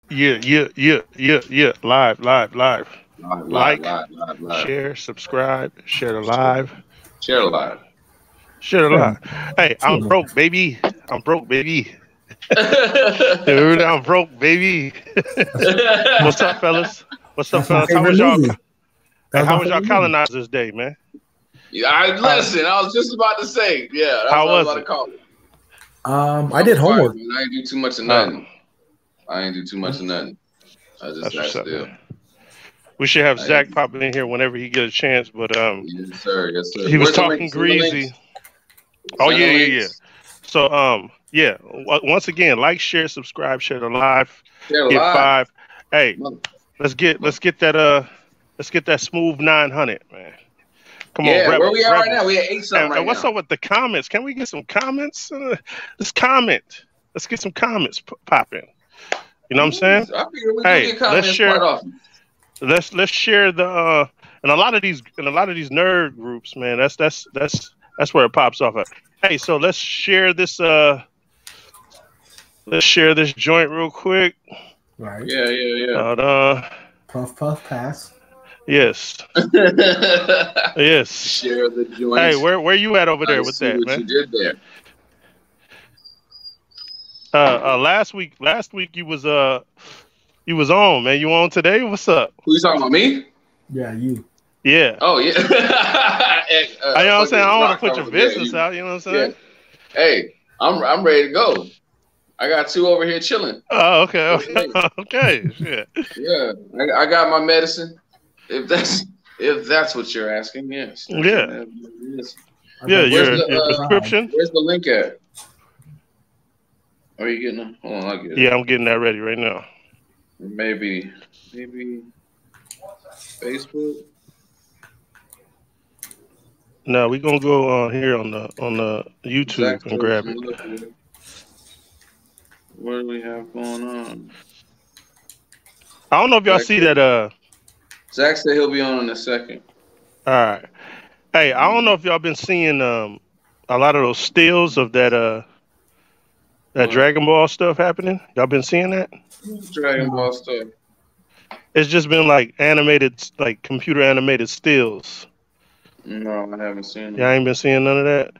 Yeah. Live. Like, Live. share, subscribe, share the live. Share live. Share the live. Hey, I'm broke, baby. Dude, I'm broke, baby. What's up, fellas? That's my How favorite was y'all? movie. Hey, how my was y'all favorite movie. colonizers day, man? Yeah, listen. I was just about to say. Yeah, that's How what I was was about it? to call it. I did homework. Man. I ain't do too much of nothing. I ain't do too much of nothing. I just That's sat what's up, still. man. We should have Zach pop in here whenever he get a chance, but Yes, sir. Yes, sir. he was Where's the talking link? Send the greasy. links. Oh Send the yeah. links. So yeah. Once again, like, share, subscribe, share the live. Share Get live. 5. Hey, let's get that smooth 900, man. Come on, Yeah, where we at right rebels. now? We at 8 something right What's now. up with the comments? Can we get some comments? Let's comment. Let's get some comments popping. You know what I'm saying? I figure we do Hey, get comments quite often. Let's share the and a lot of these nerd groups, man. That's where it pops off at. Hey, so let's share this joint real quick. Right. Yeah. Puff pass. Yes. Yes. Share the joint. Hey, where you at over there with that, what man? you did there. Last week you was on, man. You on today? What's up? Who you talking about, me? Yeah, you. Yeah. Oh yeah. You know what I'm saying? I don't want to put your business out. You know what I'm saying? Yeah. Hey, I'm ready to go. I got 2 over here chilling. Oh, okay. Okay. Shit. Yeah, I got my medicine. If that's what you're asking, yes. Yeah. Yeah. Your prescription. Where's the link at? Are you getting it? Hold on, I'll get it. Yeah, I'm getting that ready right now. Maybe Facebook. No, we're gonna go on here on the YouTube and grab it. What do we have going on? I don't know if y'all see that. Zach said he'll be on in a second. All right. Hey, I don't know if y'all been seeing a lot of those stills of that Dragon Ball stuff happening. Y'all been seeing that? Dragon Ball stuff. It's just been like animated, like computer animated stills. No, I haven't seen it. Y'all ain't been seeing none of that?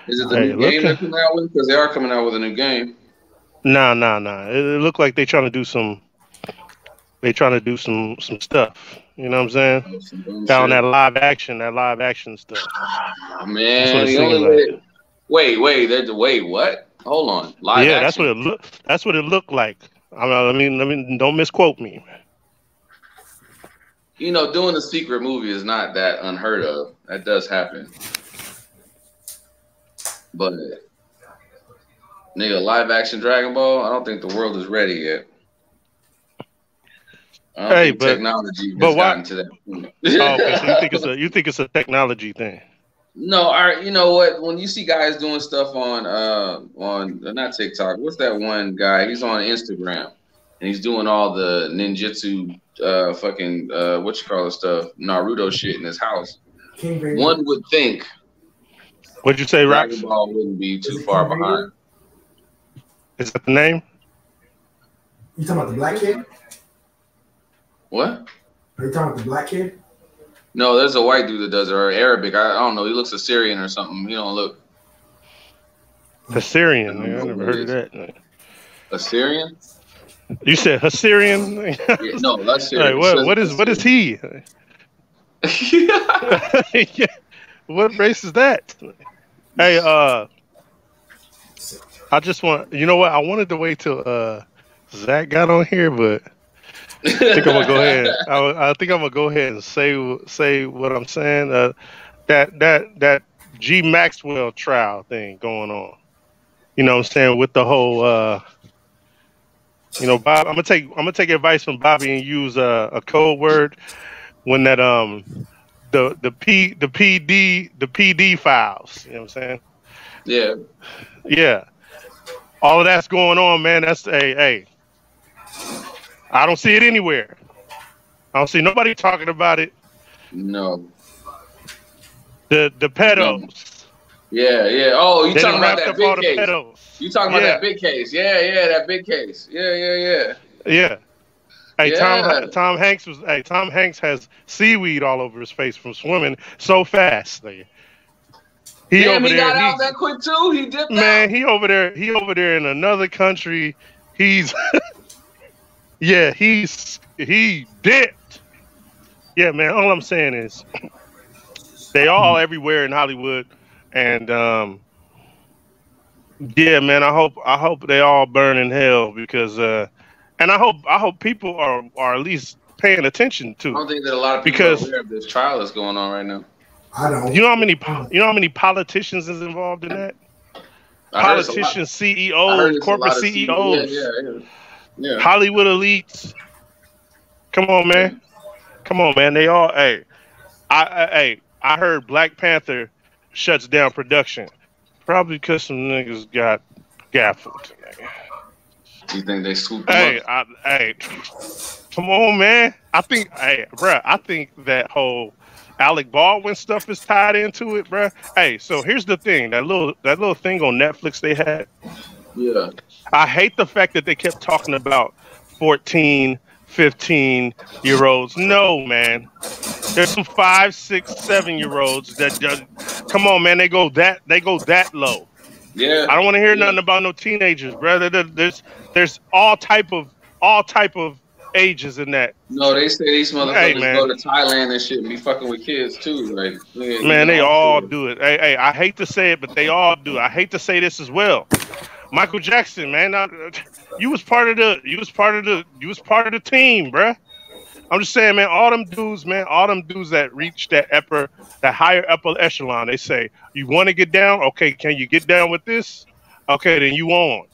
Is it the new game they're coming out with? Because they are coming out with a new game. Nah. It looked like they trying to do some. They trying to do some stuff. You know what I'm saying? Down that live action stuff. Oh, man, the only way. Wait, what? Hold on. Live action. That's what it looked like. I mean, don't misquote me. You know, doing a secret movie is not that unheard of. That does happen. But nigga, live action Dragon Ball, I don't think the world is ready yet. Technology has gotten to that point. Oh, okay. So you think it's a technology thing? No, you know what? When you see guys doing stuff on not TikTok, what's that one guy? He's on Instagram and he's doing all the ninjutsu stuff, Naruto shit in his house. One would think what'd you say, Rox? Dragon Ball wouldn't be too far behind. Is that the name? You talking about the black kid? What? Are you talking about the black kid? No, there's a white dude that does it, or Arabic. I don't know. He looks Assyrian or something. He don't look Assyrian. Man, I never heard of that. Assyrian? You said Assyrian? Yeah, no, that's Assyrian. What is he? What race is that? Hey, I just want. You know what? I wanted to wait till Zach got on here, but. I think I'm gonna go ahead. I think I'm gonna go ahead and say what I'm saying. That G Maxwell trial thing going on. You know what I'm saying, with the whole. Bob. I'm gonna take advice from Bobby and use a code word when that the PD files. You know what I'm saying? Yeah. Yeah. All of that's going on, man. That's hey. I don't see it anywhere. I don't see nobody talking about it. No. The pedos. Yeah. Oh, you talking about that big case? Pedos. You talking about that big case? Yeah, that big case. Yeah. Yeah. Hey, Yeah. Tom Hanks has seaweed all over his face from swimming so fast. Nigga. He Damn, over he there. got out that quick too. He dipped Man, out. he over there. He over there in another country. He's yeah. He dipped. Yeah, man. All I'm saying is they all everywhere in Hollywood, and yeah, man. I hope they all burn in hell because and I hope people are at least paying attention I to don't think that a lot of people are because aware of this trial that's going on right now. I don't. you know how many politicians is involved in that? Politicians, I heard CEOs, it's a corporate lot of CEOs, yeah. Hollywood elites. Come on, man. Come on, man. They all. Hey, I heard Black Panther shuts down production, probably because some niggas got gaffled. You think they swooped them up? Hey, come on, man. I think that whole Alec Baldwin stuff is tied into it, bruh. Hey, so here's the thing. That little thing on Netflix they had. Yeah. I hate the fact that they kept talking about 14, 15-year-olds. No, man. There's some 5, 6, 7-year-olds that just come on, man. They go that low. Yeah. I don't want to hear nothing about no teenagers, brother. There's all type of ages in that. No, they say these motherfuckers go to Thailand and shit and be fucking with kids too. Like, man, they all do it. Hey, I hate to say it, but they all do it. I hate to say this as well. Michael Jackson, man, you was part of the team, bruh. I'm just saying, man, all them dudes that reach that higher upper echelon, they say, you want to get down? Okay, can you get down with this? Okay, then you on.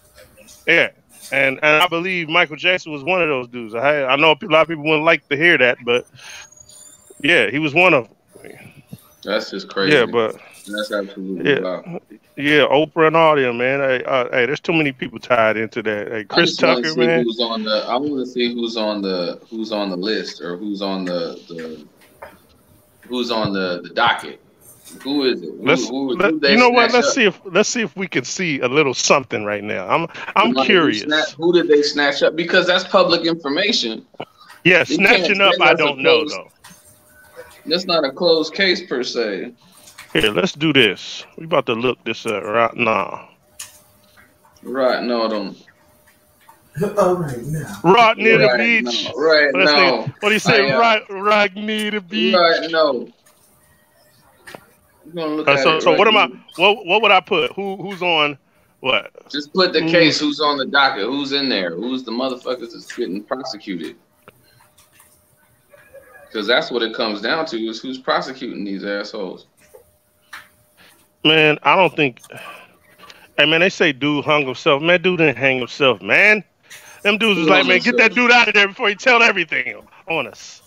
Yeah. And I believe Michael Jackson was one of those dudes. I know a lot of people wouldn't like to hear that, but yeah, he was one of them. That's just crazy. Yeah, but that's absolutely wild. Yeah, Oprah and all them, man. Hey, there's too many people tied into that. Hey, Chris Tucker, man. I want to see who's on the list or who's on the docket. Who is it? You know what? Let's see if we can see a little something right now. I'm curious. Who did they snatch up? Because that's public information. Yeah, snatching up, I don't know though. That's not a closed case per se. Here, let's do this. We about to look this up right now. Right, no, I don't. Right now. Right near the beach. No, right now. What do you say? Right near the beach. Right, no. So what am I? What would I put? Who's on? What? Just put the case. Who's on the docket? Who's in there? Who's the motherfuckers that's getting prosecuted? Because that's what it comes down to: is who's prosecuting these assholes. Man, I don't think. Hey, man, they say dude hung himself. Man, dude didn't hang himself, man. Them dudes was like, man, get that dude out of there before he tell everything on us.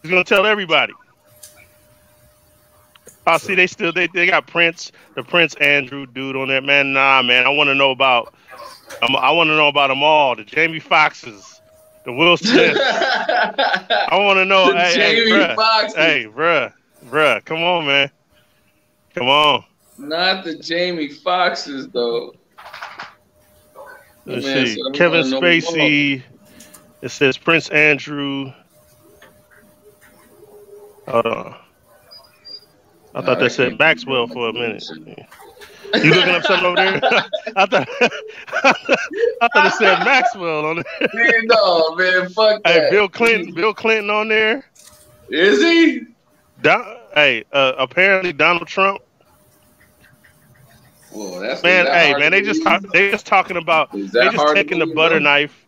He's gonna tell everybody. See, they got the Prince Andrew dude on there, man. Nah, man, I want to know about them all. The Jamie Foxxes, the Will Smith. I want to know. Hey, bruh, come on, man, come on. Not the Jamie Foxxes though. Let's see, Kevin Spacey. It says Prince Andrew. Hold on. I thought that said Maxwell for a minute. You looking up something over there? I thought it said Maxwell on there. Man, no, man, fuck that. Hey, Bill Clinton on there. Is he? Apparently Donald Trump. Well, that's man. Hey, man, they just talking about. They just taking the butter knife.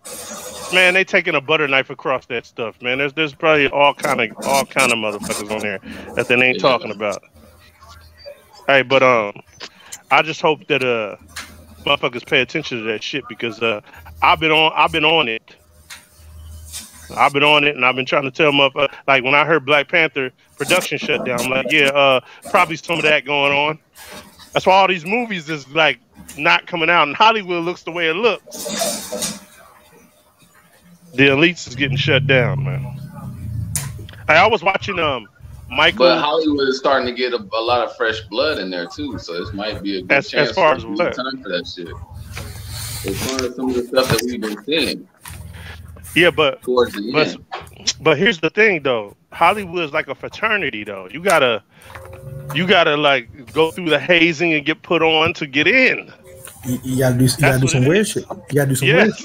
Man, they taking a butter knife across that stuff, man. There's probably all kind of motherfuckers on there that they ain't talking about. Hey, but I just hope that motherfuckers pay attention to that shit because I've been on it. And I've been trying to tell motherfuckers, like when I heard Black Panther production shut down, I'm like, yeah, probably some of that going on. That's why all these movies is like not coming out, and Hollywood looks the way it looks. The elites is getting shut down, man. I was watching Michael. But Hollywood is starting to get a lot of fresh blood in there too, so this might be a good chance. As far as what? Time for that shit. As far as some of the stuff that we've been seeing. Yeah, towards the but end. but here's the thing though. Hollywood's like a fraternity though. You gotta like go through the hazing and get put on to get in. You gotta do That's what some it weird is. shit. You gotta do some weird Yes,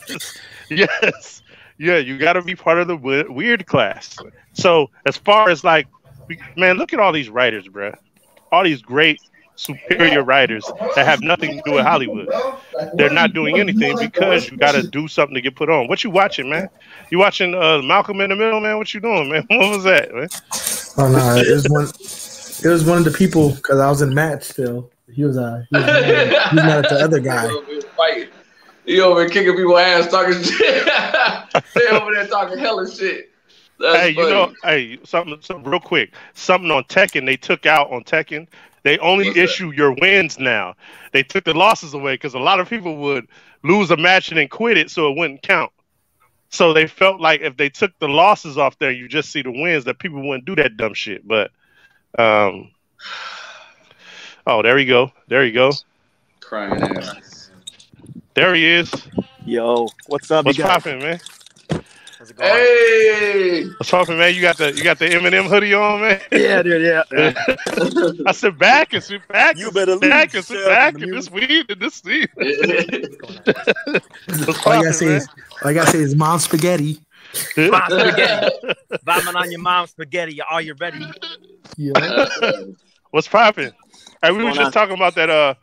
shit. yes, yes. Yeah, you gotta be part of the weird class. So as far as like, man, look at all these writers, bruh. All these great superior writers that have nothing to do with Hollywood. They're not doing anything because you got to do something to get put on. What you watching, man? You watching Malcolm in the Middle, man? What you doing, man? What was that, man? Oh no, it was one of the people because I was in match still. He was mad at the other guy. Fighting. He over here kicking people's ass, talking shit. They over there talking hella shit. That's Hey, funny. something real quick. Something on Tekken they took out on Tekken. They only What's that? issue your wins now. They took the losses away because a lot of people would lose a match and then quit it, so it wouldn't count. So they felt like if they took the losses off there, you just see the wins, that people wouldn't do that dumb shit. But, oh, there you go. There you go. Crying ass. There he is. Yo, what's up, What's you guys? popping, man? How's it going? Hey. What's popping, man? You got the Eminem hoodie on, man. Yeah, dude, yeah. I sit back and sit back. You and better sit back and lose sit yourself back in and the this weed and this seed. What's All I popping, gotta say man? is mom spaghetti. Mom spaghetti. Vomit on your mom's spaghetti. Are you ready? Yeah. What's popping? Hey, we were going just on? talking about that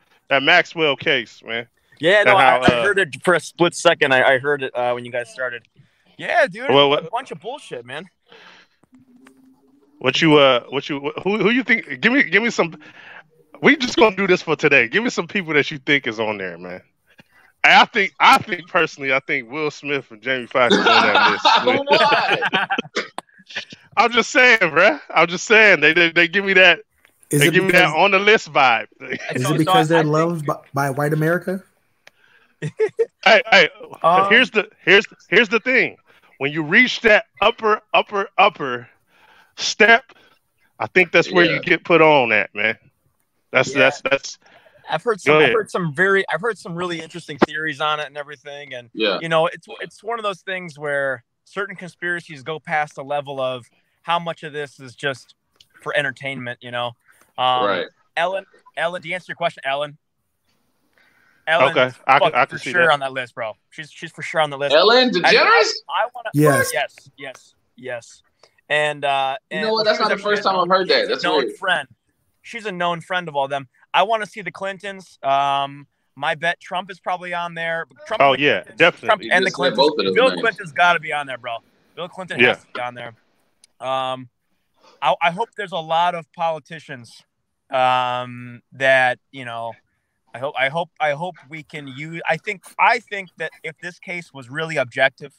Maxwell case, man. Yeah, no, How, I heard it for a split second. I heard it when you guys started. Yeah, dude, Well, a bunch of bullshit, man. Who you think? Give me some. We just gonna do this for today. Give me some people that you think is on there, man. I think personally, I think Will Smith and Jamie Foxx is on that list. man. Why? I'm just saying, bruh. I'm just saying they give me that. Is They it give me because that on the list vibe. is it because I they're think- loved by white America? Hey, Um, here's the thing. When you reach that upper step, I think that's where Yeah. you get put on at, man. That's Yeah. that's I've heard Go ahead. I've heard some really interesting theories on it and everything. And Yeah. you know, it's one of those things where certain conspiracies go past the level of how much of this is just for entertainment, you know. Right. Ellen, to answer your question, Ellen, okay. I fucking can for see sure that. on that list, bro. She's for sure on the list. Ellen DeGeneres? I want to. Yes. Yes. And You know what? That's not the first time I've heard that. That's known weird. friend. She's a known friend of all them. I want to see the Clintons. My bet Trump is probably on there. Trump Oh and the yeah, Clintons. definitely. Trump You and the just said Clintons. both of those Bill names. Clinton's got to be on there, bro. Bill Clinton Yeah. has to be on there. I hope there's a lot of politicians that you know. I hope we can use. I think that if this case was really objective,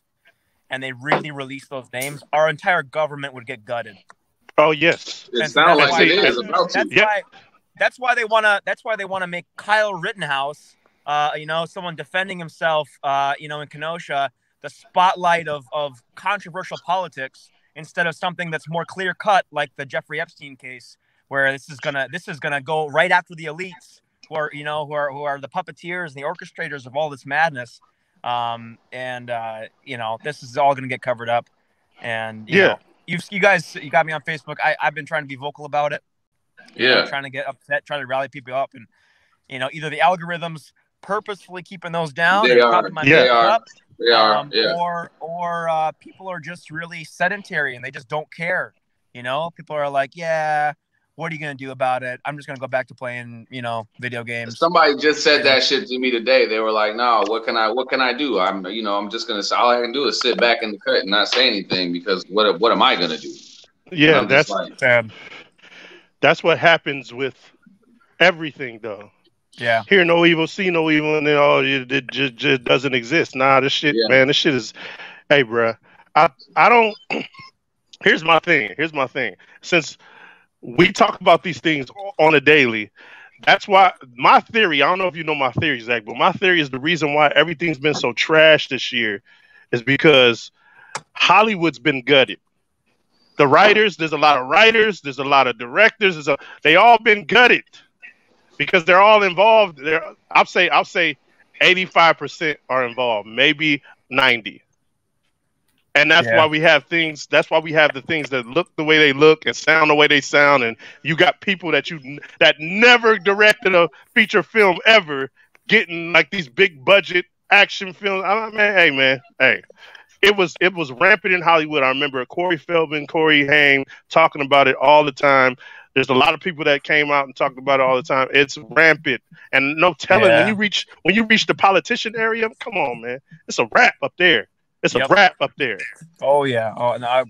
and they really released those names, our entire government would get gutted. Oh yes. It And sounds that's like it why- is about to. That's why they wanna make Kyle Rittenhouse, someone defending himself, in Kenosha, the spotlight of controversial politics instead of something that's more clear cut, like the Jeffrey Epstein case, where this is gonna go right after the elites who are the puppeteers and the orchestrators of all this madness. This is all gonna get covered up. And you know, you guys got me on Facebook. I've been trying to be vocal about it. Trying to get upset, trying to rally people up, and either the algorithms purposefully keeping those down, They and are. propping my They name are. up, They are. Yeah. or people are just really sedentary and they just don't care. People are like, yeah, what are you gonna do about it? I'm just gonna go back to playing, video games. Somebody just said that shit to me today. They were like, "No, what can I do? I'm just gonna. All I can do is sit back in the cut and not say anything because what am I gonna do?" Yeah, I'm just like, that's what happens with everything, though. Yeah. Hear no evil, see no evil, and then it just doesn't exist. Nah, this shit, Yeah. man, this shit is. Hey, bruh, I don't. Here's my thing. Since we talk about these things on a daily, that's why my theory. I don't know if you know my theory, Zach, but my theory is the reason why everything's been so trash this year is because Hollywood's been gutted. The writers, there's a lot of writers, there's a lot of directors, they all been gutted because they're all involved. I'll say 85% are involved, maybe 90. And that's why we have things. That's why we have the things that look the way they look and sound the way they sound. And you got people that never directed a feature film ever getting like these big budget action films. Hey. It was rampant in Hollywood. I remember Corey Feldman, Corey Haim talking about it all the time. There's a lot of people that came out and talked about it all the time. It's rampant, and no telling when you reach the politician area. Come on, man, it's a wrap up there. It's a wrap up there. Oh yeah. Oh no,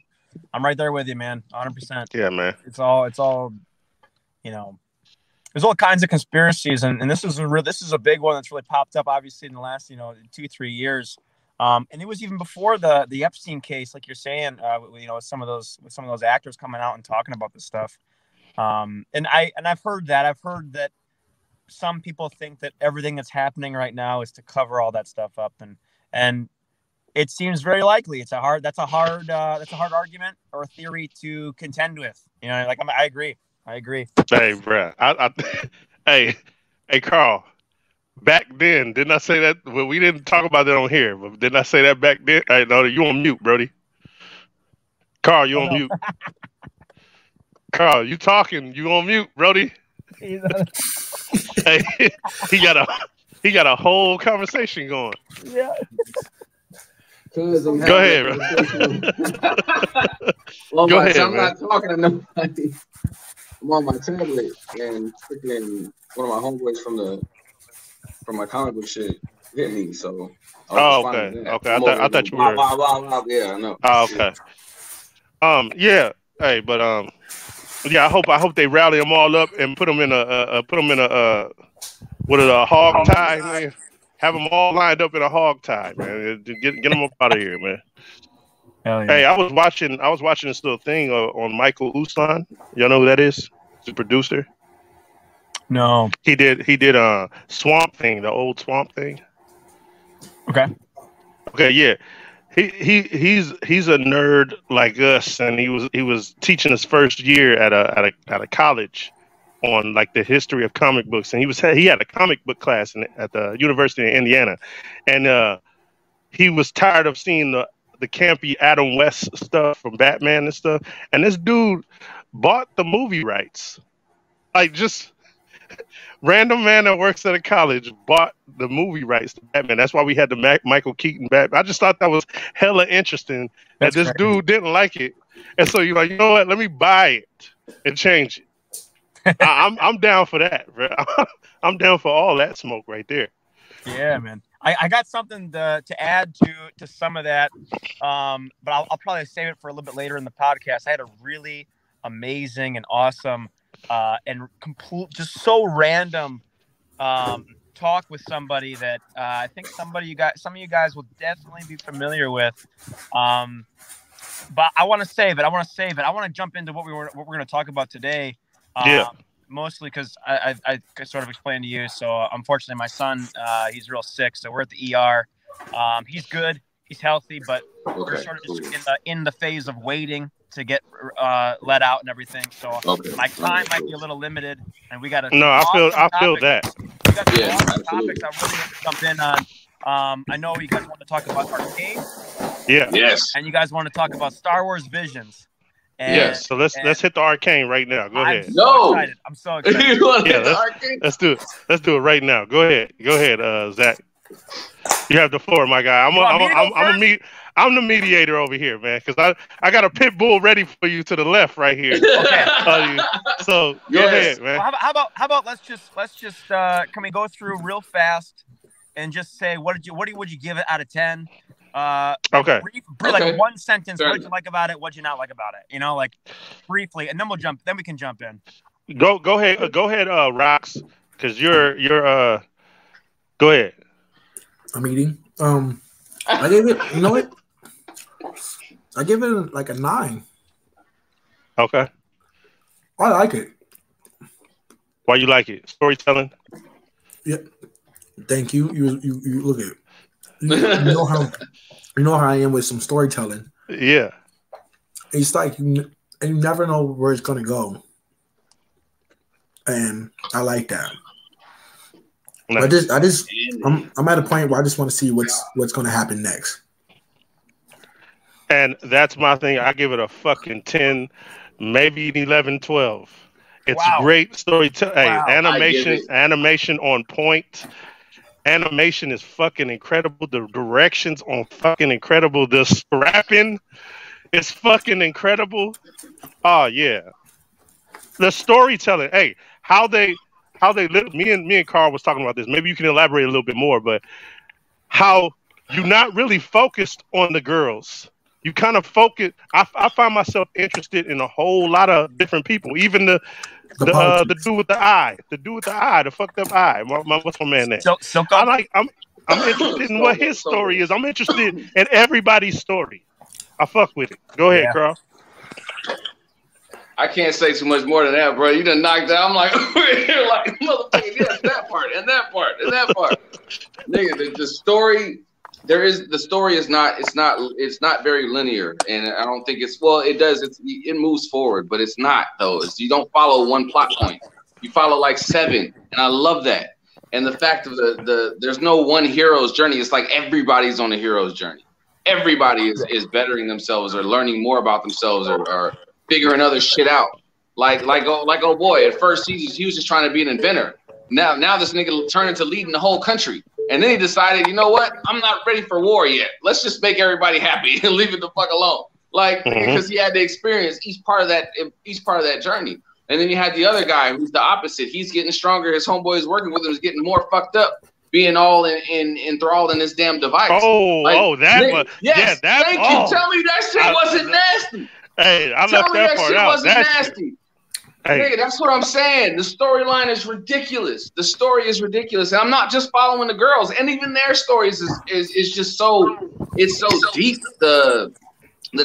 I'm right there with you, man. 100%. Yeah, man. It's all. There's all kinds of conspiracies, and this is a big one that's really popped up, obviously, in the last 2-3 years. And it was even before the Epstein case, like you're saying, with some of those actors coming out and talking about this stuff. And I've heard that some people think that everything that's happening right now is to cover all that stuff up, and it seems very likely. That's a hard argument or theory to contend with. I agree. Hey, bro. Hey, Carl. Back then, didn't I say that? Well, we didn't talk about that on here, but didn't I say that back then? Hey, no, you on mute, Brody. Carl, you on mute. Carl, you talking? You on mute, Brody? Hey, he got a whole conversation going. Yeah. Go ahead, bro. Well, Go ahead, I'm man. not talking to nobody. I'm on my tablet and freaking one of my homeboys from my comic book shit hit me. So. Okay. I thought you were. Yeah, I know. Oh, okay. Yeah. Hey, but yeah. I hope they rally them all up and put them in a hog tie, man. Have them all lined up in a hog tie, man. Get them up out of here, man. Hell yeah. Hey, I was watching this little thing on Michael Uslan. Y'all know who that is? The producer. No. He did Swamp Thing, the old Swamp Thing. Okay, yeah. He's a nerd like us, and he was teaching his first year at a college on like the history of comic books, and he had a comic book class at the University of Indiana, and he was tired of seeing the campy Adam West stuff from Batman and stuff, and this dude bought the movie rights, like just random man that works at a college bought the movie rights to Batman. That's why we had the Michael Keaton Batman. I just thought that was hella interesting. That this dude didn't like it, and so you're like, you know what? Let me buy it and change it. I'm down for that, bro. I'm down for all that smoke right there. Yeah, man. I got something to add to some of that, but I'll probably save it for a little bit later in the podcast. I had a really amazing and awesome and complete, just so random talk with somebody that I think some of you guys will definitely be familiar with. But I want to save it. I want to jump into what we're going to talk about today. Mostly because I sort of explained to you. So unfortunately, my son, he's real sick. So we're at the ER. He's good. He's healthy, but we're sort of just in the phase of waiting to get let out and everything. So my time might be a little limited, and we got to. No, I feel that. We got some awesome topics I really want to jump in on. I know you guys want to talk about Arcane. Yeah. Yes. And you guys want to talk about Star Wars Visions. Yes. So let's hit the Arcane right now. Go ahead. I'm so excited. Let's do it. Let's do it right now. Go ahead, Zach. You have the floor, my guy. I'm the mediator over here, man, because I got a pit bull ready for you to the left right here. Okay. So go ahead, man. Well, how about let's just can we go through real fast and just say what would you give it out of 10? Okay. Like one sentence. What did you like about it? What did you not like about it? Like briefly, and then we can jump in. Go ahead, Rox, because you're go ahead. I'm eating. I gave it. You know what? I give it like a 9. Okay. I like it. Why you like it? Storytelling. Yeah. Thank you. You look at it. You know how I am with some storytelling. Yeah. It's like you never know where it's gonna go, and I like that. Nice. I'm at a point where I just want to see what's gonna happen next. And that's my thing. I give it a fucking 10, maybe an 11, 12. It's Wow. great storytelling. Hey, Wow. animation on point. Animation is fucking incredible. The directions on fucking incredible. The scrapping is fucking incredible. Oh yeah. The storytelling. Hey, how they live. Me and Carl was talking about this. Maybe you can elaborate a little bit more, but how you're not really focused on the girls. You kind of focus. I find myself interested in a whole lot of different people. Even the dude with the eye, the fucked up eye. What's my man name? I'm interested in what his story is. I'm interested in everybody's story. I fuck with it. Go ahead, Carl. I can't say too much more than that, bro. You done knocked out. I'm like, like motherfucker, yes, that part, and that part, and that part. Nigga, the story. The story is not. It's not very linear, and I don't think it's. Well, it does. It moves forward, but it's not though. You don't follow one plot point. You follow like 7, and I love that. And the fact of there's no one hero's journey. It's like everybody's on a hero's journey. Everybody is bettering themselves or learning more about themselves or figuring other shit out. Like oh boy, at first he was just trying to be an inventor. Now this nigga turned into leading the whole country. And then he decided, you know what? I'm not ready for war yet. Let's just make everybody happy and leave it the fuck alone. Like, because he had to experience each part of that journey. And then you had the other guy who's the opposite. He's getting stronger. His homeboy is working with him is getting more fucked up, being all enthralled in this damn device. Yes, thank you. Tell me that shit wasn't nasty. Hey, I left that part out. Wasn't nasty. Hey. Nigga, that's what I'm saying. The storyline is ridiculous. The story is ridiculous. And I'm not just following the girls. And even their stories is just so deep. The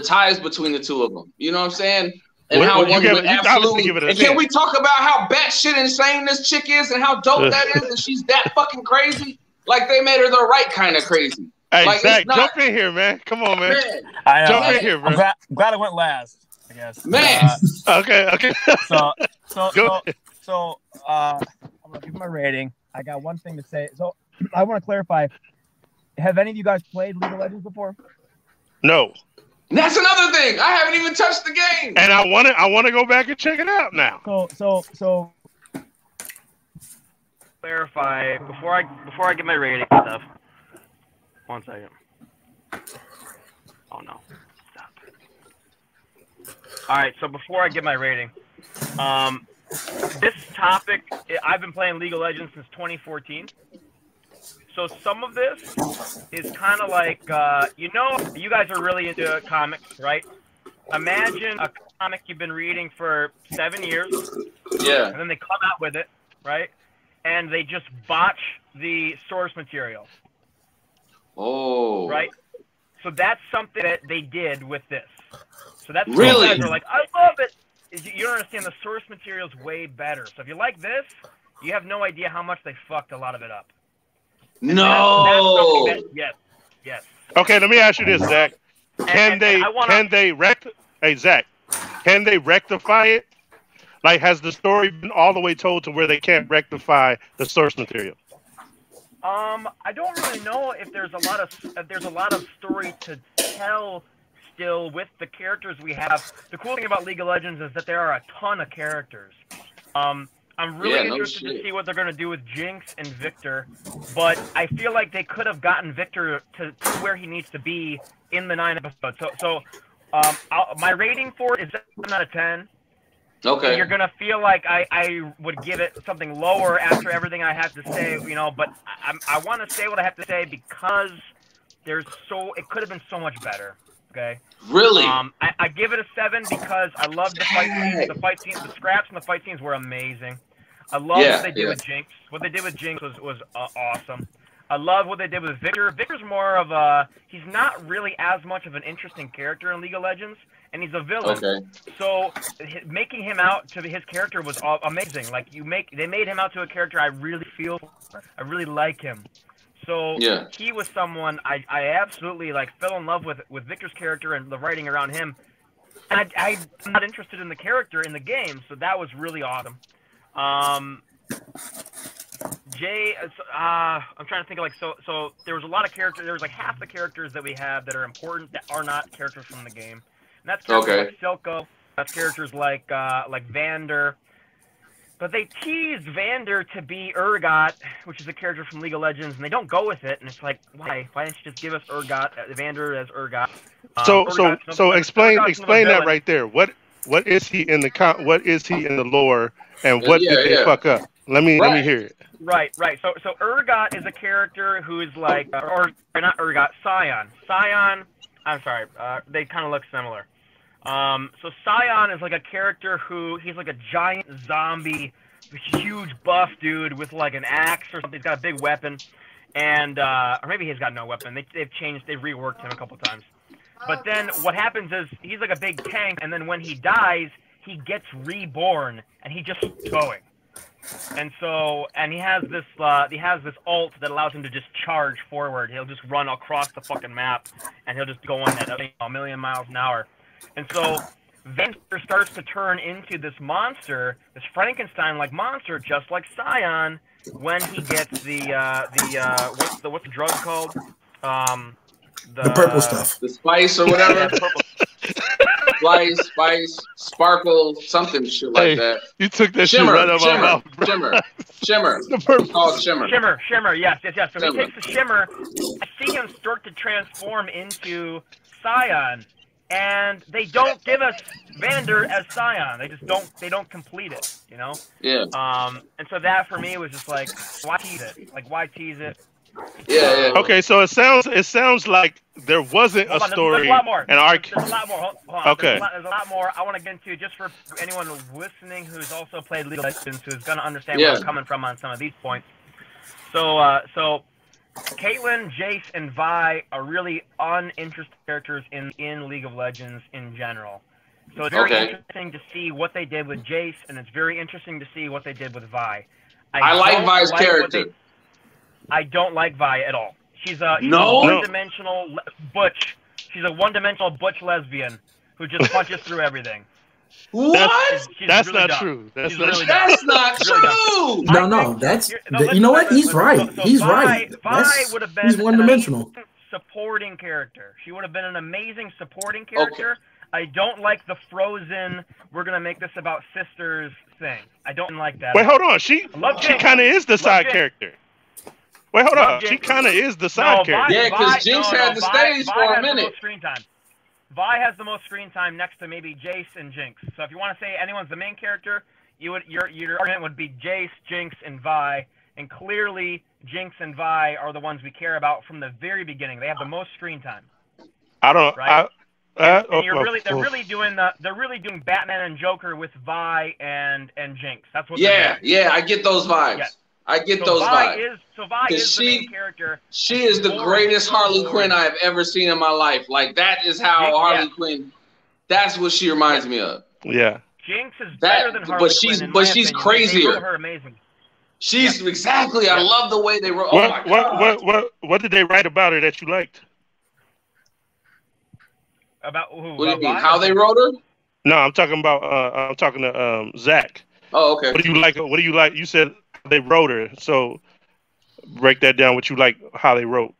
ties between the two of them. You know what I'm saying? And how one would absolutely. And can we talk about how batshit insane this chick is and how dope that is? And she's that fucking crazy. Like they made her the right kind of crazy. Hey, like, Zach, jump in here, man. Come on, man. Jump in here, bro. I'm glad I went last. I guess. Man. Okay. So I'm gonna give my rating. I got one thing to say. So I want to clarify. Have any of you guys played League of Legends before? No. That's another thing. I haven't even touched the game. And I want to go back and check it out now. So clarify before I get my rating and stuff. 1 second. Oh no. All right, so before I get my rating, this topic, I've been playing League of Legends since 2014. So some of this is kind of like, you guys are really into comics, right? Imagine a comic you've been reading for 7 years. Yeah. And then they come out with it, right? And they just botch the source material. Oh. Right? So that's something that they did with this. So that's really. Guys are like, I love it. You don't understand, the source material is way better. So if you like this, you have no idea how much they fucked a lot of it up. And no. Yes. Okay, let me ask you this, Zach. Can they rectify it? Like, has the story been all the way told to where they can't rectify the source material? I don't really know if there's a lot of story to tell still with the characters we have. The cool thing about League of Legends is that there are a ton of characters. I'm really interested to see what they're going to do with Jinx and Victor, but I feel like they could have gotten Victor to where he needs to be in the 9 episodes. So my rating for it is 7 out of 10. Okay. You're going to feel like I would give it something lower after everything I have to say, but I want to say what I have to say because it could have been so much better. Okay. Really? I give it a 7 because I love the fight scenes. The fight scenes, the scraps and the fight scenes were amazing. I love what they did with Jinx. What they did with Jinx was awesome. I love what they did with Victor. Victor's more of he's not really as much of an interesting character in League of Legends, and he's a villain. Okay. So making him out to his character was amazing. Like they made him out to a character I really feel for. I really like him. So he was someone I absolutely fell in love with Victor's character and the writing around him. And I'm not interested in the character in the game, so that was really awesome. Jay, I'm trying to think of like so there was a lot of characters. There was like half the characters that we have that are important that are not characters from the game, and that's characters like Silco. That's characters like Vander. But they teased Vander to be Urgot, which is a character from League of Legends, and they don't go with it. And it's like, why? Why didn't you just give us Vander as Urgot? So explain that right there. What is he in the what is he in the lore, and what did they fuck up? Let me hear it. Right. So Urgot is a character who is like, or not Urgot, Scion. Scion. I'm sorry. They kind of look similar. So Scion is like a character he's like a giant zombie, huge buff dude with like an axe or something. He's got a big weapon, and or maybe he's got no weapon. They've reworked him a couple times. But then what happens is he's like a big tank, and then when he dies, he gets reborn, and he just keeps going. And he has this ult that allows him to just charge forward. He'll just run across the fucking map, and he'll just go on at a million miles an hour. And so Vander starts to turn into this monster, this Frankenstein-like monster, just like Scion, when he gets what's the drug called? The purple stuff. The spice or whatever. Spice, sparkle, something shit like that. You took that shit right out of my mouth. Shimmer. It's called Shimmer. Shimmer, yes. So he takes the Shimmer. I see him start to transform into Scion. And they don't give us Vander as Scion. They don't complete it, you know? Yeah. And so that for me was just like, why tease it? Like, why tease it? Yeah. Okay, so it sounds like there wasn't a story. There's a lot more. There's a lot more. Hold on. Okay. There's a lot more I want to get into just for anyone listening who's also played League of Legends, who's going to understand where I'm coming from on some of these points. So Caitlyn, Jace, and Vi are really uninteresting characters in League of Legends in general. So it's very interesting to see what they did with Jace, and it's very interesting to see what they did with Vi. I like Vi's character. I don't like Vi at all. She's a one-dimensional butch. She's a one-dimensional butch lesbian who just punches through everything. What? That's really not dumb. true. That's not true. No, that's you know what? He's right. He's right. Vi would have been he's one-dimensional. Supporting character. She would have been an amazing supporting character. Okay. I don't like the frozen, we're going to make this about sisters thing. I don't like that. Wait, hold on. She kind of is the side character. Wait, hold on. She kind of is the side character. Yeah, because Jinx had the stage for a minute. Vi has the most screen time next to maybe Jace and Jinx. So if you want to say anyone's the main character, your argument would be Jace, Jinx, and Vi. And clearly, Jinx and Vi are the ones we care about from the very beginning. They have the most screen time. I don't. Right? They're really doing Batman and Joker with Vi and Jinx. That's what. Yeah, I get those vibes. Yeah. I get those vibes. Vi is the main character. She is the greatest Harley Quinn I have ever seen in my life. Like, that is how Harley Quinn, that's what she reminds me of. Yeah. Jinx is better than Harley Quinn. But she's crazier. They wrote her amazing. She's exactly. I love the way they wrote. Oh my God. What did they write about her that you liked? About who? What do you mean? How they wrote her? No, I'm talking about. I'm talking to Zach. Oh, okay. What do you like? What do you like? You said they wrote her, so break that down. What you like? How they wrote?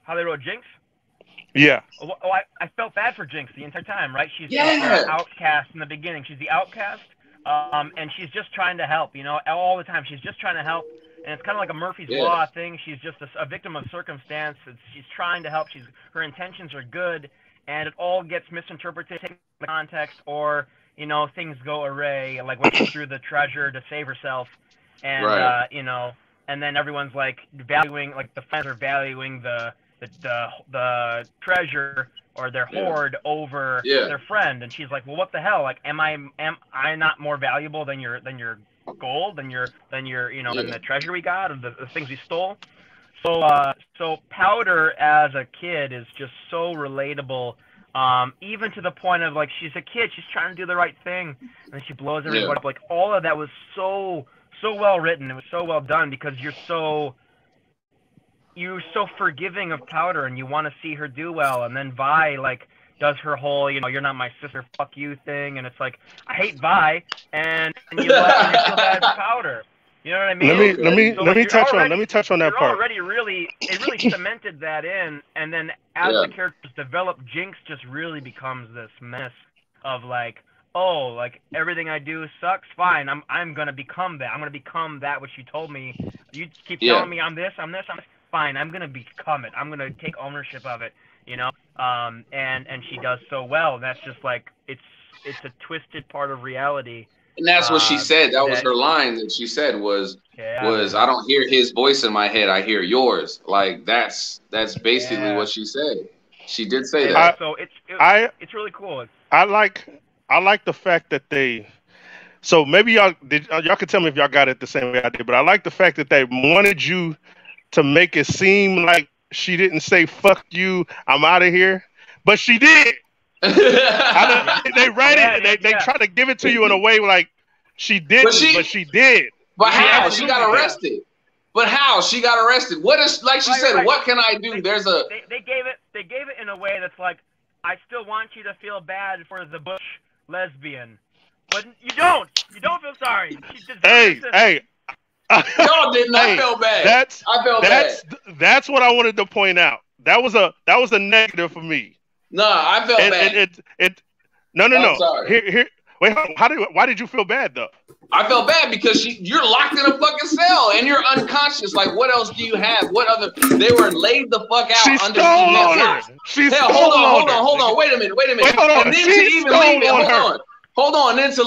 How they wrote Jinx? Yeah. Oh, I felt bad for Jinx the entire time, right? She's the outcast in the beginning. She's the outcast, and she's just trying to help. You know, all the time she's just trying to help, and it's kind of like a Murphy's Law thing. She's just a victim of circumstance. She's trying to help. Her intentions are good, and it all gets misinterpreted in the context, or things go awry, like when she threw the treasure to save herself, and and then everyone's like valuing, like the fans are valuing the treasure or their hoard over their friend, and she's like, well, what the hell? Like, am I not more valuable than your gold, than the treasure we got, or the things we stole? So Powder as a kid is just so relatable. Even to the point of, like, she's a kid, she's trying to do the right thing, and she blows everybody up. Like, all of that was so well written. It was so well done because you're so forgiving of Powder, and you want to see her do well. And then Vi, like, does her whole, you're not my sister, fuck you thing, and it's like, I hate Vi, and you feel bad for Powder. You know what I mean? Let me touch on that part. It really cemented that in, and then as the characters develop, Jinx just really becomes this mess of like, oh, like everything I do sucks. Fine, I'm gonna become that. I'm gonna become that which you told me. You keep telling me I'm this. Fine, I'm gonna become it. I'm gonna take ownership of it. You know, and she does so well. That's just like it's a twisted part of reality. And that's what she said. That was her line that she said was I don't hear his voice in my head. I hear yours. Like that's basically what she said. She did say that. So it's really cool. I like the fact that they. So maybe y'all can tell me if y'all got it the same way I did, but I like the fact that they wanted you to make it seem like she didn't say "fuck you, I'm out of here," but she did. They write it. They try to give it to you in a way like she didn't, but she did. But how she got arrested? But how she got arrested? What is like she said? Right. What can I do? They gave it in a way that's like, I still want you to feel bad for the Bush lesbian, but you don't feel sorry. Hey. Y'all didn't. I felt bad. That's what I wanted to point out. That was a negative for me. No, I felt bad. No. Sorry. Here. Wait, why did you feel bad though? I felt bad because you're locked in a fucking cell and you're unconscious. Like, what else do you have? What other? They were laid the fuck out. She stole on her. Hold on. Wait a minute. Wait, hold on. And then to even leave it. Hold on. And then to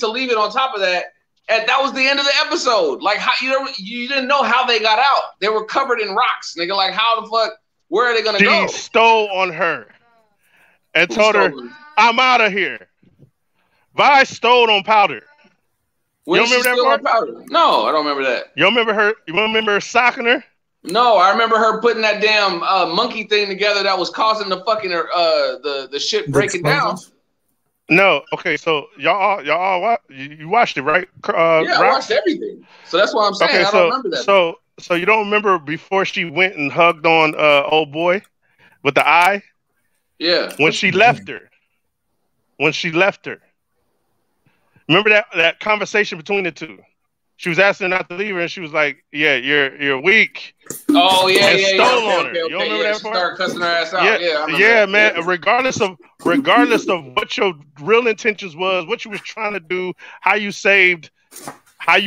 leave it on top of that. And that was the end of the episode. Like, how you didn't know how they got out. They were covered in rocks, nigga. Like, how the fuck? Where are they gonna go? She stole on her and told her, "I'm out of here." Vi stole on Powder. You don't remember that part? No, I don't remember that. You don't remember her? You remember her socking her? No, I remember her putting that damn monkey thing together that was causing the fucking the shit breaking down. No, okay, so y'all you watched it, right? I watched everything. So that's what I'm saying. Okay, I don't remember that. So you don't remember before she went and hugged on old boy with the eye? Yeah. When she left her. Remember that conversation between the two? She was asking her not to leave her, and she was like, "Yeah, you're weak." Oh yeah. Stole on her. You don't remember that part? Started cussing her ass out. Yeah, man. Yeah. Regardless of what your real intentions was, what you was trying to do, how you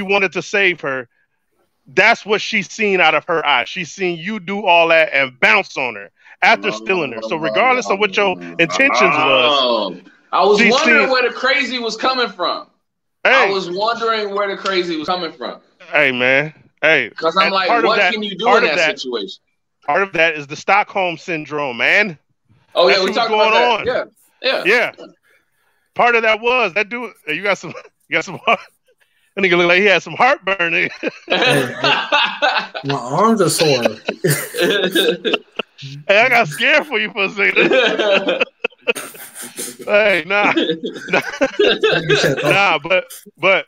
wanted to save her, that's what she's seen out of her eyes. She's seen you do all that and bounce on her after stealing her. So regardless of what your intentions was, I was wondering where the crazy was coming from. Hey. I was wondering where the crazy was coming from. Hey, man. Hey. Because I'm like, what can you do in that situation? Part of that is the Stockholm Syndrome, man. Oh, yeah, we talked about that. Yeah. Part of that was that dude. You got some heart. That nigga look like he had some heartburn. My arms are sore. Hey, I got scared for you for a second. Hey, nah, but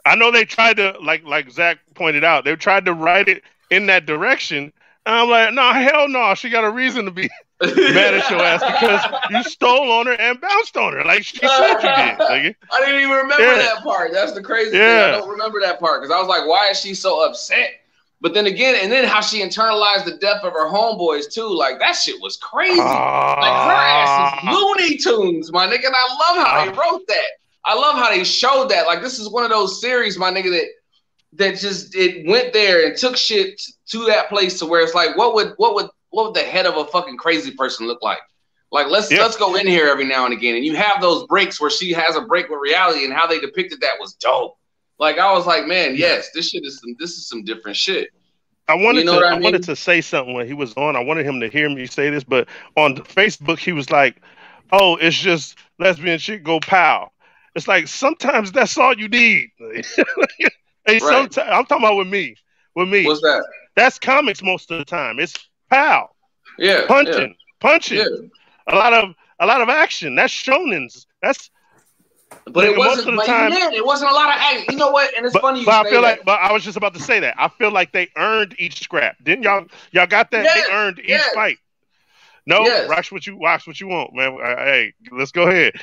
I know they tried to, like Zach pointed out, they tried to write it in that direction. And I'm like, no, hell no, she got a reason to be mad at your ass because you stole on her and bounced on her, like she said you did. Like, I didn't even remember that part. That's the crazy thing. I don't remember that part because I was like, why is she so upset? But then again, and then how she internalized the death of her homeboys too. Like that shit was crazy. Like her ass is Looney Tunes, my nigga. And I love how they wrote that. I love how they showed that. Like this is one of those series, my nigga, that just it went there and took shit to that place to where it's like, what would the head of a fucking crazy person look like? Like let's go in here every now and again. And you have those breaks where she has a break with reality, and how they depicted that was dope. Like I was like, man, yes, this is some different shit. I wanted to say something when he was on. I wanted him to hear me say this, but on Facebook he was like, "Oh, it's just lesbian shit go pow." It's like sometimes that's all you need. Hey, sometimes I'm talking about with me. What's that? That's comics most of the time. It's pow. Yeah. Punching. Yeah. A lot of action. That's shonens. That's. But it wasn't. It wasn't a lot of action. You know what? And it's funny you say that. But I was just about to say that. I feel like they earned each scrap. Didn't y'all got that? Yes, they earned each fight. No, watch what you want, man. Hey, let's go ahead.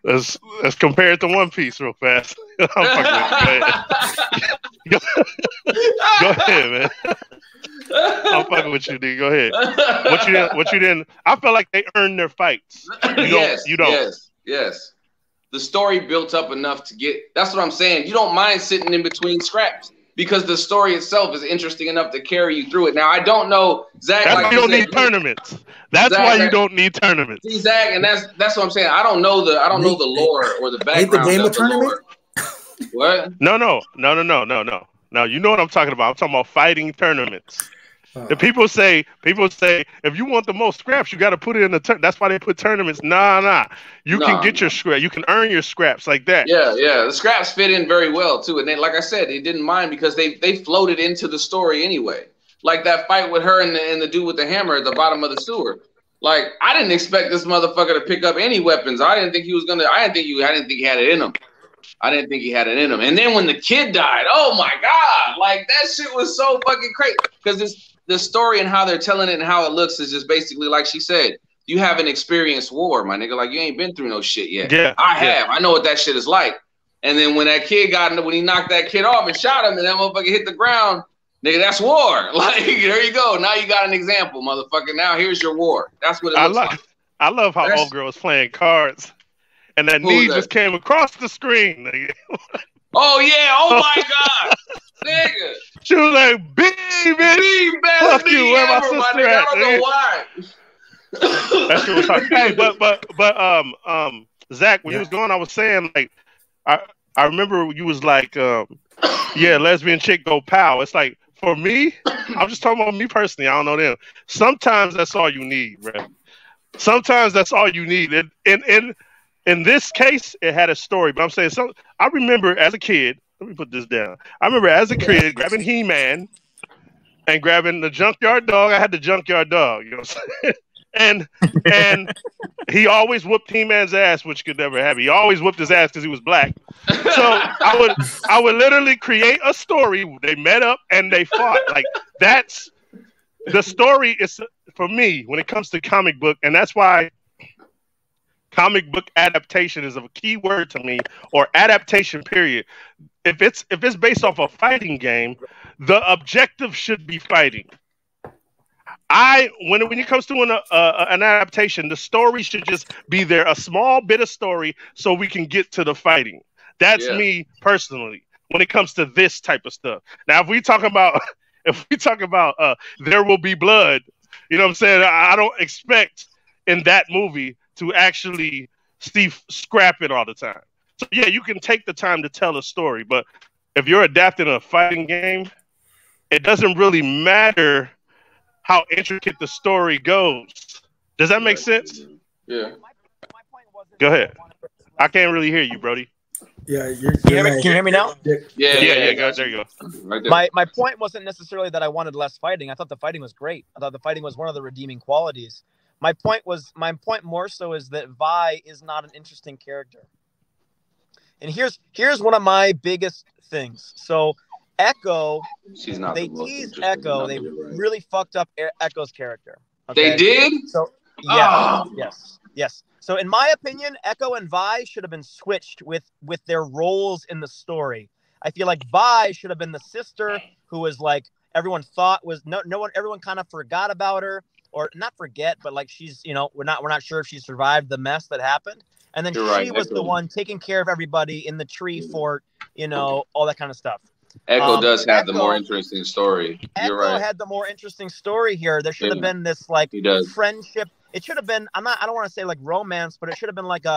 Let's compare it to One Piece real fast. I'm fucking with you. Go ahead, man. I'm fucking with you, dude. Go ahead. What you didn't? I felt like they earned their fights. You don't. Yes. The story built up enough to get. That's what I'm saying. You don't mind sitting in between scraps because the story itself is interesting enough to carry you through it. Now I don't know, Zach. That's why you don't need tournaments. That's why you don't need tournaments. See, Zach, and that's what I'm saying. I don't know the lore or the background. The game of tournament. What? No. You know what I'm talking about. I'm talking about fighting tournaments. The people say if you want the most scraps, you got to put it in the that's why they put tournaments. Nah. You can get your scrap. You can earn your scraps like that. Yeah. The scraps fit in very well too, and they, like I said, they didn't mind because they floated into the story anyway. Like that fight with her and the dude with the hammer at the bottom of the sewer. Like I didn't expect this motherfucker to pick up any weapons. I didn't think he was gonna. I didn't think he had it in him. And then when the kid died, oh my god, like that shit was so fucking crazy because the story and how they're telling it and how it looks is just basically like she said. You haven't experienced war, my nigga. Like you ain't been through no shit yet. Yeah, I have. I know what that shit is like. And then when that kid when he knocked that kid off and shot him, and that motherfucker hit the ground, nigga, that's war. Like there you go. Now you got an example, motherfucker. Now here's your war. That's what it looks like. I love how old girl was playing cards, and that knee just came across the screen. Nigga. Oh yeah! Oh my god, nigga. She was like, "Baby, fuck you, where my sister at?" I don't know why. That shit was hard. Hey, but Zach, when you was going, I was saying like, I remember you was like, yeah, lesbian chick go pow. It's like for me, I'm just talking about me personally. I don't know them. Sometimes that's all you need, bro. Sometimes that's all you need. In this case, it had a story, but I'm saying I remember as a kid. Let me put this down. I remember as a kid grabbing He-Man and grabbing the Junkyard Dog. I had the Junkyard Dog, you know what I'm saying? And he always whooped He-Man's ass, which could never happen. He always whooped his ass because he was black. So I would literally create a story. They met up and they fought. Like that's the story is for me when it comes to comic book, and that's why comic book adaptation is a key word to me, or adaptation period. If it's based off a fighting game, the objective should be fighting. When it comes to an adaptation, the story should just be there, a small bit of story, so we can get to the fighting. That's me personally when it comes to this type of stuff. Now, if we talk about There Will Be Blood, you know what I'm saying? I don't expect in that movie to actually scrap it all the time. So yeah, you can take the time to tell a story, but if you're adapting a fighting game, it doesn't really matter how intricate the story goes. Does that make sense? Yeah. Go ahead. I can't really hear you, Brody. Yeah, can you hear me now? Yeah. Go, there you go. Right there. My point wasn't necessarily that I wanted less fighting. I thought the fighting was great. I thought the fighting was one of the redeeming qualities. My point more so is that Vi is not an interesting character. And here's one of my biggest things. So Echo, they teased Echo. They really fucked up Echo's character. Okay? They did? So yeah, yes. So in my opinion, Echo and Vi should have been switched with their roles in the story. I feel like Vi should have been the sister who was like everyone thought was everyone kind of forgot about her, or not forget, but like she's, we're not sure if she survived the mess that happened. And then she was the one taking care of everybody in the tree fort, all that kind of stuff. Echo does have the more interesting story. You're right. Echo had the more interesting story here. There should have been this friendship. It should have been, I don't want to say like romance, but it should have been like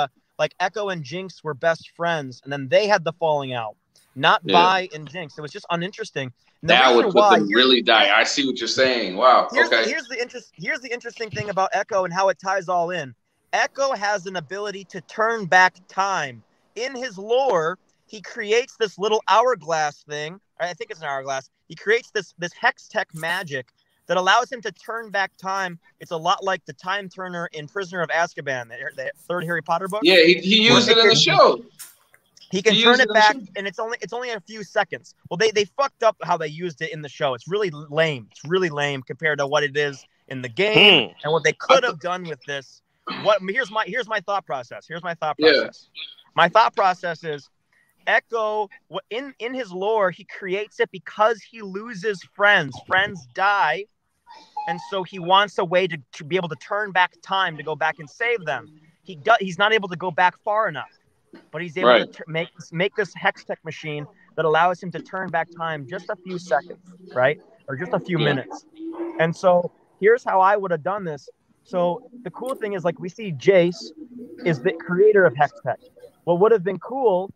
Echo and Jinx were best friends, and then they had the falling out. Not Vi and Jinx. It was just uninteresting. That would put them really die. I see what you're saying. Wow. Here's the interesting thing about Echo and how it ties all in. Echo has an ability to turn back time. In his lore, he creates this little hourglass thing. I think it's an hourglass. He creates this hex tech magic that allows him to turn back time. It's a lot like the time turner in Prisoner of Azkaban, the third Harry Potter book. Yeah, he used it in the show. He can turn it back, and it's only a few seconds. Well, they fucked up how they used it in the show. It's really lame. It's really lame compared to what it is in the game and what they could have done with this. here's my thought process. My thought process is Echo in his lore, he creates it because he loses friends. Friends die, and so he wants a way to be able to turn back time to go back and save them. He's not able to go back far enough, but he's able to make this hex tech machine that allows him to turn back time just a few seconds, right? Or just a few minutes. And so here's how I would have done this. So the cool thing is, like, we see Jace is the creator of hex tech. What would have been cool,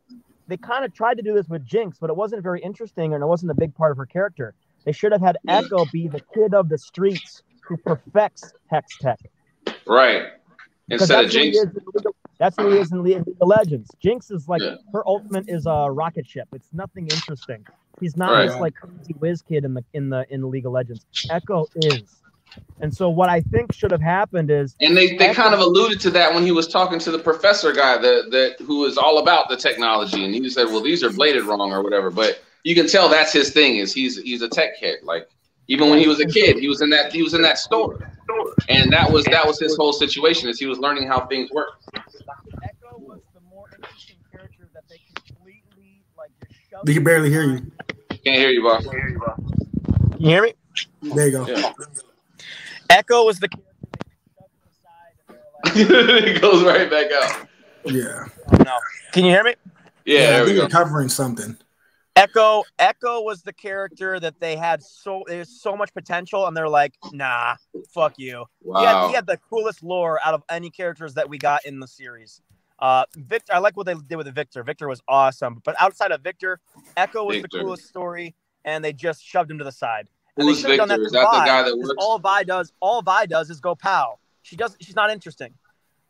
they kind of tried to do this with Jinx, but it wasn't very interesting and it wasn't a big part of her character. They should have had Echo be the kid of the streets who perfects hex tech. Right. Instead of Jinx. That's who he is in League of Legends. Jinx is like, her ultimate is a rocket ship. It's nothing interesting. He's not this like crazy whiz kid in the League of Legends. Echo is. And so what I think should have happened is, and they kind of alluded to that when he was talking to the professor guy that who is all about the technology, and he said, well, these are bladed wrong or whatever. But you can tell that's his thing, is he's a tech kid. Like, even when he was a kid, he was in that store, and that was his whole situation, is he was learning how things work. Echo was the more interesting character that they completely like just shoved. We can barely hear you. Can't hear you, boss. Can you hear me? There you go. Yeah. Echo was the character they shoved to the side, and they were like, It goes right back out. Yeah. no. Can you hear me? Yeah, I there we think go. you're covering something. Echo was the character that there's so much potential, and they're like, nah, fuck you. Wow. He had the coolest lore out of any characters that we got in the series. Victor, I like what they did with Victor. Victor was awesome, but outside of Victor, Echo was the coolest story, and they just shoved him to the side. And Who's Victor? Is that the guy that works? All Vi does is go pow. She's not interesting.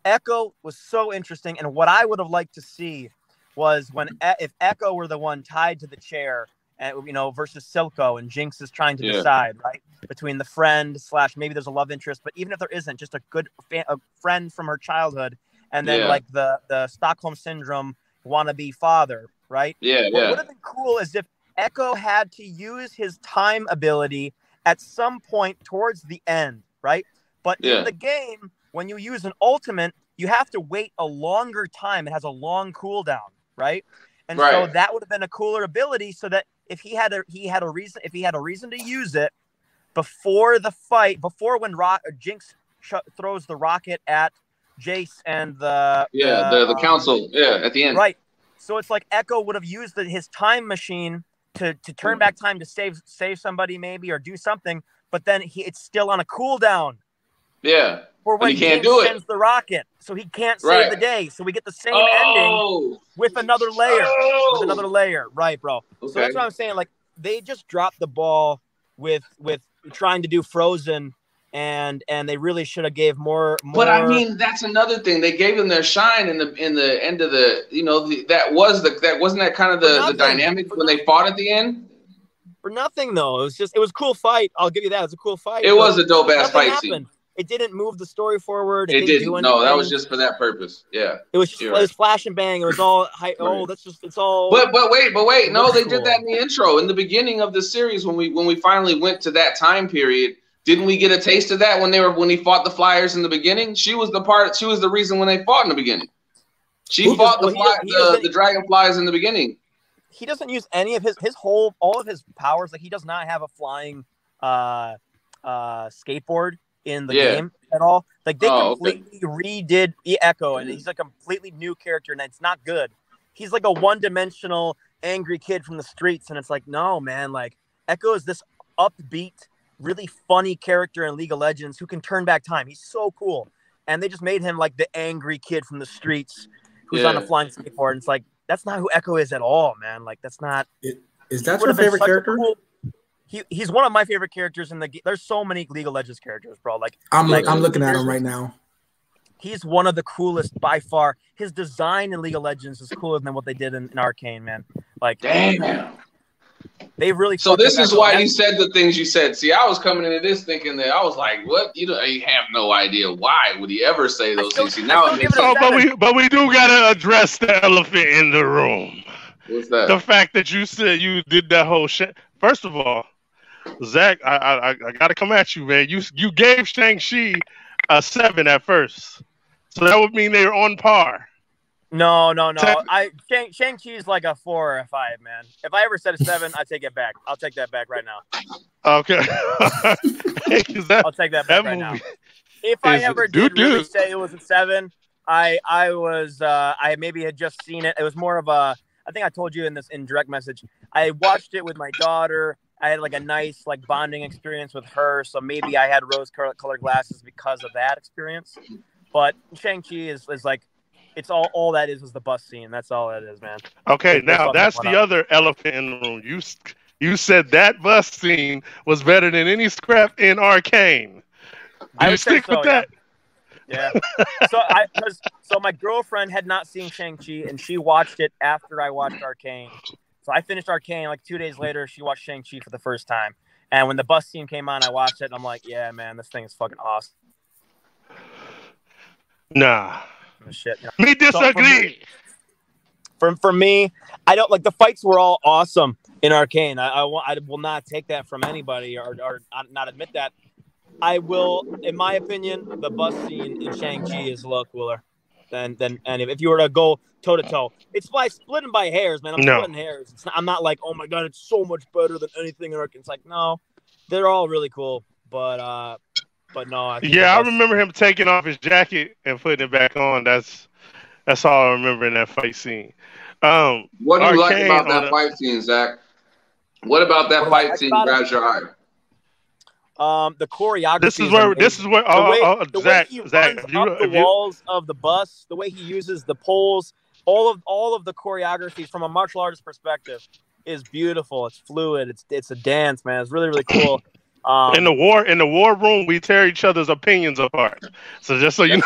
Echo was so interesting, and what I would have liked to see was if Echo were the one tied to the chair, and versus Silco, and Jinx is trying to decide, right, between the friend / maybe there's a love interest, but even if there isn't, just a good a friend from her childhood, and then like the Stockholm syndrome wannabe father, right? What would have been cool is if Echo had to use his time ability at some point towards the end, right? But in the game, when you use an ultimate, you have to wait a longer time. It has a long cooldown, right? And so that would have been a cooler ability, so that if he had a reason to use it before the fight, before when Jinx throws the rocket at Jace and the council at the end, right? So it's like Echo would have used his time machine to turn back time to save somebody maybe, or do something, but then it's still on a cooldown. Yeah. Or when he can't James do it. sends the rocket, so he can't save the day. So we get the same ending with another layer. Right, bro. Okay. So that's what I'm saying. Like, they just dropped the ball with trying to do Frozen, and they really should have gave more. But I mean, that's another thing. They gave them their shine in the end of wasn't that kind of the dynamic when they fought at the end? For nothing though. It was a cool fight. I'll give you that. It was a cool fight. It was a dope ass fight scene. It didn't move the story forward. It didn't. No, that was just for that purpose. Yeah. It was flash and bang. It was all it's all. But wait. No, they did that in the intro, in the beginning of the series, when we finally went to that time period. Didn't we get a taste of that when he fought the Flyers in the beginning? She was the reason when they fought in the beginning. She fought the Dragonflies in the beginning. He doesn't use any of all of his powers. Like, he does not have a flying skateboard in the game at all. Like, they completely redid Echo, and he's like a completely new character, and it's not good. He's like a one-dimensional angry kid from the streets, and it's like, no, man. Like, Echo is this upbeat, really funny character in League of Legends who can turn back time. He's so cool, and they just made him like the angry kid from the streets who's on a flying skateboard. And it's like, that's not who Echo is at all, man. Like, that's not. Is that your favorite character? He's one of my favorite characters in the game. There's so many League of Legends characters, bro. Like, I'm looking at him right now. He's one of the coolest by far. His design in League of Legends is cooler than what they did in Arcane, man. Like, damn. They really. So this is why you said the things you said. See, I was coming into this thinking that I was like, "What? You have no idea. Why would he ever say those things?" See, now it makes sense. But we do gotta address the elephant in the room. What's that? The fact that you said you did that whole shit. First of all, Zach, I gotta come at you, man. You gave Shang-Chi a 7 at first. So that would mean they're on par. No. Shang-Chi is like a 4 or a 5, man. If I ever said a 7, I take it back. I'll take that back right now. Okay. I'll take that back right now. If I ever did really say it was a 7, I maybe had just seen it. It was more of a. I think I told you in direct message. I watched it with my daughter. I had like a nice like bonding experience with her, so maybe I had rose-colored glasses because of that experience. But Shang-Chi is like. It's all that is the bus scene. That's all that is, man. Okay, now that's the other elephant in the room. You said that bus scene was better than any scrap in Arcane. Do you stick with that? Yeah. So my girlfriend had not seen Shang-Chi, and she watched it after I watched Arcane. So I finished Arcane like 2 days later. She watched Shang-Chi for the first time, and when the bus scene came on, I watched it, and I'm like, yeah, man, this thing is fucking awesome. Nah. Shit. Me disagree. So for me, I don't like the fights were all awesome in Arcane. I will not take that from anybody or not admit that. I will, in my opinion, the bus scene in Shang-Chi is a little cooler than if you were to go toe to toe. It's by splitting by hairs, man. I'm splitting hairs. I'm not like, oh my god, it's so much better than anything in Arcane. It's like, no, they're all really cool, but no. I remember him taking off his jacket and putting it back on. That's all I remember in that fight scene. What do you like about that fight scene, Zach? What about that fight scene grabs your eye? The choreography. This is where the way he runs up the walls of the bus, the way he uses the poles, all of the choreography from a martial artist perspective is beautiful. It's fluid. It's a dance, man. It's really, really cool. In the war room, we tear each other's opinions apart. So just so you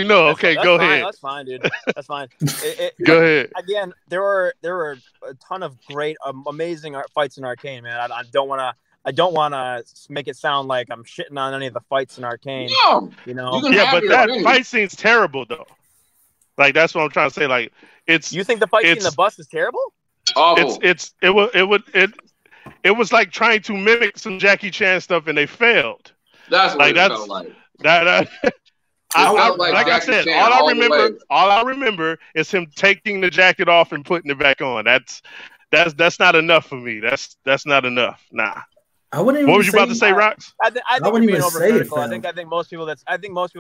know, okay, go ahead. That's fine, dude. That's fine. Go ahead. Again, there were a ton of great, amazing fights in Arcane, man. I don't want to make it sound like I'm shitting on any of the fights in Arcane. No, but that fight scene's terrible, though. Like that's what I'm trying to say. Like it's. You think the fight scene in the bus is terrible? Awful. It was like trying to mimic some Jackie Chan stuff, and they failed. That's what it felt like. Like I said, all I remember is him taking the jacket off and putting it back on. That's not enough for me. That's not enough. Nah. I wouldn't. What was you about to say, Rox? I think you're being overcritical. I think most people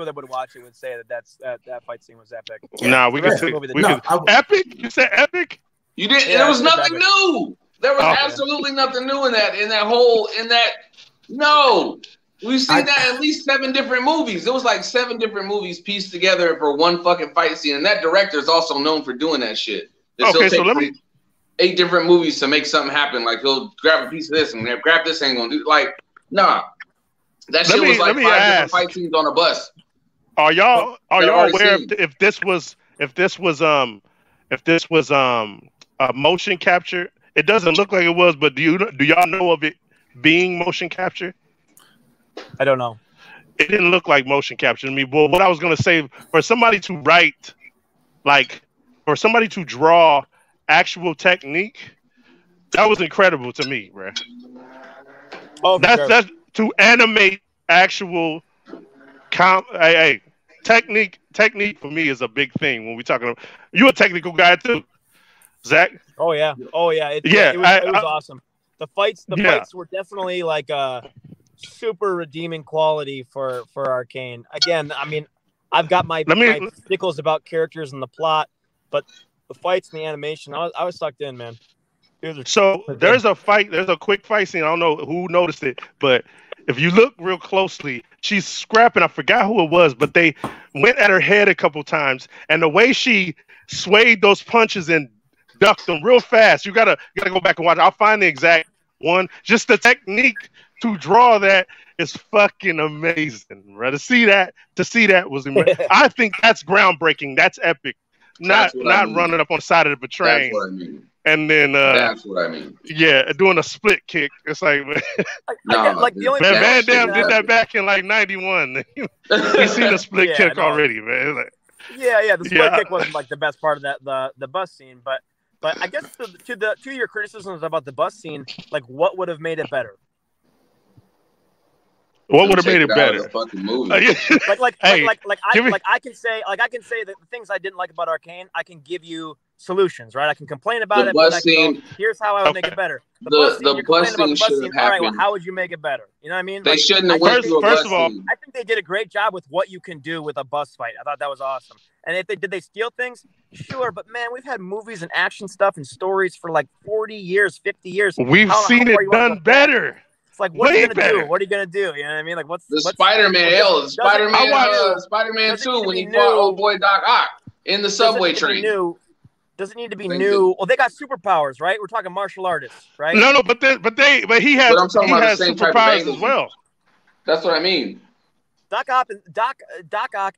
that would watch it would say that fight scene was epic. Nah, we could say epic. You said epic. You did. Yeah, there was nothing new. There was absolutely nothing new in that. No, we've seen that in at least 7 different movies. It was like 7 different movies pieced together for one fucking fight scene, and that director is also known for doing that shit. Okay, so let me. 8 different movies to make something happen. Like he'll grab a piece of this and grab this, ain't gonna do like nah. That shit was like 5 different fight scenes on a bus. Are y'all aware if this was motion capture? It doesn't look like it was, but do y'all know of it being motion capture? I don't know. It didn't look like motion capture to me. But what I was gonna say, for somebody to draw actual technique, that was incredible to me, bro. Oh, that's to animate actual technique for me is a big thing when we talking about. You're a technical guy too, Zach. Oh yeah. It was awesome. The fights were definitely like a super redeeming quality for Arcane. Again, I mean, I've got my stickles about characters and the plot, but the fights and the animation, I was sucked in, man. So there's a quick fight scene. I don't know who noticed it, but if you look real closely, she's scrapping. I forgot who it was, but they went at her head a couple times, and the way she swayed those punches and ducked them real fast. You gotta go back and watch. I'll find the exact one. Just the technique to draw that is fucking amazing, bro. To see that was amazing. I think that's groundbreaking. That's epic. Not running up on the side of the train. That's what I mean. And then that's what I mean. Yeah, doing a split kick. It's like the only Van Damme did that back in like 91. You seen a split kick already, man. Like, the split kick wasn't like the best part of the bus scene, but I guess to your criticisms about the bus scene, like what would have made it better? What would have made it Out better? of the fucking movie. Hey, I can say that the things I didn't like about Arcane, I can give you solutions, right? I can complain about it, but I can go, here's how I would make it better. The bus scene, you're complaining about the bus scene. All right, well, how would you make it better? You know what I mean? They shouldn't have went through a bus scene. I think they did a great job with what you can do with a bus fight. I thought that was awesome. And if did they steal things? Sure, but man, we've had movies and action stuff and stories for like 40 years, 50 years. We've seen it done better. It's like, what are you gonna do? What are you gonna do? You know what I mean? Like, what's Spider-Man? Spider-Man 2 when he fought old boy Doc Ock in the subway train. Doesn't need to be new. Well, they got superpowers, right? We're talking martial artists, right? No, but he has superpowers as well. That's what I mean. Doc Ock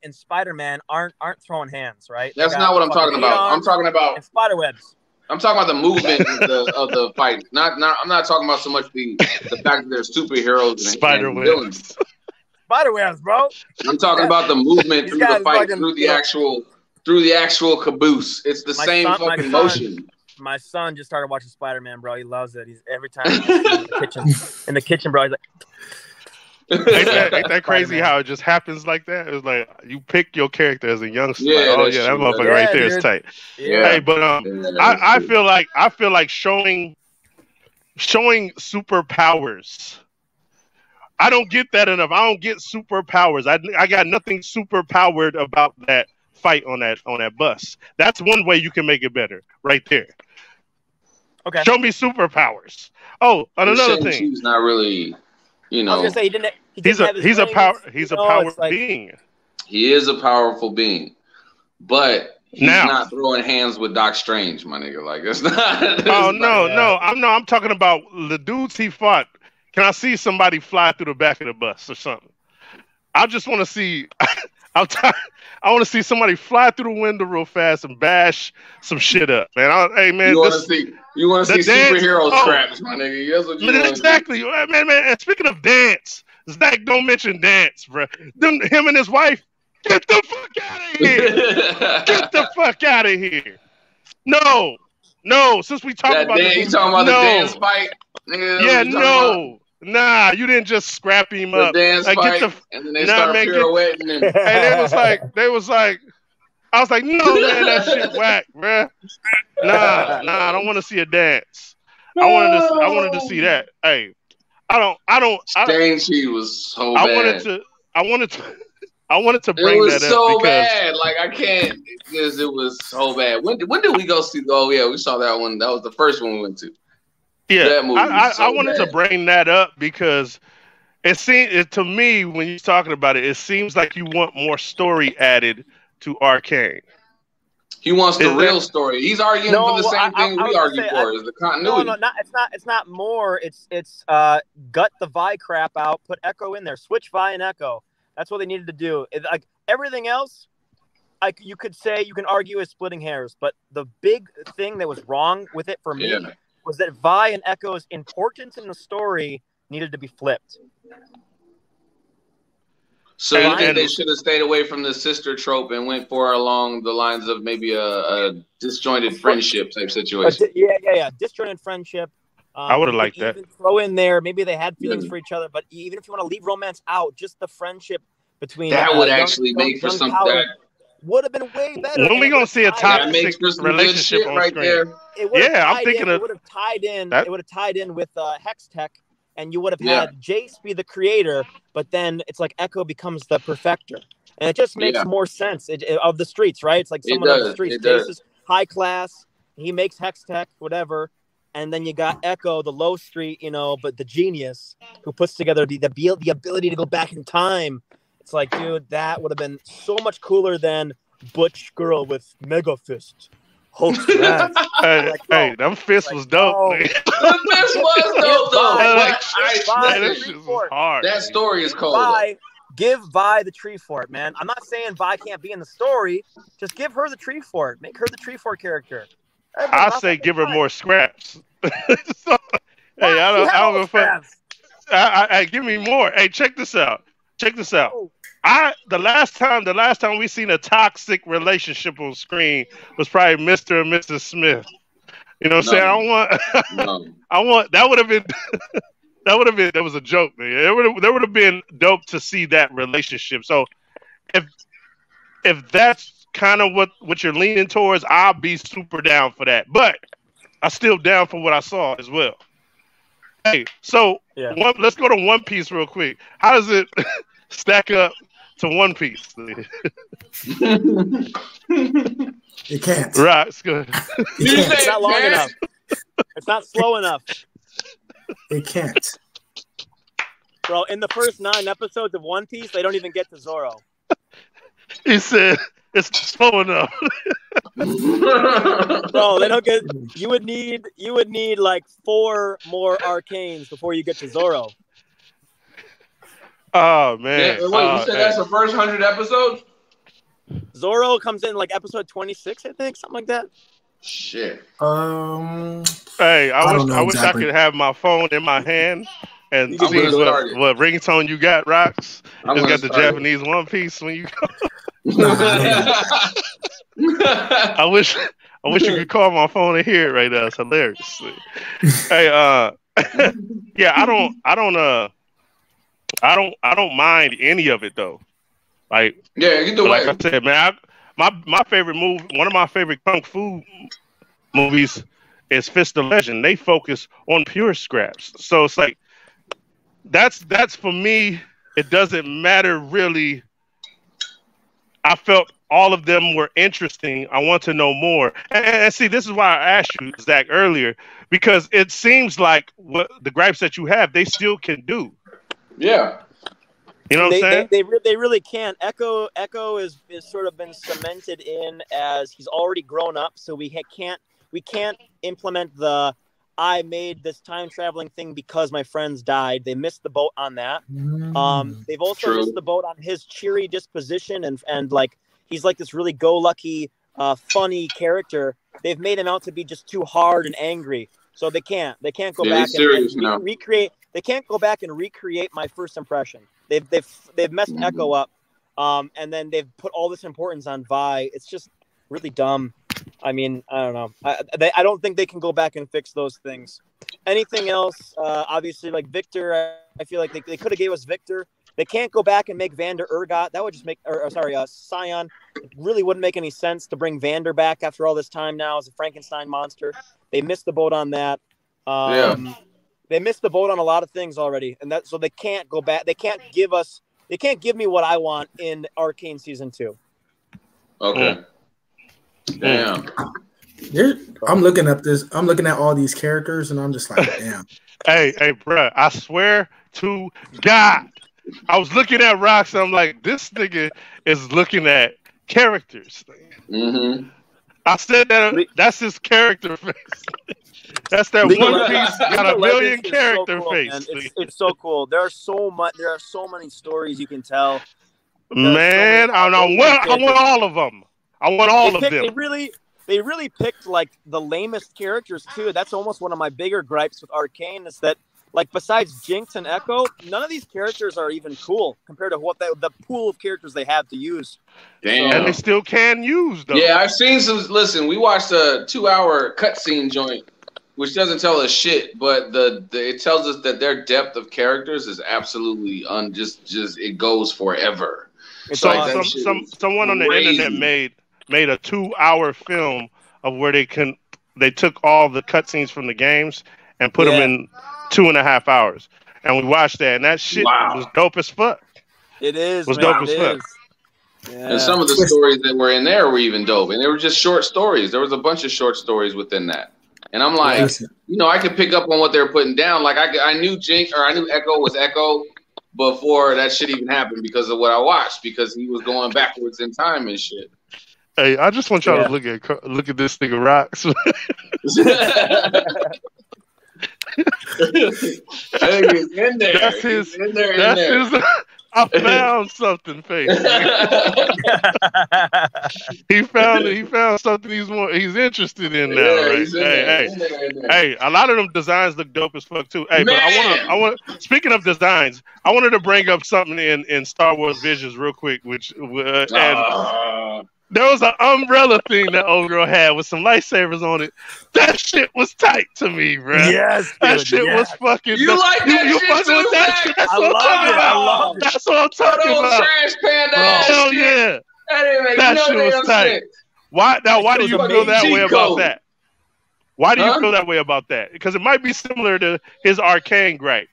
and Spider-Man aren't throwing hands, right? That's not what I'm talking about. I'm talking about spider webs. I'm talking about the movement of the fight. I'm not talking about so much the fact that there's superheroes and spider villains. Spider webs, bro. I'm talking about the movement through the fight, through the actual caboose. It's the same fucking motion. My son just started watching Spider-Man, bro. He loves it. He's every time he's in the kitchen, bro. He's like. Ain't that crazy how it just happens like that? It's like you pick your character as a youngster. Yeah, like, that motherfucker right there is tight. Yeah. Hey, but I feel like showing superpowers. I don't get that enough. I don't get superpowers. I got nothing superpowered about that fight on that bus. That's one way you can make it better, right there. Okay. Show me superpowers. Oh, and another thing. He's not really. I was gonna say he didn't he's a powerful being. He is a powerful being, but he's not throwing hands with Doc Strange, my nigga. Like it's not. I'm talking about the dudes he fought. Can I see somebody fly through the back of the bus or something? I just want to see. I want to see somebody fly through the window real fast and bash some shit up, man. Hey, man, you want to see superhero scraps, my nigga. That's what you want. Exactly, man. And speaking of dance, Zach don't mention dance, bro. Him and his wife, get the fuck out of here. Get the fuck out of here. No. Since we talking about you talking about the dance fight? Nigga, Nah, you didn't just scrap him up. Dance fight, and then they start pirouetting. And they was like, I was like, no, man, that shit whack, bruh. Nah, I don't want to see a dance. I wanted to see that. Hey, I don't. Shang-Chi was so bad. I wanted to bring that up. It was so bad. Like I can't. It was so bad. When did we go see? Oh yeah, we saw that one. That was the first one we went to. Yeah, I wanted to bring that up because it seems to me when you're talking about it, it seems like you want more story added to Arcane. He wants the real story. He's arguing for the same thing we argue for, is the continuity. No, it's not more. It's gut the Vi crap out, put Echo in there, switch Vi and Echo. That's what they needed to do. Like everything else, you could argue is splitting hairs, but the big thing that was wrong with it for me was that Vi and Echo's importance in the story needed to be flipped. So you think they should have stayed away from the sister trope and went for along the lines of maybe a disjointed friendship type situation? Yeah. Disjointed friendship. I would have liked that. Throw in there, maybe they had feelings for each other, but even if you want to leave romance out, just the friendship between that would actually make for something that would have been way better. When we gonna see a toxic relationship on screen? I'm thinking it would have tied in. It would have tied in with Hex Tech, and you would have had Jace be the creator, but then it's like Echo becomes the perfecter, and it just makes more sense of the streets, right? It's like someone of the streets. Jace is high class. He makes Hex Tech, whatever. And then you got Echo, the low street, but the genius who puts together the ability to go back in time. It's like, dude, that would have been so much cooler than Butch girl with mega fist. Hulk smash. Hey, them fists was dope. The fist was dope, though. Hard. That story is cold. Give Vi the tree fort, man. I'm not saying Vi can't be in the story. Just give her the tree fort. Make her the tree fort character. I say give her more scraps. Hey, I don't know. Give me more. Hey, check this out. The last time we seen a toxic relationship on screen was probably Mr. and Mrs. Smith. You know what I'm saying? I want that would have been that was a joke, man. That would have been dope to see that relationship. So if that's kind of what you're leaning towards, I'll be super down for that. But I'm still down for what I saw as well. Hey, so let's go to One Piece real quick. How does it stack up to One Piece? It can't. Right, it's good. It's not long enough. It's not slow enough. It can't. Bro, in the first 9 episodes of One Piece, they don't even get to Zoro. He said it's slow enough. Bro, they don't get. You would need like 4 more Arcanes before you get to Zoro. Oh man! Yeah, wait, you said that's the first 100 episodes? Zoro comes in like episode 26, I think, something like that. Shit. Hey, I wish I could have my phone in my hand and see what ringtone you got, Rocks. It's got the Japanese One Piece when you go. I wish you could call my phone and hear it right now. It's hilarious. Hey, yeah, I don't mind any of it though. Like, yeah, either way. Like I said, man, my favorite movie, one of my favorite kung fu movies is Fist of Legend. They focus on pure scraps, so it's like that's for me. It doesn't matter really. I felt all of them were interesting. I want to know more. And see, this is why I asked you, Zach, earlier, because it seems like what the gripes that you have, they still can do. Yeah. You know what I'm saying? They really can. Echo is sort of been cemented in as he's already grown up, so we can't implement the I made this time traveling thing because my friends died. They missed the boat on that. They've also missed the boat on his cheery disposition and like he's like this really go-lucky, funny character. They've made him out to be just too hard and angry. So they can't go back and recreate. They can't go back and recreate my first impression. They've messed Echo up, and then they've put all this importance on Vi. It's just really dumb. I mean, I don't know. I don't think they can go back and fix those things. Anything else? Obviously, like Victor, I feel like they could have gave us Victor. They can't go back and make Vander Urgot. That would just make, Scion. It really wouldn't make any sense to bring Vander back after all this time now as a Frankenstein monster. They missed the boat on that. They missed the boat on a lot of things already, and so they can't go back. They can't give me what I want in Arcane season 2. Okay. Damn. I'm looking at all these characters, and I'm just like, damn. Hey, bro! I swear to God, I was looking at Rocks, and I'm like, this nigga is looking at characters. Mm-hmm. I said that's his character face. That's that One Piece got a million character face. It's so cool. There are so many stories you can tell. Man, I want all of them. I want all of them. They really picked like the lamest characters too. That's almost one of my bigger gripes with Arcane is that like besides Jinx and Echo, none of these characters are even cool compared to what the pool of characters they have to use. Damn. And they still can use them. Yeah, I've seen some. Listen, we watched a 2-hour cutscene joint, which doesn't tell us shit, but it tells us that their depth of characters is absolutely just it goes forever. So like someone on the internet made a 2-hour film of where they took all the cutscenes from the games and put them in 2.5 hours, and we watched that, and that shit was dope as fuck. It is. Was dope as fuck. Yeah. And some of the stories that were in there were even dope, and they were just short stories. There was a bunch of short stories within that, and I'm like, I could pick up on what they were putting down. Like I knew Jinx or I knew Echo was Echo before that shit even happened because of what I watched, because he was going backwards in time and shit. Hey, I just want y'all to look at this nigga Rocks. He's in there. That's his. I found something, face. He found something he's interested in now. Right? Hey, a lot of them designs look dope as fuck too. Hey, man. But I want. Speaking of designs, I wanted to bring up something in Star Wars Visions real quick, which and There was an umbrella thing that old girl had with some lightsabers on it. That shit was tight to me, bro. Yes, dude, that shit was fucking. You like that you shit fucking too, with that Zach? shit? That's I what I'm love talking it. I about. love it. That's what I'm talking Those about. trash panda ass Hell shit. yeah. That didn't make That no shit was damn tight. sense. Why now? Why That do shit you was feel amazing. that way Cheat about code. that? Why do you Huh? feel that way about that? Because it might be similar to his Arcane gripe.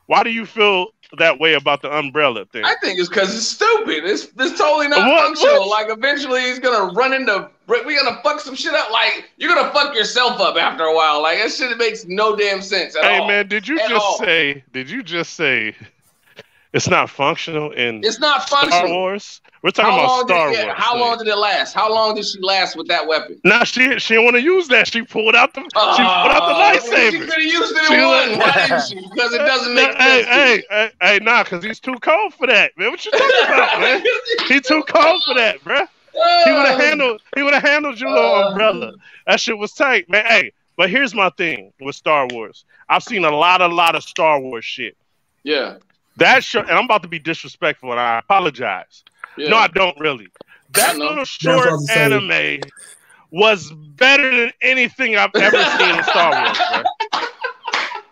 Why do you feel that way about the umbrella thing? I think it's because it's stupid. It's totally not What? functional. Like eventually he's gonna run into. We're gonna fuck some shit up. Like you're gonna fuck yourself up after a while. Like that shit makes no damn sense at all. Hey man, did you At just all. say? Did you just say it's not functional in It's not Star functional. Wars? We're talking about Star Wars. How long did it last? How long did she last with that weapon? Nah, she didn't want to use that. She pulled out the lightsaber. She could have used it She in was- one. Why didn't she? Because it doesn't make sense. Hey, nah, because he's too cold for that, man. What you talking about, man? He too cold for that, bruh. He would have handled your little umbrella. That shit was tight, man. Hey, but here's my thing with Star Wars. I've seen a lot of Star Wars shit. Yeah. That show, and I'm about to be disrespectful, and I apologize. Yeah. No, I don't really. That I know. little That's what I short was saying. anime was better than anything I've ever seen in Star Wars, bro.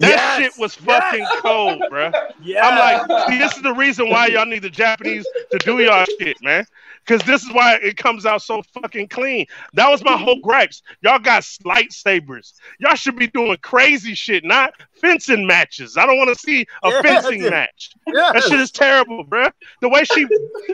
That Yes, shit was fucking cold, bro. Yeah. I'm like, see, this is the reason why y'all need the Japanese to do y'all shit, man. Because this is why it comes out so fucking clean. That was my whole gripes. Y'all got lightsabers. Y'all should be doing crazy shit, not fencing matches. I don't want to see a Yeah, fencing dude. match. Yeah. That shit is terrible, bro. The way she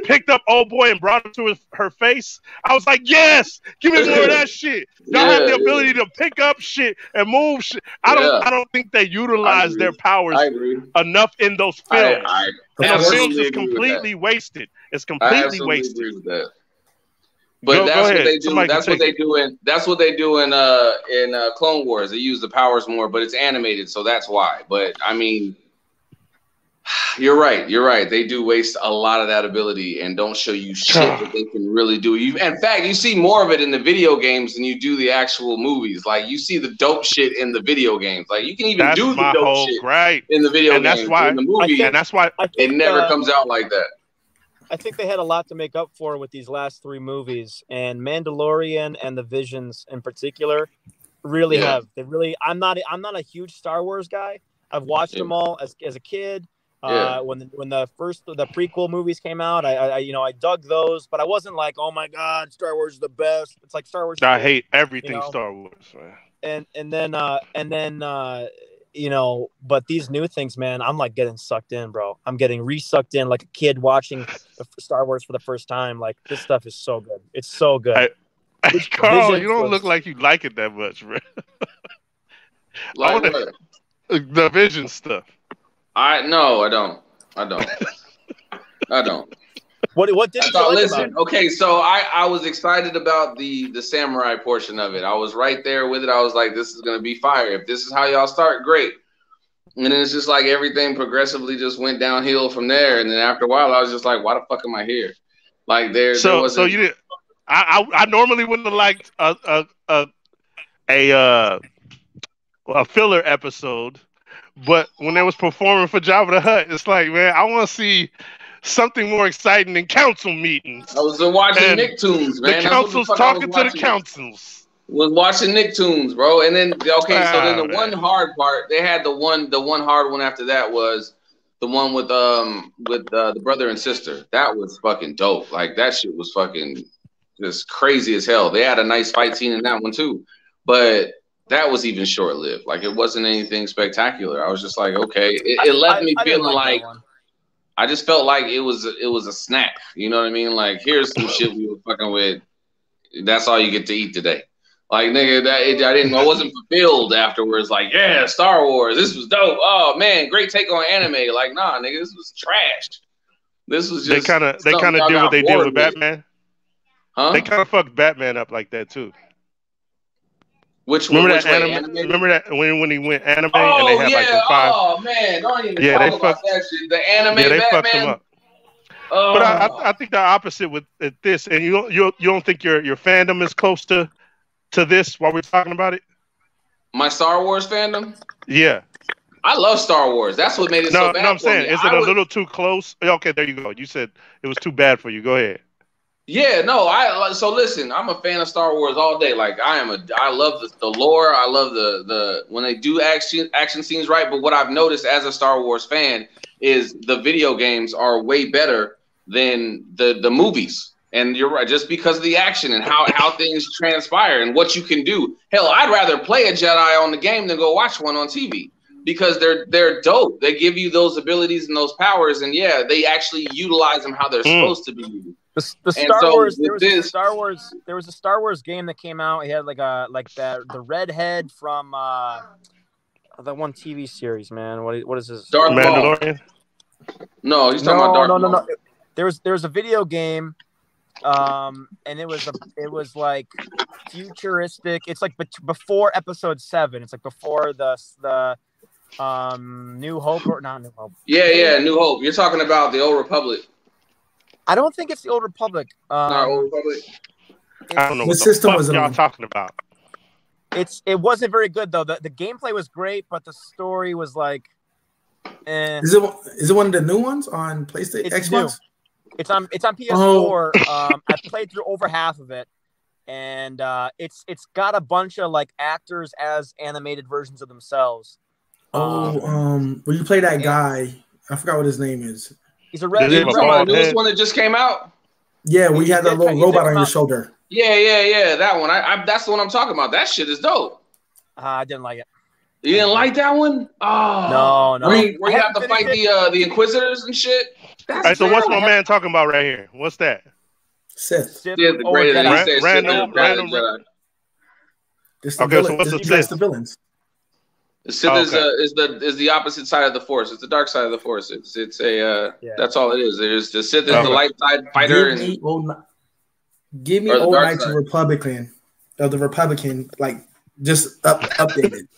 picked up old boy and brought him to her face, I was like, yes, give me more of that shit. Y'all have the ability to pick up shit and move shit. I don't think they utilize their powers I agree. enough in those films. I And those absolutely films is agree with completely wasted. It's I completely absolutely wasted. agree with that. But Go that's what ahead. they do. Somebody That's can what they take do in. That's what they do in Clone Wars. They use the powers more, but it's animated, so that's why. But I mean, you're right. You're right. They do waste a lot of that ability and don't show you shit that they can really do. In fact, you see more of it in the video games than you do the actual movies. Like you see the dope shit in the video games. Like you can even That's do the my dope whole shit gripe. in the video And games. that's why- in the movie, And that's why I it think, never comes out like that. I think they had a lot to make up for with these last three movies, and Mandalorian and the Visions in particular really Yeah. have. They really. I'm not a huge Star Wars guy. I've watched them all as a kid. Yeah. When the prequel movies came out, I dug those, but I wasn't like, oh my god, Star Wars is the best. It's like Star Wars. I hate everything You know? Star Wars, man. And then but these new things, man, I'm like getting sucked in, bro. I'm getting re-sucked in like a kid watching Star Wars for the first time. Like this stuff is so good. It's so good. Hey, Carl, Visions you don't was- look like you like it that much, bro. Like wanna- what? The Vision stuff. No, I don't. I don't. What did you like Listen, about it? okay, so I was excited about the samurai portion of it. I was right there with it. I was like, this is gonna be fire. If this is how y'all start, great. And then it's just like everything progressively just went downhill from there. And then after a while, I was just like, why the fuck am I here? Like there So wasn't. you didn't. I normally wouldn't have liked a filler episode, but when they was performing for Jabba the Hutt, it's like, man, I want to see something more exciting than council meetings. I was watching And Nicktoons, man. The council's talking to the councils. Was watching Nicktoons, bro. And then so then the man. one hard part, they had the one hard one after that was the one with the brother and sister. That was fucking dope. Like that shit was fucking just crazy as hell. They had a nice fight scene in that one too. But that was even short lived. Like it wasn't anything spectacular. I was just like, okay. It left me I didn't feeling like that one. I just felt like it was a snack. You know what I mean? Like here's some shit we were fucking with. That's all you get to eat today. Like nigga, I wasn't fulfilled afterwards. Like yeah, Star Wars, this was dope. Oh man, great take on anime. Like nah, nigga, this was trash. This was just They kind of did what they did with Batman. Huh? They kind of fucked Batman up like that too. Which one? Remember Which that way? anime? Remember that when he went anime Oh and they had yeah. like the five. Oh man, don't even Yeah, they talk about fucked- that shit. The anime Yeah, they Batman. fucked him up. Oh. But I think the opposite with this, and you don't think your fandom is close to this while we're talking about it? My Star Wars fandom. Yeah. I love Star Wars. That's what made it so bad. No, I'm for saying, me. is it a little too close? Okay, there you go. You said it was too bad for you. Go ahead. Yeah, no, so listen, I'm a fan of Star Wars all day. Like I love the lore. I love the when they do action scenes right. But what I've noticed as a Star Wars fan is the video games are way better than the movies. And you're right, just because of the action and how things transpire and what you can do. Hell, I'd rather play a Jedi on the game than go watch one on TV because they're dope. They give you those abilities and those powers, and yeah, they actually utilize them how they're supposed to be used. The Star Wars. There was a Star Wars game that came out. It had the redhead from the one TV series. Man, what is this? Darth Mandalorian. No, he's talking about Darth Maul. No. There was a video game, and it was like futuristic. It's like before Episode 7. It's like before the New Hope or not New Hope. Yeah, New Hope. You're talking about the Old Republic. I don't think it's the Old Republic. Not Old Republic. I don't know what system the fuck was it y'all on? talking about. It wasn't very good though. The gameplay was great, but the story was like, Is it one of the new ones on PlayStation? It's Xbox? new. It's on PS4. I played through over half of it, and it's got a bunch of like actors as animated versions of themselves. When you play that guy, I forgot what his name is. He's a red. The newest one that just came out. Yeah, we had that little robot on your shoulder. Yeah, that one. That's the one I'm talking about. That shit is dope. I didn't like it. You didn't like that one? Oh no. Where you have to fight the Inquisitors and shit. All right, so what's my man talking about right here? What's that? Sith. Yeah, the greatest. Random. Okay, so what's the Sith? The villains. The Sith is the opposite side of the Force. It's the dark side of the Force. It's a that's all it is. There's the Sith is the light side fighter. Give me old Knights of the Republican, like just updated.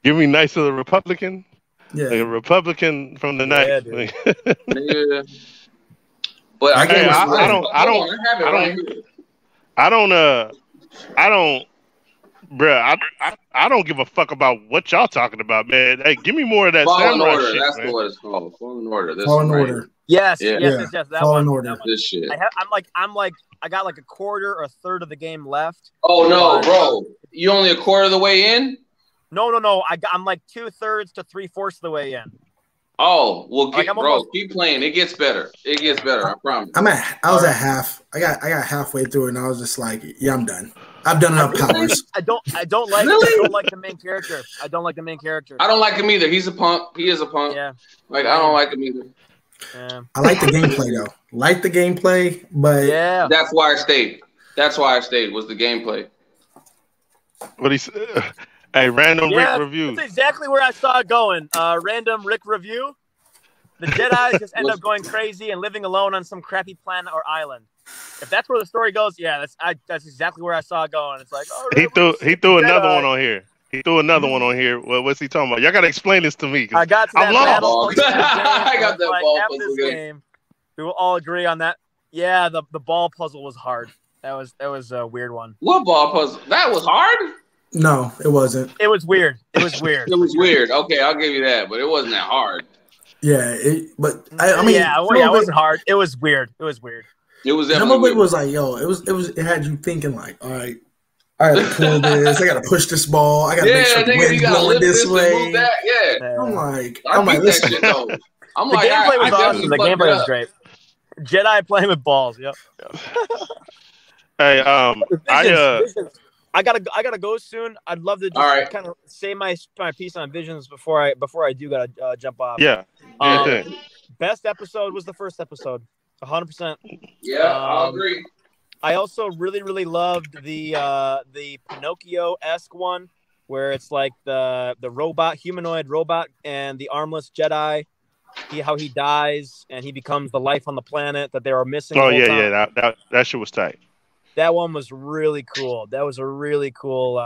Give me Knights of the Republican. Yeah, like a Republican from the night. Yeah. But I don't give a fuck about what y'all talking about, man. Hey, give me more of that Fallen samurai Order. shit, That's man. what it's called. Fallen Order. Fallen Order. Yes. That Fallen one. Order. That one. This shit. I got like a quarter or a third of the game left. Oh no, bro! You only a quarter of the way in? No. I'm like 2/3 to 3/4 of the way in. Oh well, keep playing. It gets better. I promise. I was at half. I got halfway through, and I was just like, yeah, I'm done. I've done enough powers. I don't like the main character. I don't like the main character. I don't like him either. He's a punk. He is a punk. Yeah. Like I don't like him either. Yeah. I like the gameplay though. But yeah, that's why I stayed. Was the gameplay. What he said? Hey, random Rick review. That's exactly where I saw it going. Random Rick review. The Jedi just end up going crazy and living alone on some crappy planet or island. If that's where the story goes, yeah, that's exactly where I saw it going. It's like, he threw another one on here. Well, what's he talking about? Y'all gotta explain this to me. I got to that battle. I got that ball after this game. We will all agree on that. Yeah, the ball puzzle was hard. That was a weird one. What ball puzzle? That was hard? No, it wasn't. It was weird. It was weird. Okay, I'll give you that, but it wasn't that hard. Yeah, it wasn't hard. It was weird. It was definitely some of it was like, it had you thinking like, all right, I gotta pull this, I gotta push this ball, I gotta make sure the wind's blowing this way. Yeah. I'm like, listen. The gameplay was awesome. The gameplay was great. Jedi playing with balls. Yep. Hey, I gotta go soon. I'd love to just kind of say my piece on Visions before I do gotta jump off. Yeah. Best episode was the first episode, 100%. Yeah, I'll agree. I also really loved the Pinocchio-esque one where it's like the humanoid robot and the armless Jedi. How he dies and he becomes the life on the planet that they were missing. Oh yeah. That shit was tight. That one was really cool. That was a really cool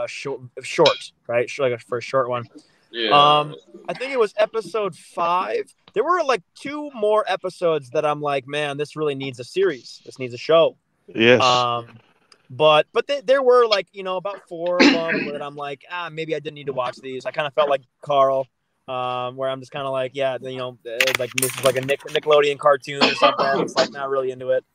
short, right? For a short one. Yeah. I think it was episode 5. There were like 2 more episodes that I'm like, man, this really needs a series. This needs a show. Yes. But there were like, about 4 of them that I'm like, maybe I didn't need to watch these. I kind of felt like Carl, where I'm just kind of like, like this is like a Nickelodeon cartoon or something. It's like not really into it.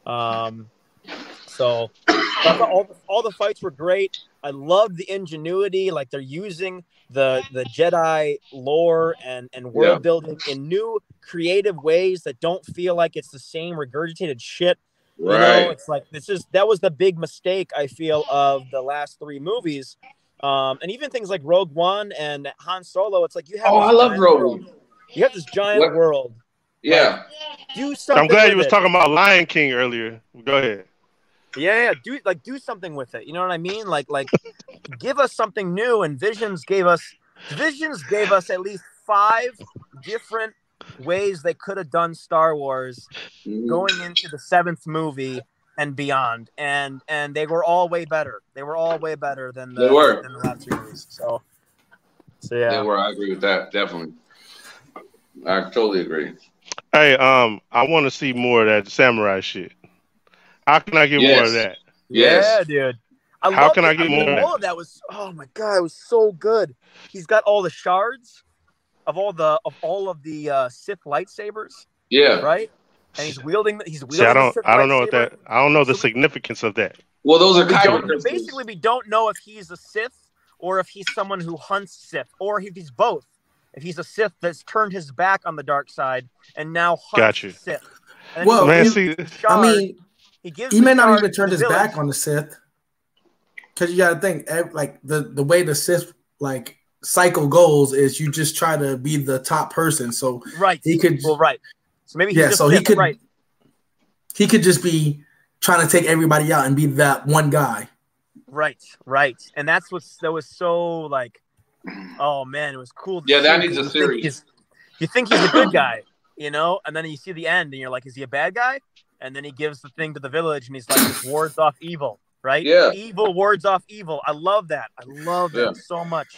So I thought all the fights were great. I loved the ingenuity, like they're using the Jedi lore and world building in new creative ways that don't feel like it's the same regurgitated shit. Right. You know, it's like that was the big mistake I feel of the last 3 movies. And even things like Rogue One and Han Solo, it's like you have I love Rogue. You have this giant world. Yeah. Like, do something. I'm glad you was it. talking about Lion King earlier. Go ahead. Yeah. Do something with it. You know what I mean? Like give us something new. And Visions gave us at least 5 different ways they could have done Star Wars going into the 7th movie and beyond, and they were all way better. They were all way better than the last 3 movies. So yeah, they were. I agree with that. Definitely, I totally agree. Hey, I want to see more of that samurai shit. How can I get more of that? Yeah, dude. How can I get more of that? All of that was, oh my god, it was so good. He's got all the shards of all of the Sith lightsabers. Yeah. Right. And he's wielding. See, I don't know what that. I don't know the significance of that. Well, those are kyber. Basically, we don't know if he's a Sith or if he's someone who hunts Sith, or if he's both. If he's a Sith that's turned his back on the dark side and now hunts Sith. Well, man, he may not even turn his back on the Sith, because you got to think like the way the Sith like cycle goes is you just try to be the top person. So he could. Well, right. So maybe he could. Right. He could just be trying to take everybody out and be that one guy. Right. And that was so like, oh man, it was cool. That needs a series. You think he's a good guy, you know, and then you see the end, and you're like, is he a bad guy? And then he gives the thing to the village, and he's like, this wards off evil, right? Yeah. Evil wards off evil. I love that. I love that so much.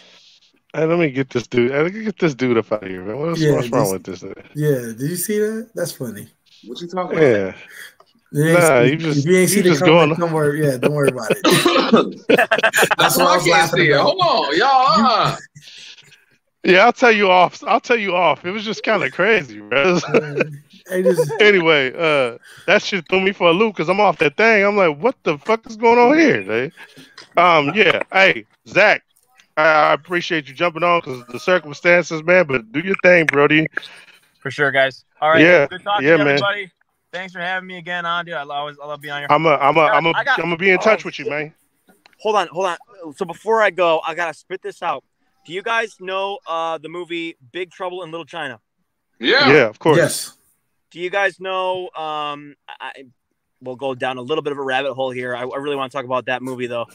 Hey, let me get this dude. Get this dude up out of here, man. What's wrong with this? Yeah, did you see that? That's funny. What you talking about? If you ain't see the comment, don't worry. Yeah, don't worry about it. That's what I was laughing about. Hold on, y'all. Yeah, I'll tell you off. It was just kind of crazy, bro. Anyway, that shit threw me for a loop because I'm off that thing. I'm like, what the fuck is going on here, man? Yeah. Hey, Zach. I appreciate you jumping on because of the circumstances, man. But do your thing, Brody. For sure, guys. All right. Yeah. Good talking to everybody. Man. Thanks for having me again on, dude. I love being on here. I'm gonna be in touch with you, man. Hold on. So before I go, I gotta spit this out. Do you guys know the movie Big Trouble in Little China? Yeah, of course. Yes. Do you guys know? We'll go down a little bit of a rabbit hole here. I really want to talk about that movie though,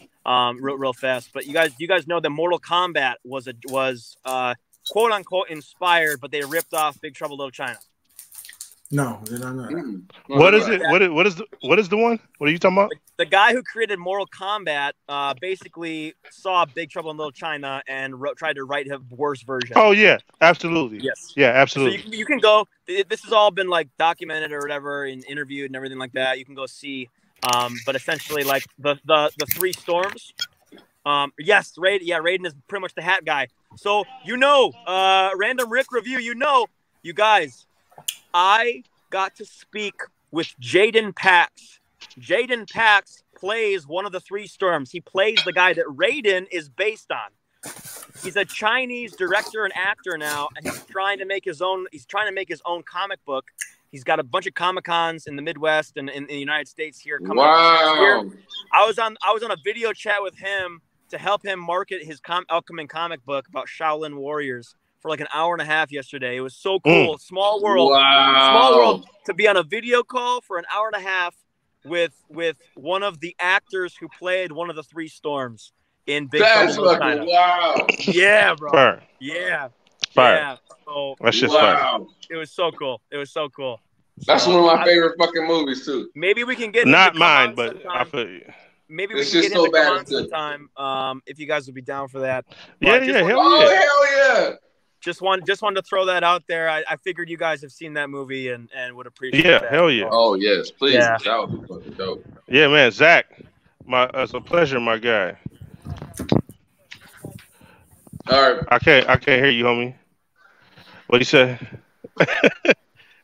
real fast. But do you guys know that Mortal Kombat was quote unquote inspired, but they ripped off Big Trouble in Little China? No, did I not? What is it? What is the one? What are you talking about? The guy who created Mortal Kombat basically saw Big Trouble in Little China and tried to write a worse version. Oh yeah, absolutely. Yes. Yeah, absolutely. So you can go. This has all been like documented or whatever and interviewed and everything like that. You can go see. But essentially, like the 3 storms. Yes, Raiden. Yeah, Raiden is pretty much the hat guy. So random Rick review. You guys. I got to speak with Jaden Pax. Jaden Pax plays one of the 3 storms. He plays the guy that Raiden is based on. He's a Chinese director and actor now, and he's trying to make his own. He's trying to make his own comic book. He's got a bunch of Comic-Cons in the Midwest and in the United States here coming up here. I was on a video chat with him to help him market his upcoming comic book about Shaolin warriors. For like an hour and a half yesterday. It was so cool. Small world. Wow. Small world to be on a video call for an hour and a half with one of the actors who played one of the 3 storms in Big Trouble in Little China. Wow. Yeah, bro. Fire. Yeah. Fire. Yeah. So, that's just fire. It was so cool. That's one of my favorite fucking movies too. Maybe we can get not mine, but I feel you. Maybe we can get into comments sometime. If you guys would be down for that. Hell yeah. Just wanted to throw that out there. I figured you guys have seen that movie and would appreciate that. Yeah, hell yeah. Oh, yes, please. Yeah. That would be fucking dope. Yeah, man. Zach, it's a pleasure, my guy. All right. I can't hear you, homie. What do you say?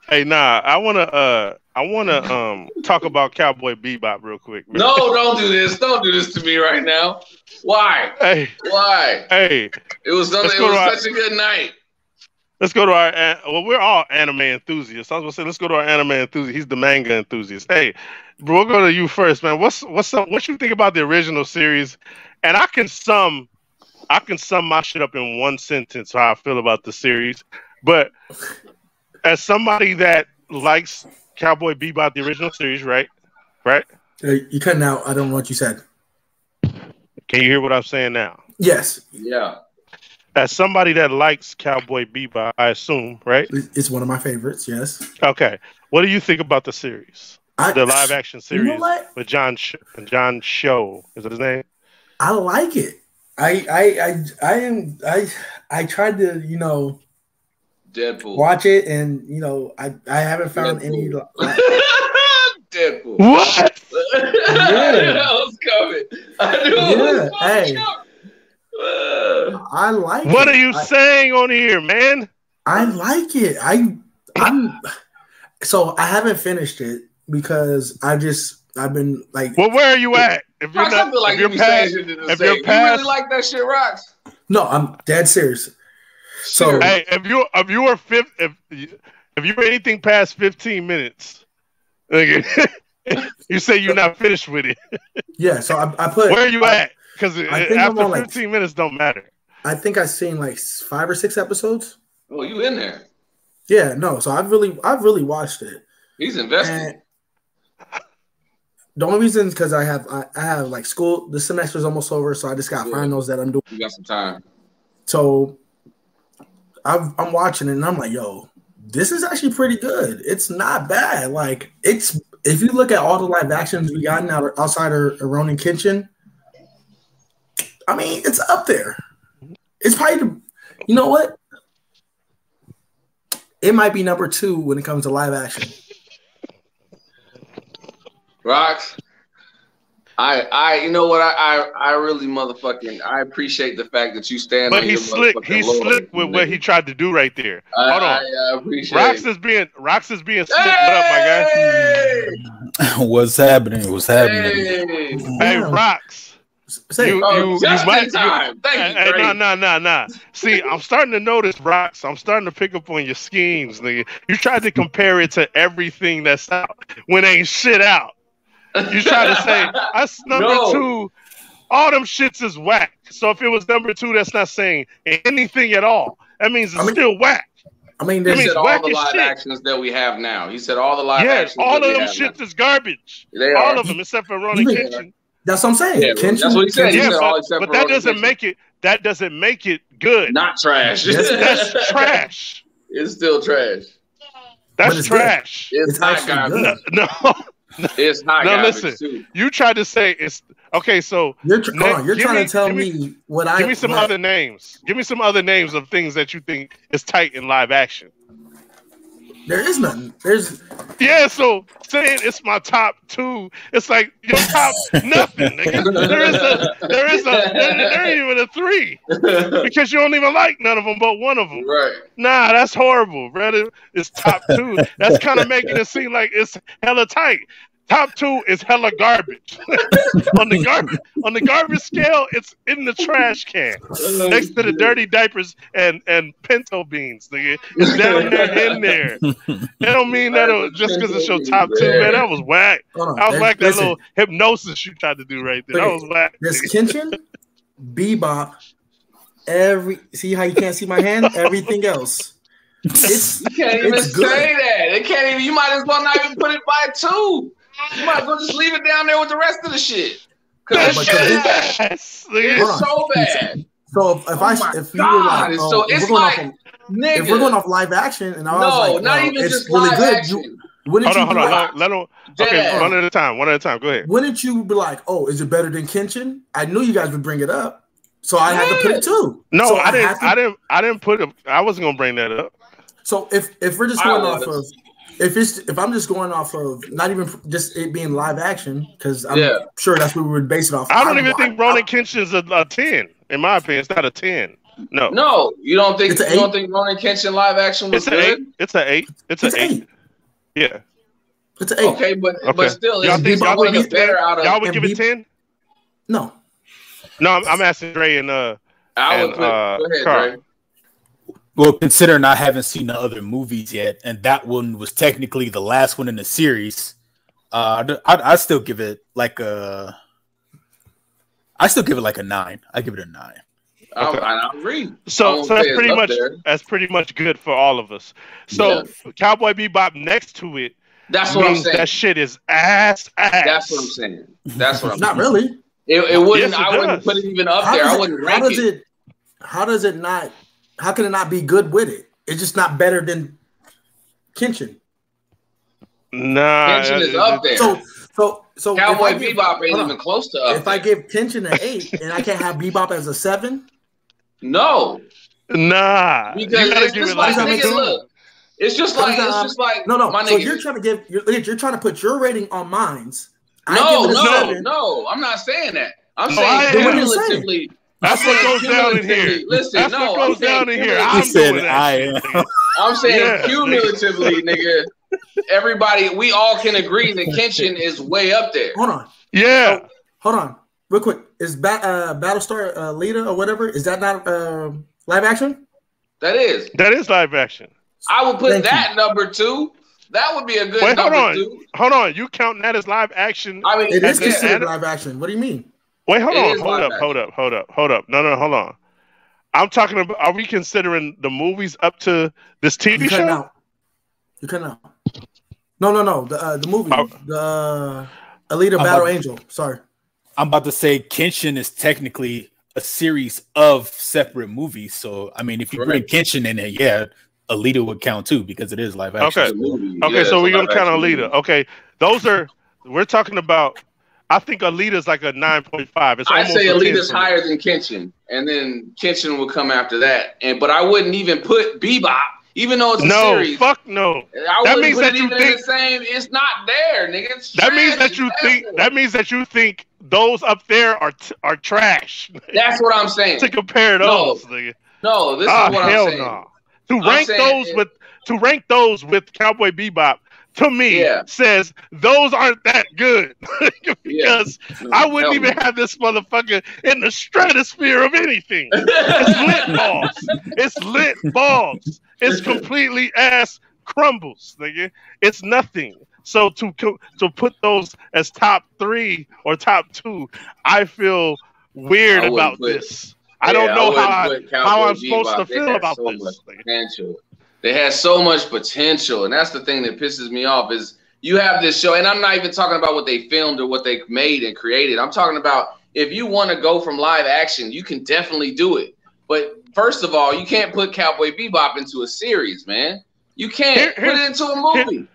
Hey, nah, I want to I want to talk about Cowboy Bebop real quick. Man. No, don't do this. Don't do this to me right now. Why? Hey, why? Hey, it was such a good night. Let's go to our. Well, we're all anime enthusiasts. I was gonna say, let's go to our anime enthusiast. He's the manga enthusiast. Hey, bro, we'll go to you first, man. What's up? What you think about the original series? And I can sum my shit up in one sentence how I feel about the series. But as somebody that likes Cowboy Bebop, the original series, right? You cutting out. I don't know what you said. Can you hear what I'm saying now? Yes. Yeah. As somebody that likes Cowboy Bebop, I assume, right? It's one of my favorites, yes. Okay. What do you think about the series? The live action series with John Cho. Is that his name? I like it. I tried to, Deadpool. watch it, and I haven't found any. Deadpool. What? I knew that was coming. Hey. I like What are you saying on here, man? I like it. So I haven't finished it because I've been like. Well, where are you at? If you're Rox, not, I feel like if you're past, you really like that shit, Rox? No, I'm dead serious. So hey, if you were anything past 15 minutes, you say you're not finished with it. Yeah, so I put. Where are you at? Because after 15 minutes don't matter. I think I've seen like 5 or 6 episodes. Oh, you in there? Yeah, no. So I've really watched it. He's invested. The only reason is because I have like school. The semester's almost over, so I just got finals that I'm doing. You got some time. So I'm watching it, and I'm like, yo, this is actually pretty good. It's not bad. Like if you look at all the live actions we got now outside of Ronin Kenshin, I mean, it's up there. It's probably you know what? It might be number 2 when it comes to live action. Rox, you know what? I really I appreciate the fact that you stand. But he's slick. He's slick with what he tried to do right there. Hold on. I appreciate. Rox is being slick. What up, my guy? What's happening? Hey, Rox. You might. Thank you. Nah. See, I'm starting to notice, Rox. I'm starting to pick up on your schemes, nigga. You tried to compare it to everything that's out when ain't shit out. You try to say that's number 2. All them shits is whack. So if it was number 2, that's not saying anything at all. That means it's still whack. I mean, he said all the live actions that we have now. He said all the live actions. Yeah, all of them shits is garbage. All of them except for Ronin Kenshin. That's what I'm saying. Yeah, that's what he said. But that doesn't make it. That doesn't make it good. Not trash. That's trash. It's still trash. That's trash. It's hot garbage. No. It's hot garbage. Listen. Too. You tried to say it's okay. So you're trying to tell me what I give me some other names. Give me some other names of things that you think is tight in live action. There is nothing. So saying it's my top 2, it's like your top nothing. Nigga. There ain't even a 3 because you don't even like none of them but one of them. Right? Nah, that's horrible, brother. It's top 2. That's kind of making it seem like it's hella tight. Top 2 is hella garbage. on the garbage scale, it's in the trash can next to the dirty diapers and pinto beans. Nigga, it's down there in there. That don't mean that just because it's your top 2, man. That was whack. I was like that little hypnosis you tried to do right there. That was whack. There's Kenshin, Bebop, see how you can't see my hand? Everything else. You can't even say that. It can't even. You might as well not even put it by 2. You might as well just leave it down there with the rest of the shit. Because it's so bad. So if you were like, if we're going off live action, and I was like, not even it's just really live good. action. Hold on. Okay, one at a time. Go ahead. Wouldn't you be like, oh, is it better than Kenshin? I knew you guys would bring it up, so I had to put it too. No, so I didn't put it. I wasn't gonna bring that up. So if we're just going off of. If I'm just going off of not even just it being live action, because I'm sure that's what we would base it off. I don't even think Ronin Kenshin is a 10. In my opinion, it's not a 10. No, you don't think Ronin Kenshin live action was good? It's an 8. It's an 8. Yeah. It's an 8. Okay, but still, y'all it's one of the better out of. Y'all would give it 10? No. Y'all would give it 10? No. No, I'm asking Dre and go ahead, Carl. Dre. Well, considering I haven't seen the other movies yet, and that one was technically the last one in the series, I still give it like a. I still give it like a 9. I give it a 9. Okay. I agree. So that's pretty much good for all of us. So Cowboy Bebop next to it. That's what I'm saying. That shit is ass. That's what I'm saying. That's what I'm not saying. really. It wouldn't. I wouldn't put it even up there. I wouldn't rank it. How does it not? How can it not be good with it? It's just not better than Kenshin. Nah, Kenshin is up there. So Cowboy Bebop ain't even close to up. If I give Kenshin an 8 and I can't have Bebop as a 7, no, nah, because it's just like look. It's just like no. My so nigga, you're trying to give you're trying to put your rating on mine's. No. I'm not saying that. I'm saying cumulatively. That's what goes down in here. Listen, I'm saying cumulatively, nigga. Everybody, we all can agree that Kenshin is way up there. Hold on. Yeah. So, hold on. Real quick. Is Battlestar Alita or whatever, is that not live action? That is live action. I would put that number 2. That would be a good number 2. Hold on. You counting that as live action? I mean, it is considered live action. What do you mean? Wait, hold up. No, hold on. I'm talking about, are we considering the movies up to this TV show? You cut out. No. The movie. The Alita Battle Angel. Sorry. I'm about to say Kenshin is technically a series of separate movies. So, I mean, if you bring Kenshin in it, Alita would count too because it is live action. Okay, so we're going to count Alita. Okay, we're talking about, I think Alita's like a 9.5. I say Alita's higher than Kenshin, and then Kenshin will come after that. But I wouldn't even put Bebop, even though it's a series. No, fuck no. That means that you think the same. It's not there, nigga. That means that you think. That means that you think those up there are trash. That's what I'm saying. To compare those, nigga. No, this is what I'm saying. No. To rank those with Cowboy Bebop, to me, says those aren't that good. Because I wouldn't even have this motherfucker in the stratosphere of anything. It's lit balls. It's completely ass crumbles, nigga. It's nothing. So to put those as top 3 or top 2, I feel weird about this. I don't know how I'm supposed to feel about this. Potential. They had so much potential, and that's the thing that pisses me off is you have this show, and I'm not even talking about what they filmed or what they made and created. I'm talking about if you want to go from live action, you can definitely do it. But first of all, you can't put Cowboy Bebop into a series, man. You can't put it into a movie.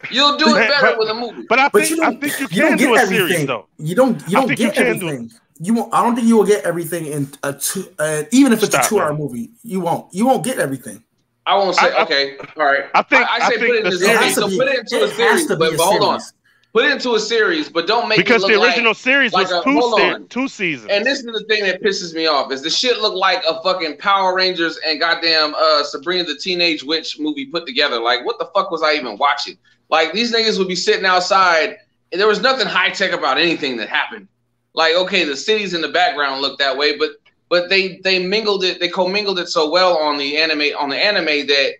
You'll do it better with a movie. But I think you can do a series, though. You don't get everything. I don't think you will get everything in a 2. Even if it's a 2-hour movie, you won't. You won't get everything. I won't say okay. All right. I say put it in a series. So put it into a series. But hold on. Put it into a series, but don't make because it look the original series was 2 seasons. And this is the thing that pisses me off is the shit look like a fucking Power Rangers and goddamn Sabrina the Teenage Witch movie put together. Like, what the fuck was I even watching? Like, these niggas would be sitting outside and there was nothing high tech about anything that happened. Like, okay, the cities in the background look that way, but they mingled it, they commingled it so well on the anime that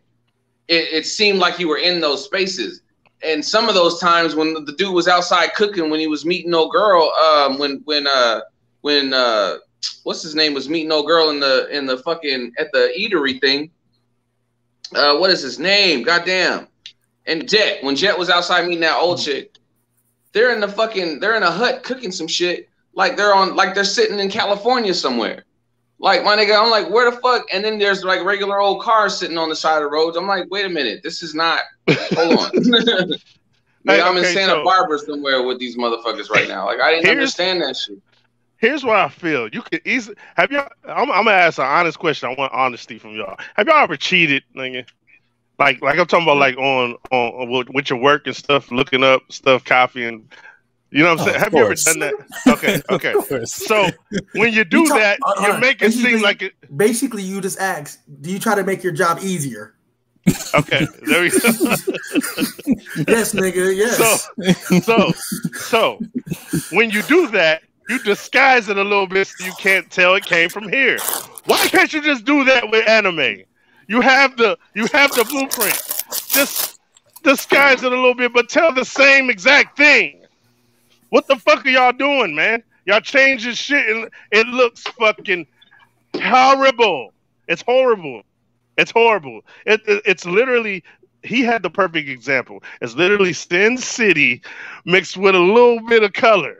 it seemed like you were in those spaces. And some of those times when the dude was outside cooking, when he was meeting no girl, when what's his name was meeting no girl in the fucking at the eatery thing. What is his name? Goddamn. And Jet, when Jet was outside meeting that old chick, they're in a hut cooking some shit. Like they're sitting in California somewhere. Like, my nigga, I'm like, where the fuck? And then there's like regular old cars sitting on the side of the roads. I'm like, wait a minute, this is not. Hold on. I'm in Santa Barbara somewhere with these motherfuckers right now. Like, I didn't understand that shit. Here's what I feel. You could easily have y'all. I'm gonna ask an honest question. I want honesty from y'all. Have y'all ever cheated, nigga? Like I'm talking about like on with your work and stuff, looking up stuff, copying. You know what I'm saying? Have you ever done that? Okay. So when you do that, you make it seem like it. Basically, you just ask, do you try to make your job easier? Okay, there we go. Yes, nigga. Yes. So when you do that, you disguise it a little bit so you can't tell it came from here. Why can't you just do that with anime? You have the blueprint. Just disguise it a little bit, but tell the same exact thing. What the fuck are y'all doing, man? Y'all changing shit and it looks fucking horrible. It's horrible. It's horrible. It's literally, he had the perfect example. It's literally Sin City mixed with a little bit of color.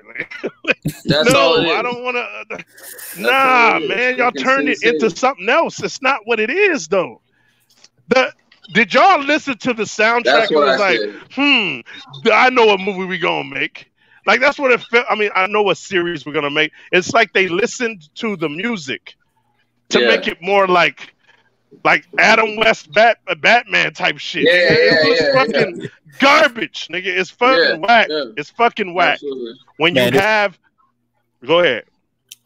That's all it is. I don't want to. Nah, man, y'all turned it into something else. It's not what it is, though. Did y'all listen to the soundtrack? That's what it was I like, I know what movie we gonna make. Like, that's what it felt. I mean, I know what series we're gonna make. It's like they listened to the music to make it more like Adam West Batman type shit. It was fucking garbage, nigga. It's fucking whack. Yeah. It's fucking whack. Absolutely. When you have, go ahead.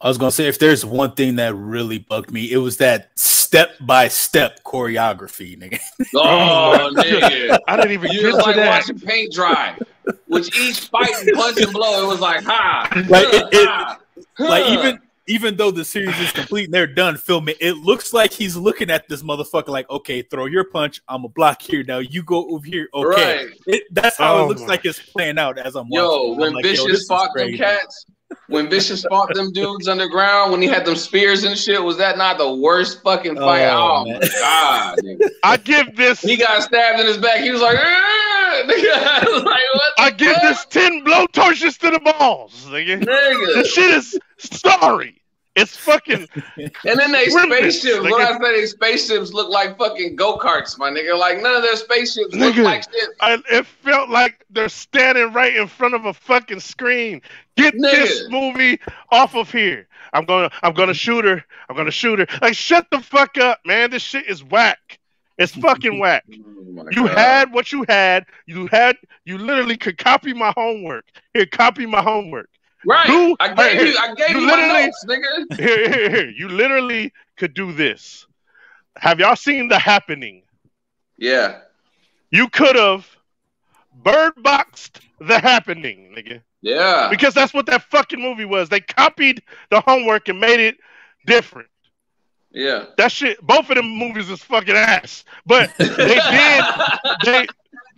I was gonna say, if there's one thing that really bugged me, it was that step-by-step choreography, nigga. Oh, nigga! I didn't even get to that. Watching paint dry. With each fight and punch and blow, it was like like even though the series is complete and they're done filming, it looks like he's looking at this motherfucker like, okay, throw your punch. I'm gonna block here now. You go over here. Okay, right. That's how it looks like it's playing out as I'm watching. When Vicious fought them cats. When Vicious fought them dudes underground, when he had them spears and shit, was that not the worst fucking fight? Oh my god! I give this. He got stabbed in his back. He was like, I give this 10 blowtorches to the balls, nigga. This shit is sorry. It's fucking. And then they spaceships. When I say they spaceships look like fucking go-karts, my nigga. Like none of their spaceships look like shit. It felt like they're standing right in front of a fucking screen. Get this movie off of here. I'm gonna shoot her. I'm gonna shoot her. Like, shut the fuck up, man. This shit is whack. It's fucking whack. You had what you had. You literally could copy my homework. Here, copy my homework. Right. I gave you my notes, nigga. Here. You literally could do this. Have y'all seen The Happening? Yeah. You could have bird boxed The Happening, nigga. Yeah. Because that's what that fucking movie was. They copied the homework and made it different. Yeah. That shit, both of them movies is fucking ass. But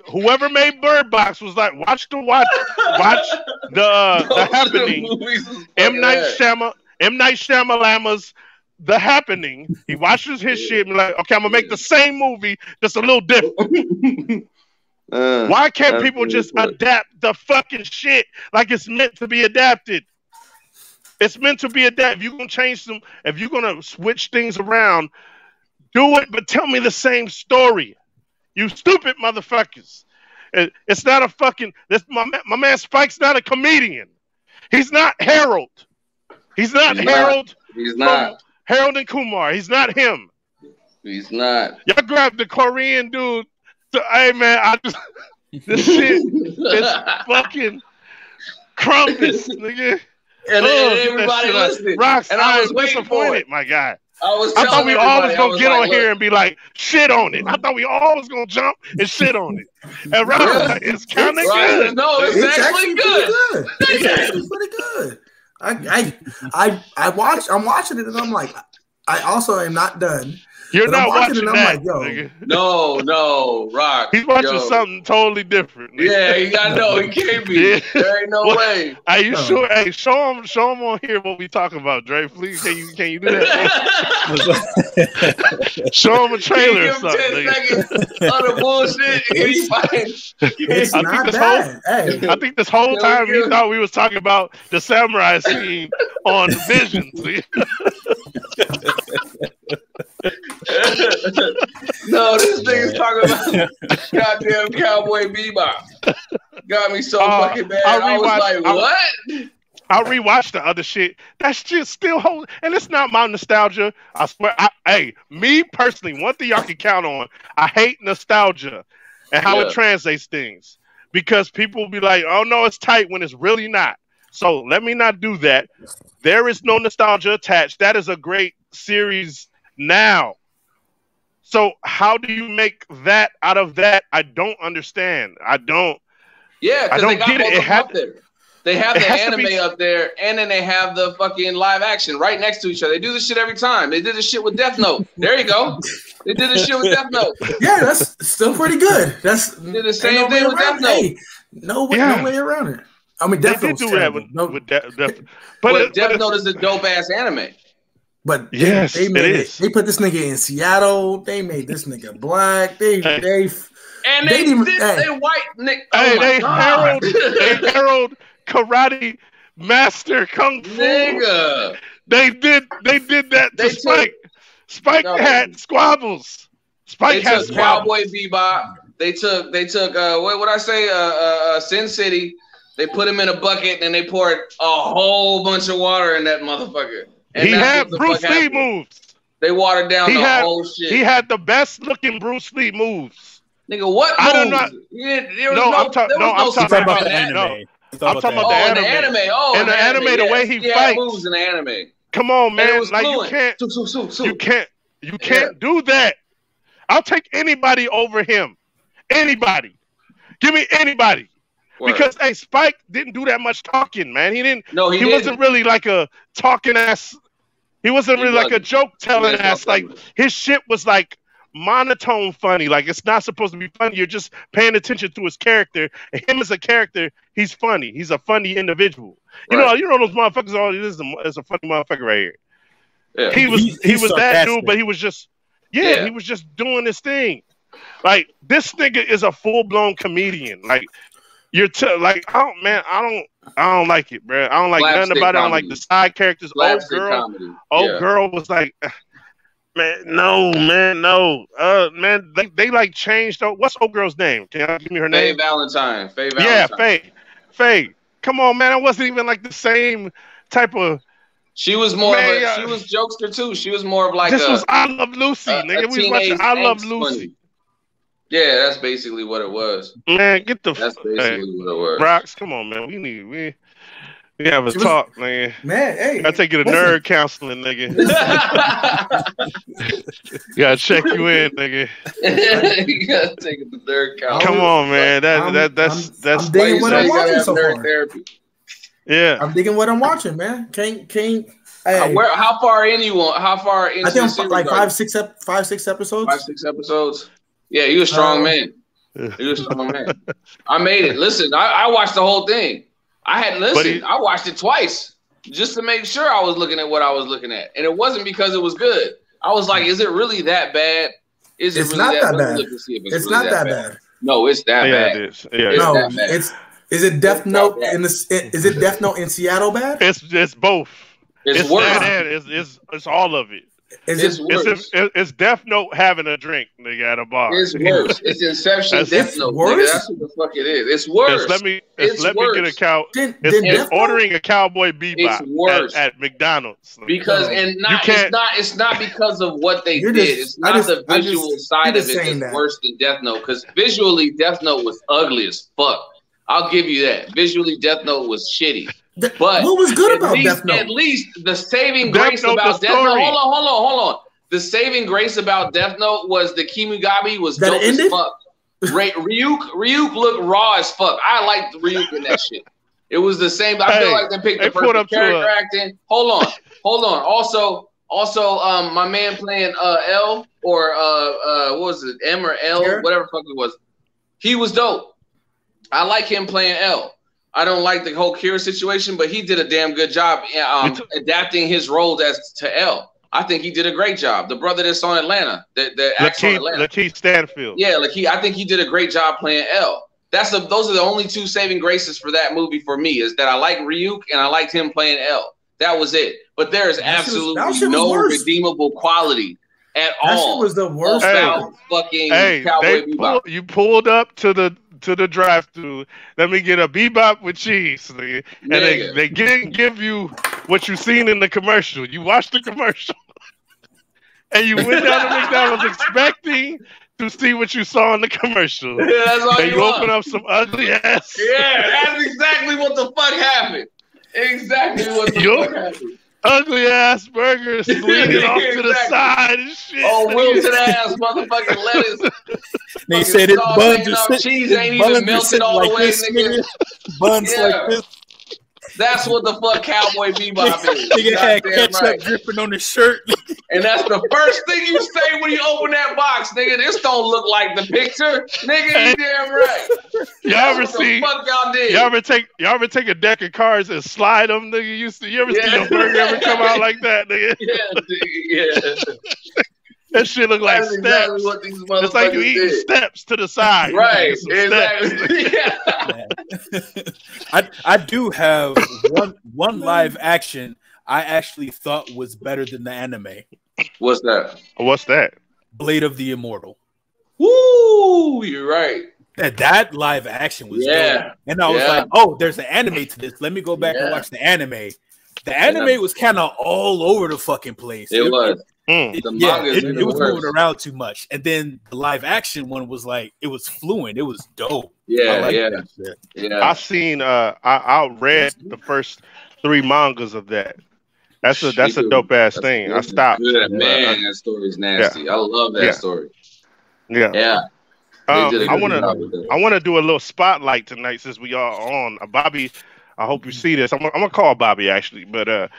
whoever made Bird Box was like, watch the Happening. M. Night Shyamalama's The Happening. He watches his shit and be like, okay, I'm gonna make the same movie, just a little different. Why can't people just adapt the fucking shit like it's meant to be adapted? It's meant to be adapted. If you're gonna change them, if you're gonna switch things around, do it, but tell me the same story. You stupid motherfuckers. It's not a fucking. My man Spike's not a comedian. He's not Harold. He's not Harold. He's not Harold and Kumar. He's not him. He's not. Y'all grabbed the Korean dude. Hey man, this shit is fucking crumpus, nigga. And everybody listening. Rocks, and I was disappointed, my guy. I thought we always gonna get on here and be like, shit on it. I thought we always gonna jump and shit on it. And Rock, it's kind of good. No, it's actually good. It's pretty good. I'm watching it and I'm like, I also am not done. You're not watching that, like, yo. nigga. No, Rock. He's watching something totally different. Nigga. Yeah, he got no. He can't be. Yeah. There ain't no way. Are you sure? Hey, show him on here what we talking about, Dre. Please, can you do that? Show him a trailer or something. 10 seconds of the bullshit. It's not bad. I think this whole time he thought we was talking about the samurai scene on Visions. No, this thing's talking about goddamn Cowboy Bebop. Got me so fucking bad. I was like, what? I'll rewatch the other shit. That's just still holding. And it's not my nostalgia. I swear. Me personally, one thing y'all can count on, I hate nostalgia and how it translates things. Because people will be like, oh no, it's tight when it's really not. So let me not do that. There is no nostalgia attached. That is a great series now. So how do you make that out of that? I don't understand. I don't. Yeah, because they got both of them up there. They have the anime up there, and then they have the fucking live action right next to each other. They do this shit every time. They did this shit with Death Note. There you go. They did this shit with Death Note. Yeah, that's still pretty good. They did the same thing with Death Note. Hey, no way around it. I mean, Death Note do that with Death. But Death Note is a dope ass anime. But yes, they made it. They put this nigga in Seattle. They made this nigga black. They white nigga. Hey, they herald karate master kung fu. Nigga. They did that to Spike. Spike had squabbles. Spike had Cowboy Bebop. They took what I say Sin City. They put him in a bucket and they poured a whole bunch of water in that motherfucker. And he had Bruce Lee moves. They watered down whole shit. He had the best looking Bruce Lee moves. Nigga, what I don't moves? know. I'm talking about the anime. I'm talking about the anime. In the anime, the way he fights. Moves in the anime. Come on, man. Like you can't do that. I'll take anybody over him. Anybody. Give me anybody. Because Spike didn't do that much talking, man. He didn't. No, he wasn't really like a talking ass. He wasn't really like a joke telling ass. Like his shit was like monotone funny. Like it's not supposed to be funny. You're just paying attention to his character. And him as a character, he's funny. He's a funny individual. You know those motherfuckers. Oh, this is a funny motherfucker right here. Yeah. He was that dude, but he was just he was just doing his thing. Like this nigga is a full blown comedian. Like. I don't like it, bro. I don't like nothing about it. I don't like the side characters. Girl was like, man, no. Man, they like changed. What's old girl's name? Can you give me her name? Faye Valentine. Yeah, Faye. Come on, man. I wasn't even like the same type of. She was more she was jokester too. She was more of like was I Love Lucy, nigga. We was watching I Love Lucy. Funny. Yeah, that's basically what it was. Man, that's basically what it was. Brox, come on, man. We have a talk, man. Man, hey. I take you to nerd counseling, nigga. Gotta check you in, nigga. You gotta take it to nerd counseling. Come on, man. That's I'm digging what I'm watching so far. Therapy. Yeah. I'm digging what I'm watching, man. Can't hey. How far in you want? How far into? I think I'm like 5-6 episodes. 5-6 episodes. Yeah, you a strong man. You a strong man. I made it. Listen, I watched the whole thing. I watched it twice just to make sure I was looking at what I was looking at. And it wasn't because it was good. I was like, is it really that bad? It's not that bad. It's not that bad. No, it's that bad. Is it Death Note is it Death Note in Seattle bad? It's both. It's worse. It's all of it. It's Death Note having a drink, nigga, at a bar. It's worse. It's Inception Death Note. Nigga. That's what the fuck it is. It's worse. Let me get a cow. It's ordering a Cowboy Bebop at McDonald's. Because it's not because of what they did. It's not the visual side of it that's worse than Death Note. Because visually, Death Note was ugly as fuck. I'll give you that. Visually, Death Note was shitty. But what was good about Death Note? At least the saving grace about Death Note. Hold on. The saving grace about Death Note was the Kimigami was dope as fuck. Ryuk looked raw as fuck. I liked Ryuk in that shit. It was the same. I feel like they picked the perfect character acting. Hold on. Also, my man playing L or what was it, M or L, whatever the fuck it was. He was dope. I like him playing L. I don't like the whole Kira situation, but he did a damn good job adapting his role to L. I think he did a great job. The brother that's on Atlanta, the actor on Atlanta, Lakeith Stanfield. Yeah, I think he did a great job playing L. Those are the only two saving graces for that movie for me, is that I like Ryuk and I liked him playing L. That was it. But there is absolutely no redeemable quality at all. That was the worst. Fucking Cowboy Bebop. You pulled up to the drive-thru. Let me get a Bebop with cheese, and they give you what you seen in the commercial. You watched the commercial, and you went down to McDonald's expecting to see what you saw in the commercial. Yeah, that's all and you open up some ugly ass. Yeah, that's exactly what the fuck happened. Exactly what the fuck happened. ugly ass burgers leaning off to the side and shit. Oh, wilted ass motherfucking lettuce. They said it buns are sitting, cheese ain't even melted all the way, nigga. Buns like this. That's what the fuck Cowboy Bebop is. Nigga had ketchup dripping on his shirt. And that's the first thing you say when you open that box, nigga. This don't look like the picture, nigga. You damn right. Y'all ever see? Fuck y'all did. Y'all ever take a deck of cards and slide them, nigga? You ever see a burger ever come out like that, nigga? Yeah, That shit look like steps. Exactly what these motherfuckers it's like you eating steps to the side. Right, exactly. Yeah. I do have one live action I actually thought was better than the anime. What's that? What's that? Blade of the Immortal. Woo! You're right. That live action was dope. And I was like, oh, there's an anime to this. Let me go back and watch the anime. The anime was kind of all over the fucking place. It was. It was moving around too much. And then the live action one was like, it was fluent. It was dope. Yeah. I've seen I read the first 3 mangas of that. That's a dope ass thing. I stopped. Good. Man, that story is nasty. Yeah. I love that story. Yeah. I want to do a little spotlight tonight since we are on Bobby. I hope you see this. I'm gonna call Bobby actually, but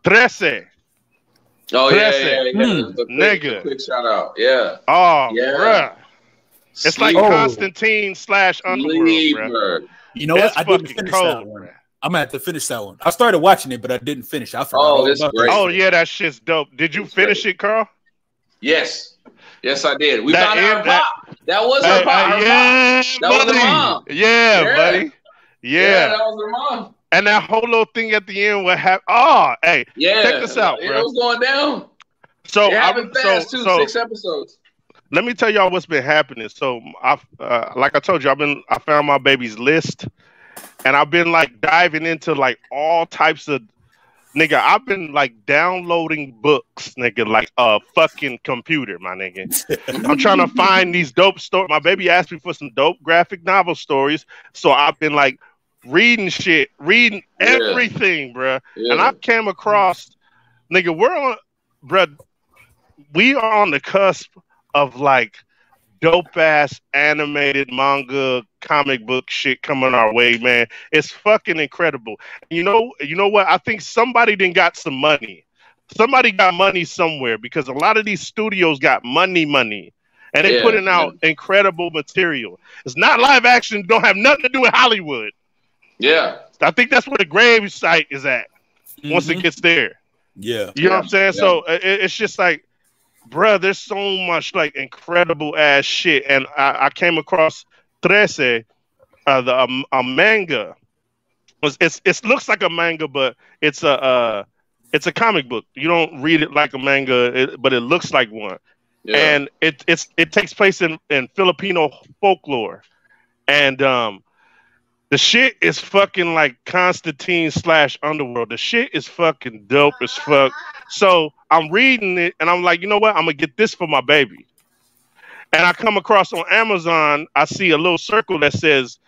13. Oh yeah. Nigga. Quick shout out. Yeah. Oh yeah. Bruh. It's like Constantine / Underworld, bruh. You know what? I didn't finish that one. I'm gonna have to finish that one. I started watching it, but I didn't finish. I forgot. It's great. Oh yeah, that shit's dope. Did you finish it, Carl? Yes, I did. We found her pop. That was her pop. Yeah, that was her mom. Yeah, buddy. Yeah, that was her mom. And that whole little thing at the end, what happened? Oh, hey, check this out, bro. It was going down. So it happened fast too. 6 episodes. Let me tell y'all what's been happening. So like I told you, I found my baby's list, and I've been like diving into like all types of nigga. I've been like downloading books, nigga, like a fucking computer, my nigga. I'm trying to find these dope stories. My baby asked me for some dope graphic novel stories, so I've been like reading everything, bruh. And I came across, nigga, we are on the cusp of like dope ass animated manga comic book shit coming our way, man. It's fucking incredible. You know what? I think somebody done got some money. Somebody got money somewhere because a lot of these studios got money, and they putting out incredible material. It's not live action. Don't have nothing to do with Hollywood. Yeah, I think that's where the grave site is at. Once it gets there. Yeah, you know what I'm saying. Yeah. So it's just like, bruh, there's so much like incredible ass shit, and I came across 13, a manga. It looks like a manga, but it's a comic book. You don't read it like a manga, but it looks like one. Yeah. And it takes place in Filipino folklore, and the shit is fucking like Constantine / Underworld. The shit is fucking dope as fuck. So I'm reading it and I'm like, you know what? I'm gonna get this for my baby. And I come across on Amazon, I see a little circle that says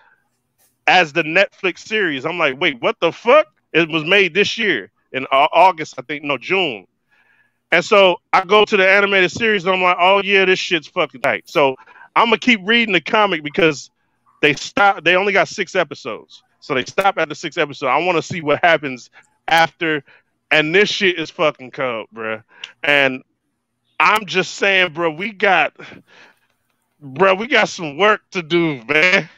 as the Netflix series. I'm like, wait, what the fuck? It was made this year in August, I think, no, June. And so I go to the animated series and I'm like, oh yeah, this shit's fucking tight. So I'm gonna keep reading the comic because they only got 6 episodes. So they stop at the 6th episode. I want to see what happens after. And this shit is fucking cold, bro. And I'm just saying, bro, we got some work to do, man.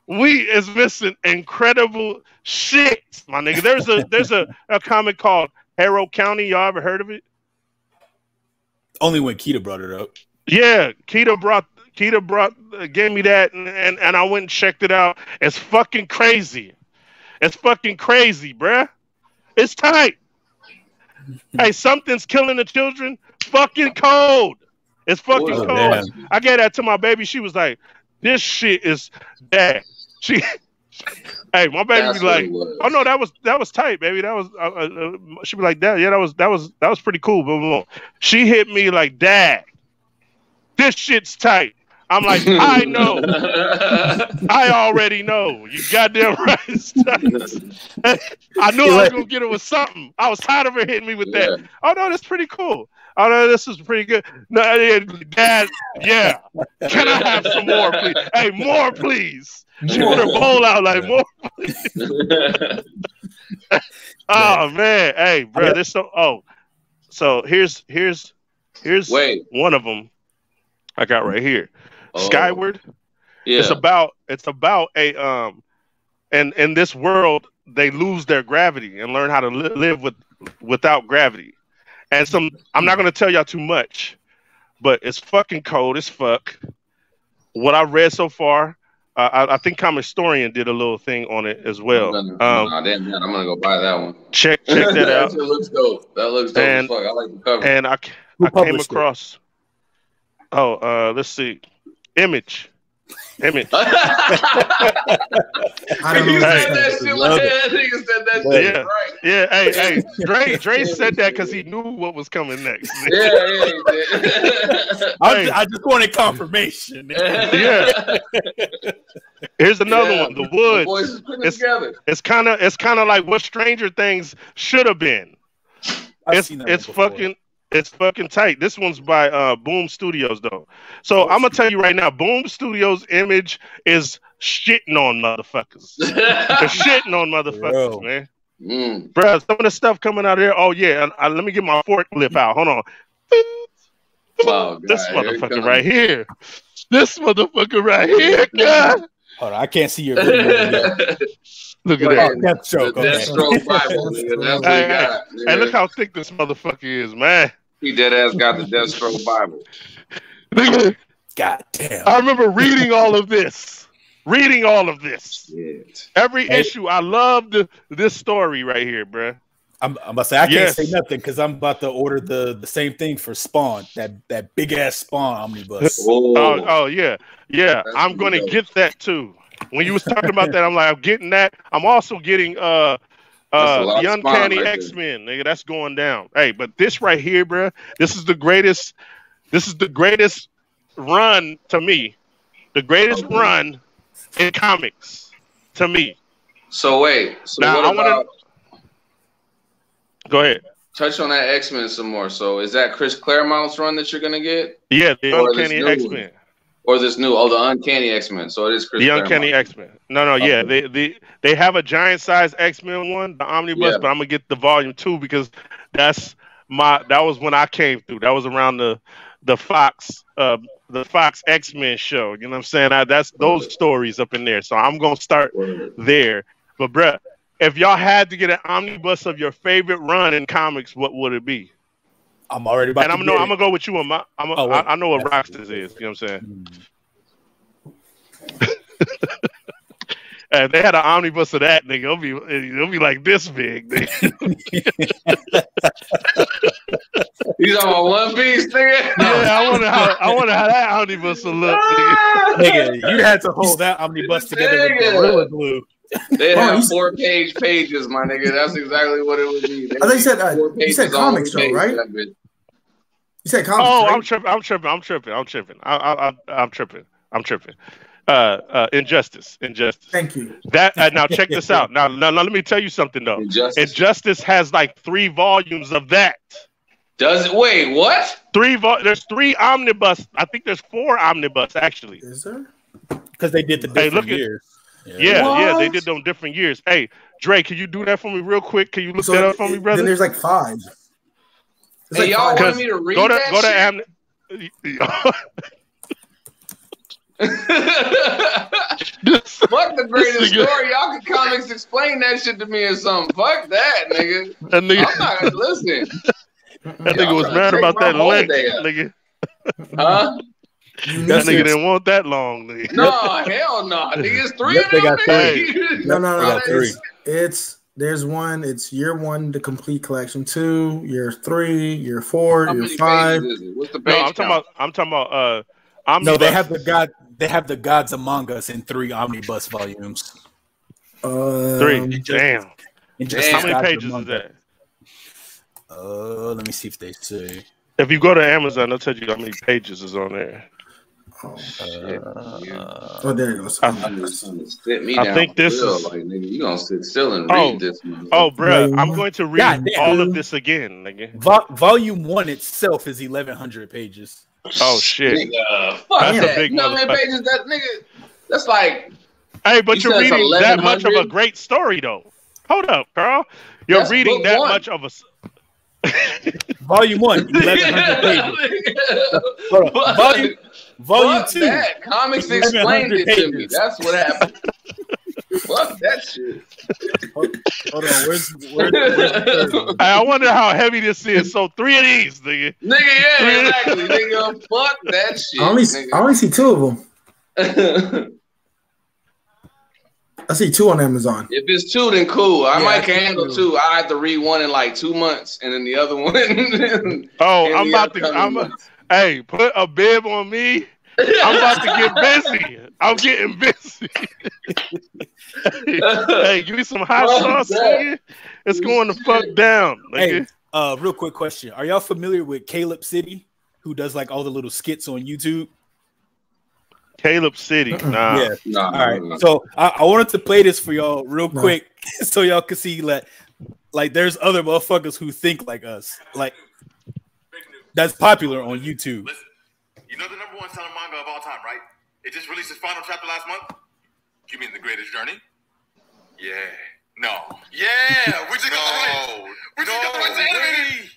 We is missing incredible shit, my nigga. There's a comic called Harrow County. Y'all ever heard of it? Only when Keita brought it up. Yeah, Keita gave me that, and I went and checked it out. It's fucking crazy. It's fucking crazy, bruh. It's tight. Hey, something's killing the children. Fucking cold. It's fucking cold. Man. I gave that to my baby. She was like, "This shit is bad." Hey, my baby was like, "Oh no, that was tight, baby. That was." She was like, "Dad, yeah, that was pretty cool." Boom, boom. She hit me like, "Dad, this shit's tight." I'm like, I know. I already know. You goddamn right. I knew I was gonna get it with something. I was tired of her hitting me with that. Oh no, that's pretty cool. Oh no, this is pretty good. No, Dad, yeah. Can I have some more, please? Hey, more, please. She put her bowl out like more, please. Oh man, hey, bro, this so. Oh, so here's one of them I got right here. Skyward. Yeah. It's about a and in this world they lose their gravity and learn how to live without gravity. And I'm not gonna tell y'all too much, but it's fucking cold as fuck. What I've read so far, I think Comic Historian did a little thing on it as well. I'm gonna go buy that one. Check that out. That looks dope. That looks dope as fuck. I like the cover. And I came across. Let's see. Image. I don't know. Yeah. Hey. Dre said that because he knew what was coming next. Yeah, he did. I just wanted confirmation. Yeah. Here's another one. The Woods. The boys is putting it together. It's kind of like what Stranger Things should have been. It's fucking tight. This one's by Boom Studios, though. So I'm gonna tell you right now, Boom Studios' Image is shitting on motherfuckers. They're shitting on motherfuckers, man. Bro, some of the stuff coming out of there. Oh yeah, let me get my forklift out. Hold on. Wow, this motherfucker right here. This motherfucker right here, God. Hold on, I can't see your video. Look at that. Deathstroke Bible. That's what he got. Hey, look how thick this motherfucker is, man. He dead ass got the Deathstroke Bible. God damn. I remember reading all of this. Shit. Every issue. I loved this story right here, bro. I'm about to say I can't say nothing because I'm about to order the same thing for Spawn, that big ass Spawn omnibus. Oh yeah. I'm gonna get that too. When you was talking about that, I'm like, I'm getting that. I'm also getting the Uncanny X-Men, nigga. That's going down. Hey, but this right here, bro, this is the greatest run to me. The greatest run in comics to me. So wait. So now go ahead. Touch on that X-Men some more. So is that Chris Claremont's run that you're gonna get? Yeah, the Uncanny X-Men. Or this new, the Uncanny X-Men. So it is Chris Claremont. Uncanny X-Men. No, yeah. They have a giant size X-Men one, the omnibus, but I'm gonna get the volume 2 because that was when I came through. That was around the Fox X-Men show. You know what I'm saying? That's those stories up in there. So I'm gonna start there. But bruh, if y'all had to get an omnibus of your favorite run in comics, what would it be? I'm already about I'm gonna go with you on my. I know what Roxas is. You know what I'm saying? And they had an omnibus of that, nigga. It'll be like this big. You talking about One Piece, nigga? Yeah, I wonder how that omnibus will look, nigga. You'd have to hold that omnibus together with Gorilla Glue. They have 4 pages, my nigga. That's exactly what it would be. I think you said comics, though, right? You said comics. Oh, right? I'm tripping. Injustice. Thank you. That now check this out. Now let me tell you something though. Injustice has like 3 volumes of that. Does it? Wait, what? There's 3 omnibus. I think there's 4 omnibus actually. Is there? Because they did the different years. Yeah, they did them different years. Hey, Dre, can you do that for me real quick? Can you look that up for me, brother? Then there's like 5. Hey, y'all want me to read go that to Fuck the greatest story. Y'all can comics explain that shit to me or something. Fuck that, nigga. I'm not gonna listen. That nigga was mad about that length, nigga. Huh? That nigga didn't want that long, nigga. No, hell no. Nigga, it's 3 of them. Got 3. No. There's one. It's year 1, the complete collection. 2, year 3, year 4, year 5. What's the page? I'm talking about. No, they have the Gods Among Us in 3 omnibus volumes. 3. Damn. How many pages is that? Let me see if they say. If you go to Amazon, they'll tell you how many pages is on there. There you go. Sit me down. I think this is like, nigga, you gonna sit still and read this. Bro, I'm going to read all of this again. Volume 1 itself is 1,100 pages. Oh shit! Nigga, fuck that's that. A big pages. That nigga. That's like. Hey, but you're reading that much of a great story, though. Hold up, Carl. You're reading that much of a. Volume 1, 1,100 pages. Volume 2. That. Comics explained it to me. That's what happened. Fuck that shit. Hold on, where's the third one? I wonder how heavy this is. So 3 of these, nigga. Nigga, yeah, exactly. Nigga, fuck that shit. I only see 2 of them. I see 2 on Amazon. If it's 2, then cool. I might can handle 2. I have to read one in like 2 months, and then the other one. I'm about to. Hey, put a bib on me. I'm about to get busy. I'm getting busy. Hey, give me some hot sauce, nigga. It's going to fuck down, nigga. Hey, real quick question: are y'all familiar with Caleb City, who does like all the little skits on YouTube? Caleb City, nah. Yeah. All right. So I wanted to play this for y'all real quick, so y'all can see like there's other motherfuckers who think like us, like that's popular on YouTube. Listen, you know the #1 selling manga of all time, right? It just released its final chapter last month. You mean The Greatest Journey? Yeah. No. Yeah. We just got the rights. We just got the rights to animate it.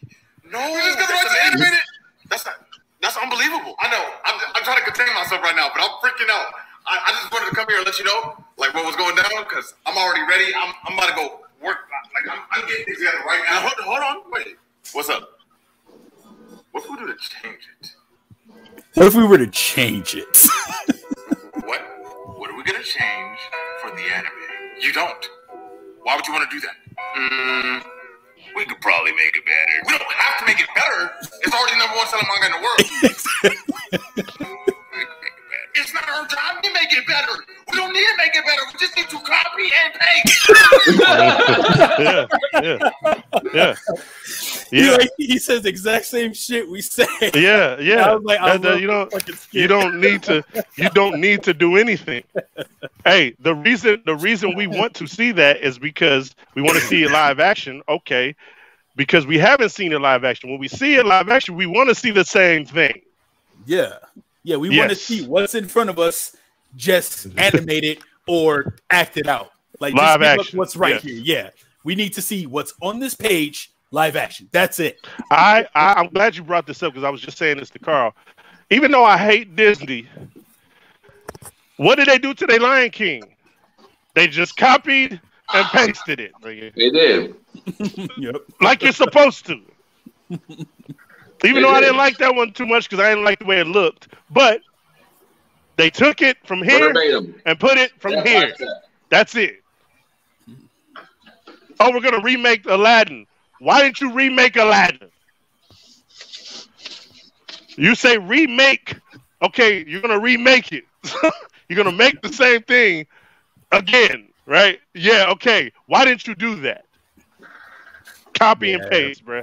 No. We just got the rights to animate it. That's unbelievable. I know. I'm trying to contain myself right now, but I'm freaking out. I just wanted to come here and let you know, like, what was going down, because I'm already ready. I'm about to go work. Like, I'm getting things together right now. Hold on. Wait. What's up? What if we were to change it? What if we were to change it? What are we going to change for the anime? You don't. Why would you want to do that? We could probably make it better. We don't have to make it better. It's already #1 selling manga in the world. It's not our job to make it better. We don't need to make it better. We just need to copy and paste. Yeah. He says the exact same shit we say. Yeah. I was like, you don't need to do anything. Hey, the reason we want to see that is because we want to see it live action. Okay, because we haven't seen it live action. When we see it live action, we want to see the same thing. Yeah, we want to see what's in front of us, just animated or acted out, like live just action. What's right here? Yeah, we need to see what's on this page, live action. That's it. I'm glad you brought this up because I was just saying this to Carl. Even though I hate Disney, what did they do to their Lion King? They just copied and pasted it. They did. Yep. Like you're supposed to. Even though I didn't like that one too much because I didn't like the way it looked. But they took it from here and put it from here. That's it. Oh, we're going to remake Aladdin. Why didn't you remake Aladdin? You say remake. Okay, you're going to remake it. You're going to make the same thing again, right? Yeah, okay. Why didn't you do that? Copy and paste, bro.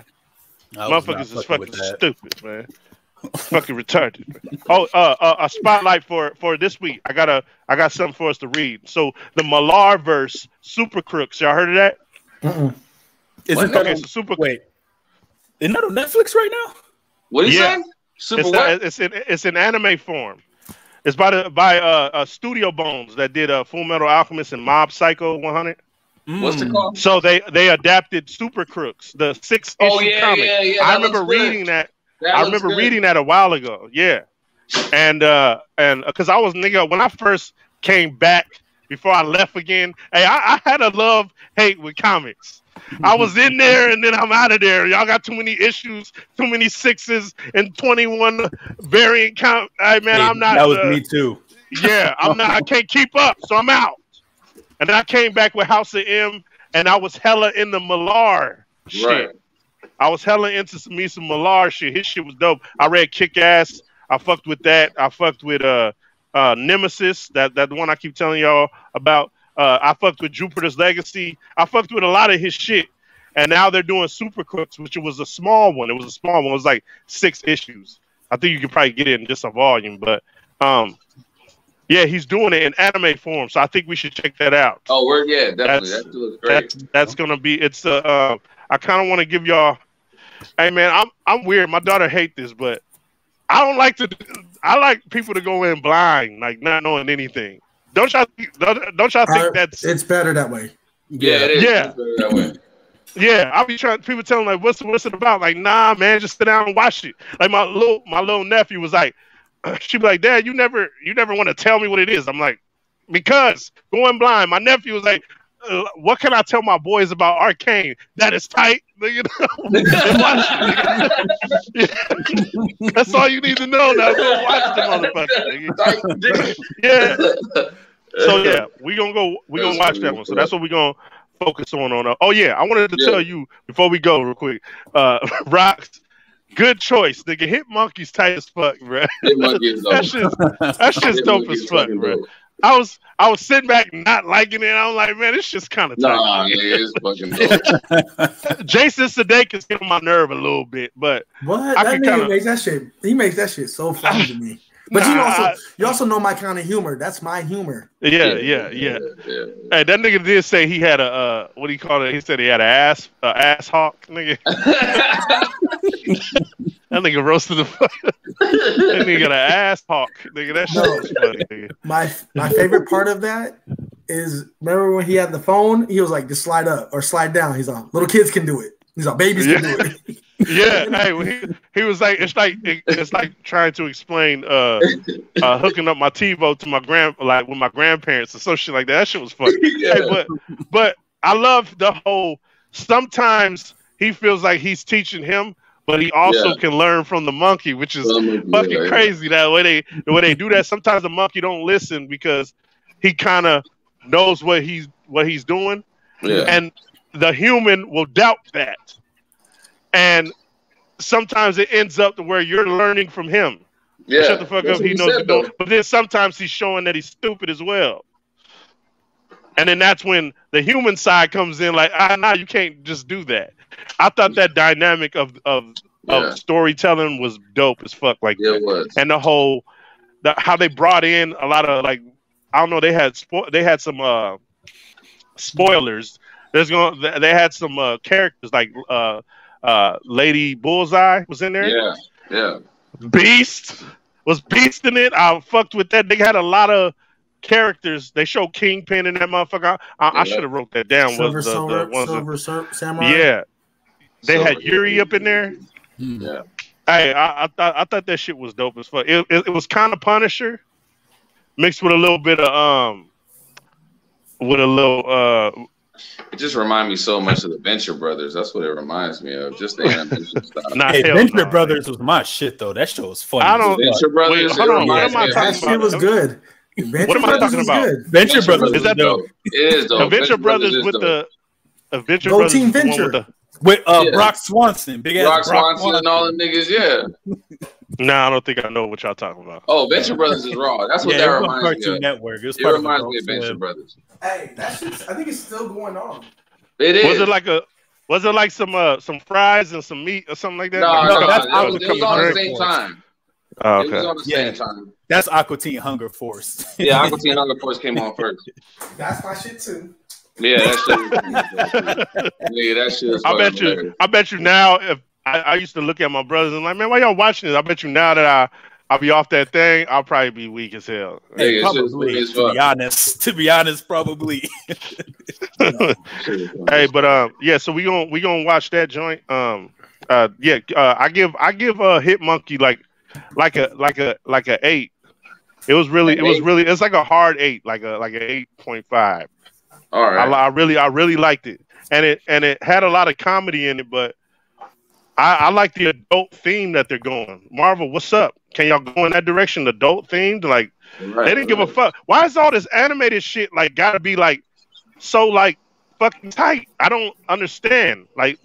Motherfuckers is fucking stupid, man. Fucking retarded. Man. Oh, a spotlight for this week. I got something for us to read. So the Malarverse Super Crooks. Y'all heard of that? Isn't that wait? Isn't that on Netflix right now? What are you saying? It's in anime form. It's by Studio Bones that did Full Metal Alchemist and Mob Psycho 100. What's it called? So they adapted Super Crooks, the 6-issue comic. Yeah, I remember reading that. I remember reading that a while ago. Yeah, and because I was when I first came back before I left again. Hey, I had a love-hate with comics. I was in there and then I'm out of there. Y'all got too many issues, too many 6s, and 21 variant count. Hey, man, I'm not. That was me too. Yeah, I'm not. I can't keep up, so I'm out. And then I came back with House of M, and I was hella in the Malar shit. Right. I was hella into some Malar shit. His shit was dope. I read Kick-Ass. I fucked with that. I fucked with Nemesis, that the one I keep telling y'all about. I fucked with Jupiter's Legacy. I fucked with a lot of his shit. And now they're doing Super Crooks, which was a small one. It was a small one. It was like 6 issues. I think you could probably get it in just a volume. But Yeah, he's doing it in anime form, so I think we should check that out. Oh, definitely. That looks great. That's gonna be. It's I kind of want to give y'all. Hey man, I'm weird. My daughter hate this, but I don't like to. I like people to go in blind, like not knowing anything. Don't y'all think that's? It's better that way. Yeah, it is. Yeah. It's better that way. Yeah, I'll be trying. People telling like, "What's it about?" Like, nah, man, just sit down and watch it. Like my little nephew was like, she'd be like, "Dad, you never want to tell me what it is." I'm like, because going blind. My nephew was like, "What can I tell my boys about Arcane? That is tight." You know? That's all you need to know. Now go watch the motherfucker. Yeah. So yeah, we gonna watch that one. So that's what we gonna focus on. Oh yeah, I wanted to tell you before we go real quick. Rocks, good choice, nigga. Hit Monkey's tight as fuck, bro. That shit's dope as fuck, bro. I was sitting back not liking it. I was like, man, this shit's kind of tight. Nah, yeah, it's fucking dope. Jason Sudeikis get on my nerve a little bit, but what that nigga makes that shit. He makes that shit so funny to me. But you also know my kind of humor. That's my humor. Yeah. Hey, that nigga did say he had a what do you call it? He said he had an ass hawk, nigga. That nigga roasted the fuck. That nigga got an ass hawk, nigga. That shit was funny, nigga. My favorite part of that is remember when he had the phone, he was like, just slide up or slide down. He's like, little kids can do it. He's like, babies can do it. Yeah, hey, he was like, it's like trying to explain hooking up my TiVo to with my grandparents or some shit like that. That shit was funny. Yeah. Hey, but I love the whole. Sometimes he feels like he's teaching him, but he also can learn from the monkey, which is fucking crazy. That the way they do that. Sometimes the monkey don't listen because he kind of knows what he's doing, and the human will doubt that. And sometimes it ends up to where you're learning from him. Yeah, shut the fuck up. He knows. But then sometimes he's showing that he's stupid as well. And then that's when the human side comes in, like, nah, you can't just do that. I thought that dynamic of storytelling was dope as fuck. Like, it was. And how they brought in a lot of, like, I don't know, they had some spoilers. They had some characters like Lady Bullseye was in there. Yeah. Beast in it. I fucked with that. They had a lot of characters. They showed Kingpin in that motherfucker. I should have wrote that down. Silver Samurai. Yeah. They had Yuri up in there. Yeah. Hey, I thought that shit was dope as fuck. It was kind of Punisher mixed with a little bit of it just reminds me so much of the Venture Brothers. That's what it reminds me of. Just the animation style. Venture Brothers was my shit though. That show was funny. I don't. Venture Brothers. What am I talking about? That shit was good. What am I talking about? Venture Brothers. Is that dope? It is dope. Venture Brothers with the Venture Go Brothers Team Venture. With Brock Swanson, big ass Brock Swanson and all the niggas. Yeah. Nah, I don't think I know what y'all talking about. Oh, Venture Brothers is raw. That's what that reminds me of. Network. It reminds me of Venture Brothers. Hey, that shit's, I think it's still going on. It is. Was it like some fries and some meat or something like that? No, that's it was on the same time. Oh, okay. It was on the same time. That's Aqua Teen Hunger Force. Yeah, Aqua Teen Hunger Force came on first. That's my shit too. Yeah, that shit is I bet you now, if I used to look at my brothers and like, man, why y'all watching this? I bet you now that I'll be off that thing, I'll probably be weak as hell. Hey, probably, to be honest, probably. Hey, but yeah, so we gonna watch that joint. I give Hit Monkey like a 8. It was really it's like a hard 8, like an 8.5. All right. I really liked it, and it had a lot of comedy in it, but I like the adult theme that they're going. Marvel, what's up? Can y'all go in that direction? Adult themed, like they didn't give a fuck. Why is all this animated shit like gotta be like so like fucking tight? I don't understand. Like,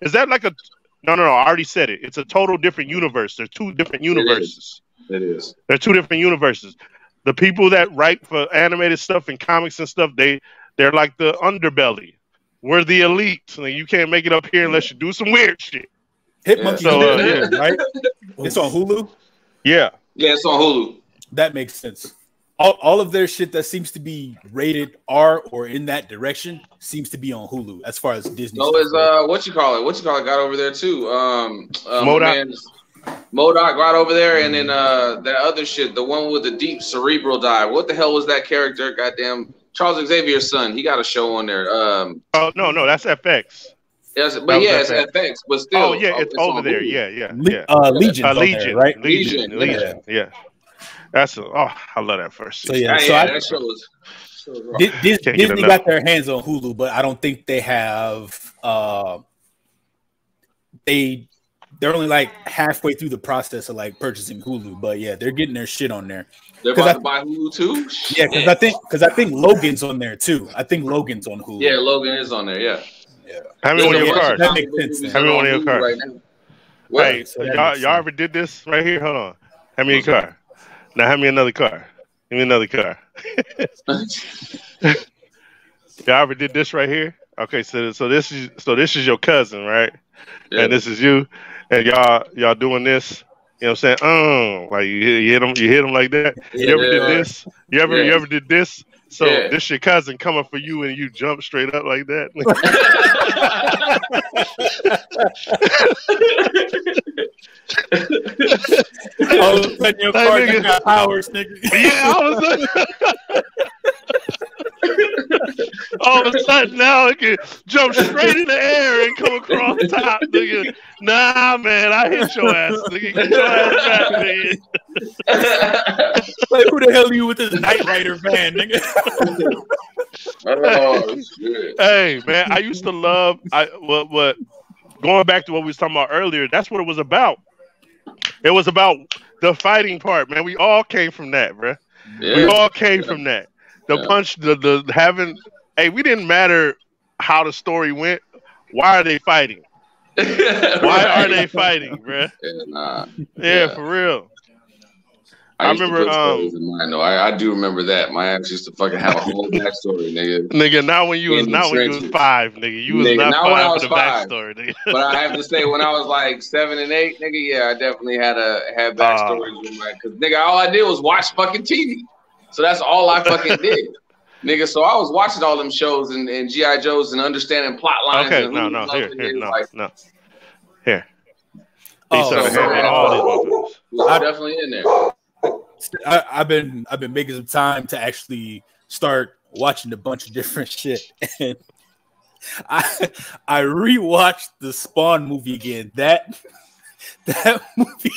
is that like a no? I already said it. It's a total different universe. They're two different universes. It is. They're two different universes. The people that write for animated stuff and comics and stuff, they're like the underbelly. We're the elite. Like, you can't make it up here unless you do some weird shit. Hitmonkey, right? It's on Hulu. Yeah. Yeah, it's on Hulu. That makes sense. All of their shit that seems to be rated R or in that direction seems to be on Hulu as far as Disney. So is what you call it got over there too. MODOK got over there, and then that other shit, the one with the deep cerebral dive. What the hell was that character? Goddamn, Charles Xavier's son. He got a show on there. Oh no, that's FX. Yes, but yeah, it's FX, but still. Oh yeah, it's over there. Yeah. Legion, right? Legion. Yeah. That's I love that first season. That show was. Disney got their hands on Hulu, but I don't think they have. They're only like halfway through the process of like purchasing Hulu, but yeah, they're getting their shit on there. They're about to buy Hulu too. Yeah, because I think Logan's on there too. I think Logan's on Hulu. Yeah, Logan is on there. Yeah. Have me one of your cards. That makes sense. Have me one of your cards. Hey, y'all ever did this right here? Hold on. Have me a card. Now have me another card. Give me another card. Y'all ever did this right here? Okay, so this is your cousin, right? Yeah. And this is you, and y'all doing this. You know what I'm saying? Like you hit them like that. You ever did this? You ever did this? So this your cousin coming for you, and you jump straight up like that. All of a sudden, your partner got powers, nigga. Yeah, all of a sudden now it can jump straight in the air and come across the top, nigga. Nah, man, I hit your ass, nigga. Get your ass back, nigga. Like, who the hell are you with this Knight Rider van, nigga? Oh, shit. Hey, man, I used to love what going back to what we was talking about earlier. That's what it was about. It was about the fighting part, man. We all came from that, bro. Yeah. We all came from that. The punch, the having. Hey, we didn't matter how the story went. Why are they fighting? Why are they fighting, bro? Yeah, for real. I remember. In mind, though. I do remember that. My ass used to fucking have a whole backstory, nigga. Nigga, not when you was 5, nigga. You was not 5 for the backstory, nigga. But I have to say, when I was like 7 and 8, nigga, yeah, I definitely had backstories with my. Cause nigga, all I did was watch fucking TV. So that's all I fucking did. Nigga, so I was watching all them shoes and G.I. Joes and understanding plot lines. Okay, and no. Here. Oh, I'm definitely in there. I've been making some time to actually start watching a bunch of different shit, and I rewatched the Spawn movie again. That movie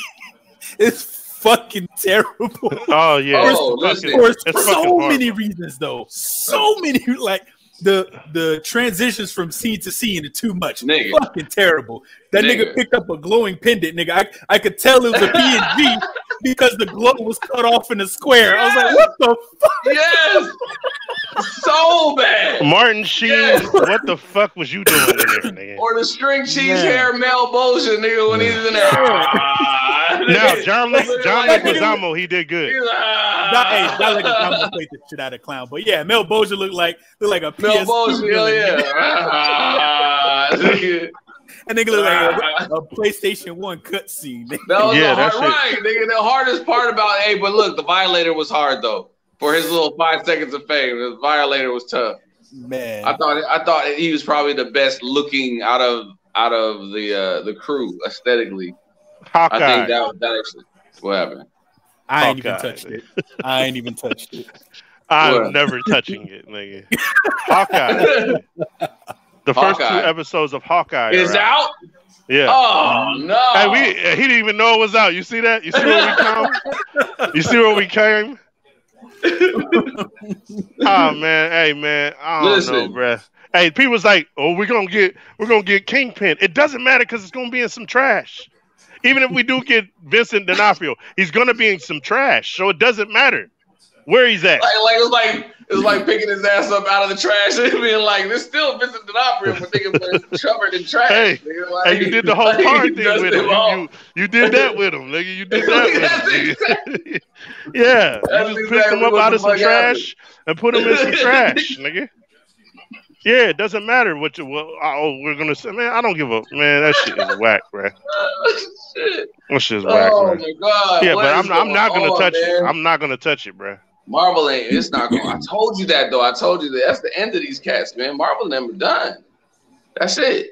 is fucking terrible. Oh yeah, for so many reasons though. So many, like the transitions from scene to scene are too much. Nigga. Fucking terrible. That nigga picked up a glowing pendant, nigga. I could tell it was a PNG because the glow was cut off in a square. I was like, what the fuck? Yes. So bad. Martin Sheen, what the fuck was you doing in there, nigga? Or the string cheese hair Mel Bolger, nigga, when he's in there. Now, John Leguizamo, he did good. John Leguizamo played the shit out of clown, but yeah, Mel Bolger looked like a PS2 Mel Bolger, And nigga look like a PlayStation 1 cutscene. That was right, nigga. The hardest part about but look, the Violator was hard though. For his little 5 seconds of fame, the Violator was tough. Man, I thought he was probably the best looking out of the crew aesthetically. Hawkeye. I think that actually what happened. I ain't even touched it. I'm never touching it, nigga. Hawkeye. The first 2 episodes of Hawkeye is out. Yeah. Oh no. Hey, he didn't even know it was out. You see that? You see where we come? You see where we came? Oh man, hey man, I don't know, bruh. Hey, people's like, oh, we're gonna get Kingpin. It doesn't matter because it's gonna be in some trash. Even if we do get Vincent D'Onofrio, he's gonna be in some trash. So it doesn't matter where he's at. It's like picking his ass up out of the trash and being like, there's still Vincent D'Onofrio, but nigga covered in trash. Hey, you did the whole card thing with him. You did that with him, nigga. You did that with him. Yeah, you just picked him up out of some trash and put him in some trash, nigga. Yeah, it doesn't matter what you. We're gonna say, man. I don't give a man. That shit is whack, bro. That shit is whack, Oh man. my god! Yeah, what but is I'm not going gonna on, touch man? it. I'm not gonna touch it, bro. Marvel ain't. It's not going. I told you that though. I told you that. That's the end of these cats, man. Marvel never done. That's it.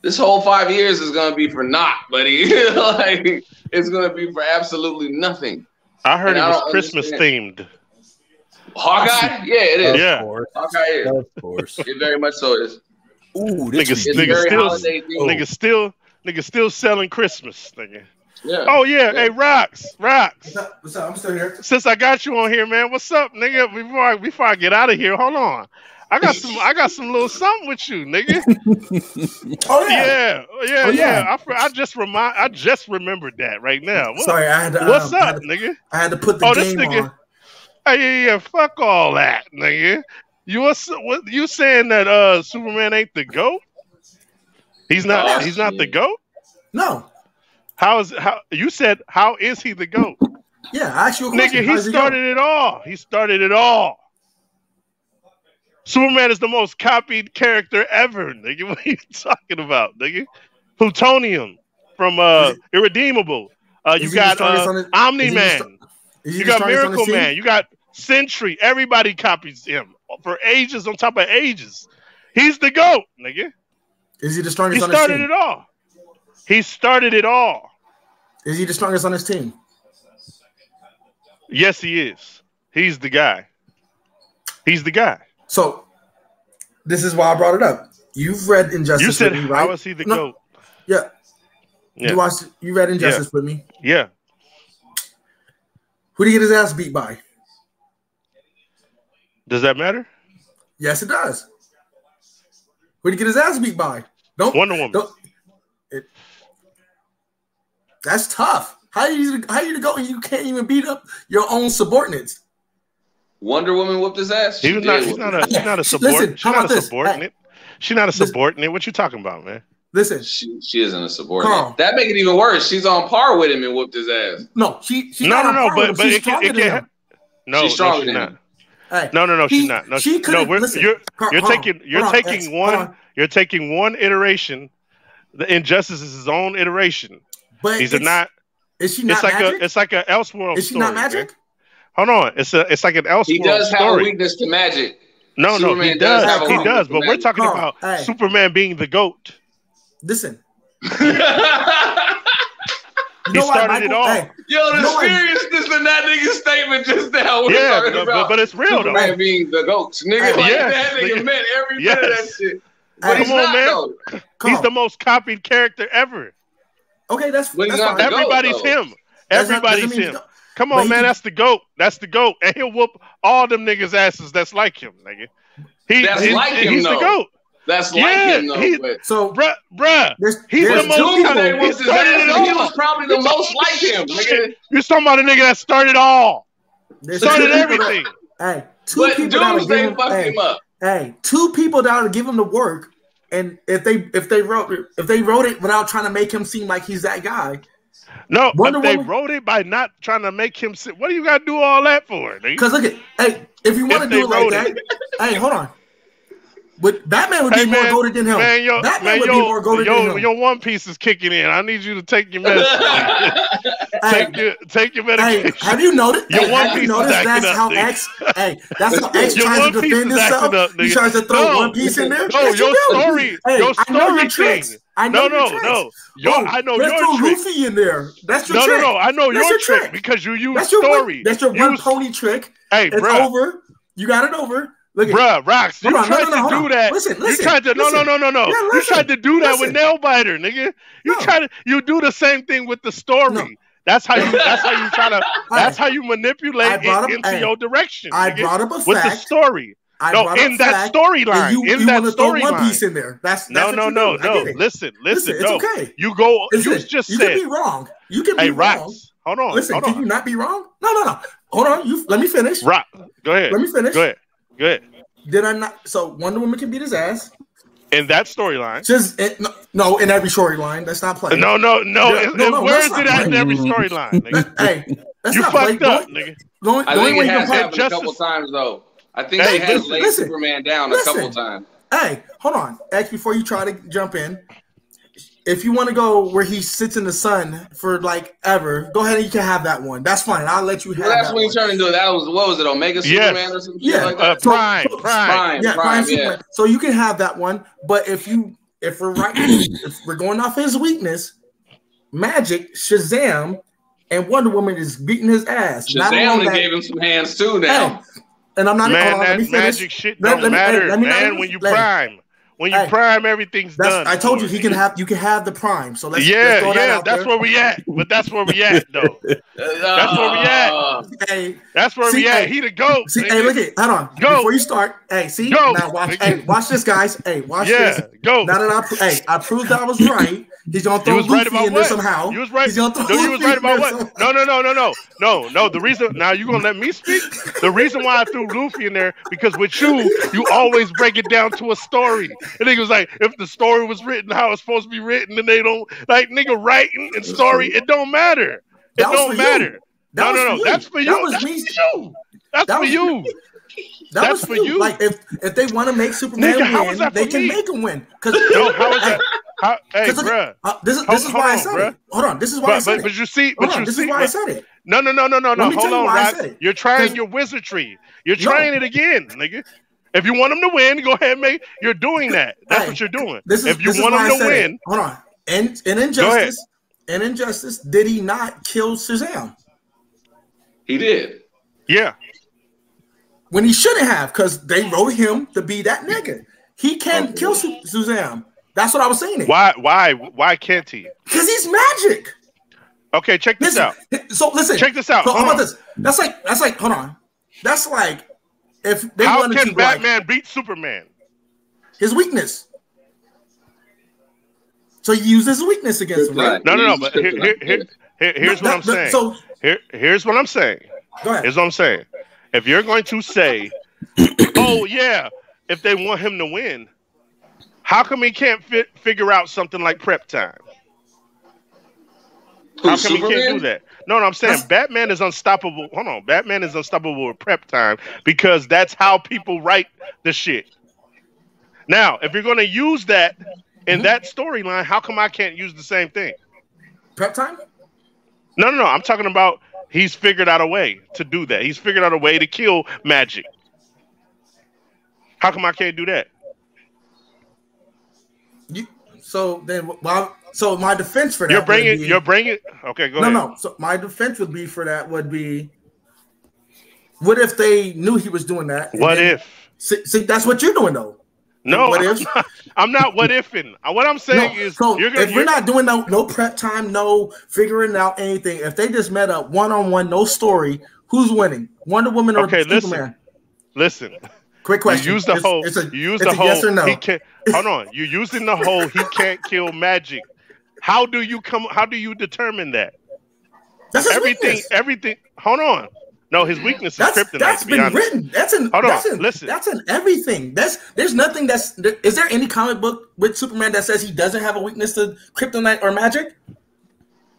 This whole 5 years is gonna be for naught, buddy. Like it's gonna be for absolutely nothing. I heard it was Christmas themed. Hawkeye? Yeah, it is. Yeah, Hawkeye is. Of course. It very much so is. Ooh, niggas still selling Christmas, nigga. Yeah. Oh yeah, hey Rocks. What's up? I'm still here. Since I got you on here, man, what's up, nigga? Before I get out of here, hold on. I got some little something with you, nigga. Oh yeah. I just remembered that right now. Sorry, I had to. What's up, nigga? I had to put the game on. Hey, yeah, fuck all that, nigga. You saying that Superman ain't the GOAT? He's not. He's not the GOAT. No. How is he the GOAT? Yeah, I asked you a question. Nigga, he started it all. Superman is the most copied character ever, nigga. What are you talking about, nigga? Plutonium from Irredeemable. You got Omni-Man. You got Miracle Man. You got Sentry. Everybody copies him for ages on top of ages. He's the GOAT, nigga. Is he the strongest on his team? He started it all. Is he the strongest on his team? Yes, he is. He's the guy. So, this is why I brought it up. You've read Injustice. You said, with me, right? How is he the GOAT? Yeah. You read Injustice with me? Yeah. Who did he get his ass beat by? Does that matter? Yes, it does. Who did he get his ass beat by? Wonder Woman. That's tough. How you to go and you can't even beat up your own subordinates? Wonder Woman whooped his ass. She's not a subordinate. She's not a subordinate. She's not a subordinate. What you talking about, man? Listen, she isn't a subordinate. That make it even worse. She's on par with him and whooped his ass. No, she's not on par with him. She's stronger than him. No, she's stronger than him. Hey, no, she's not. No, you're taking one iteration. The Injustice is his own iteration. But these are not. Is she not magic? It's like an Elseworld. Is she not magic? Man. Hold on, it's like an Elseworld. He does have a weakness to magic. No, he does. He does. But we're talking about Superman being the GOAT. Listen. He started it all. Yo, the seriousness in that nigga's statement just now. But it's real Superman though. Superman being the GOAT. Nigga, that nigga meant every bit of that shit. But come on, man. He's the most copied character ever. Okay, that's fine. Everybody's him. Everybody's him. Come on, man. That's the GOAT. That's the GOAT. And he'll whoop all them niggas' asses that's like him, nigga. He's the GOAT. That's like him, though. So, bruh, he's the most. He was probably the most like him, nigga. You're talking about a nigga that started all. Started everything. Hey, two people that would give him the work. And if they wrote it without trying to make him seem like he's that guy. No, but they wrote it by not trying to make him sit. What do you got to do all that for? Because look if you want to do it like that, hey, hold on. But Batman would be more goated than him. Batman would be more goated than him. Your One Piece is kicking in. I need you to take your medicine. take your medication. Have you noticed? Your One Piece that's how X. That's how X tries to defend himself. He tries to throw One Piece in there. No, your story. Your story thing. I know I know your trick. Luffy in there. That's your trick. No. I know your trick because you use story. That's your one pony trick. Hey, it's over. You got it over. Look at bruh, Rox, you tried to do that. Listen. You tried to no. You tried to do that with Nailbiter, nigga. You do the same thing with the story. No. That's how you manipulate it into your direction. I brought up a fact with the story. In that storyline. You want to throw One Piece in there. That's no. Listen. It's okay. You go. Listen, you just you said. You can be wrong. You can be wrong. Rox, hold on. Listen, can you not be wrong? No. Hold on. Let me finish. Rock. Go ahead. Let me finish. Go ahead. Did I not? So Wonder Woman can beat his ass in that storyline. No, in every storyline. That's not playing. No. Where is it at in every storyline? Hey, that's you not fucked up, nigga. I think it has happened a couple times though. I think they have laid Superman down a couple times. Hey, hold on. X, before you try to jump in, if you want to go where he sits in the sun for like ever, go ahead and you can have that one. That's fine. I'll let you have that's that when one. he turned into that. What was it? Omega Superman or something? Like that? Prime. Prime Superman. So you can have that one. But if we're going off his weakness, Magic, Shazam, and Wonder Woman is beating his ass. Shazam gave him some hands too now. Hey, and I'm not that magic shit don't matter, man. When you prime. When you prime, everything's done. I told you you can have the prime. So let's that's where we at. But that's where we at, though. That's where we at. Hey, that's where we at. He the GOAT. See, hey, look at hold on. Go. Before you start, hey, see now watch. Hey, watch this, guys. Hey, watch this. Go. Now that I proved I was right. He's gonna throw Luffy in there somehow. You was right. You was right about what? No. The reason now you gonna let me speak. The reason why I threw Luffy in there because with you always break it down to a story. And nigga was like, if the story was written how it's supposed to be written, then they don't like nigga writing and story. It don't matter. It don't matter. No. That's for you. That's for you. That's for you. Like if they want to make Superman win, they can make him win. Because how is that? Hey, bruh. This is why I said it. Hold on. This is why I said it. But you see, this is why I said it. No. Hold on, Rock. You're trying your wizardry. You're trying it again, nigga. If you want him to win, go ahead and you're doing that. That's what you're doing. If you want him to win. Hold on. In Injustice, did he not kill Shazam? He did. Yeah. When he shouldn't have, because they wrote him to be that nigga. He can't kill Shazam. That's what I was saying. Why can't he? Because he's magic. Okay, check this out. So listen. Check this out. So how about this? That's like hold on. That's like if they how wanted can to Batman beat Superman? His weakness. So he used his weakness against him, right? No. But here's what I'm saying. So here's what I'm saying. Go ahead. Here's what I'm saying. If you're going to say, oh yeah, if they want him to win, how come he can't figure out something like prep time? How come he can't do that? No, I'm saying Batman is unstoppable. Hold on. Batman is unstoppable with prep time because that's how people write the shit. Now, if you're going to use that in that storyline, how come I can't use the same thing? Prep time? No. I'm talking about he's figured out a way to do that. He's figured out a way to kill magic. How come I can't do that? So my defense for that you're bringing. Okay, go ahead. No. So my defense would be what if they knew he was doing that? What if? See, that's what you're doing though. No, what if? I'm not what ifing. What I'm saying is, we're not doing no prep time, no figuring out anything. If they just met up one-on-one, no story, who's winning? Wonder Woman or Superman? Listen. Quick question. You use the whole. Yes or no? Hold on. You're using the whole. He can't kill magic. How do you determine that? That's his weakness. Everything. Hold on. No, his weakness is kryptonite. That's been written. Listen. That's in everything. There's nothing that's. Is there any comic book with Superman that says he doesn't have a weakness to kryptonite or magic?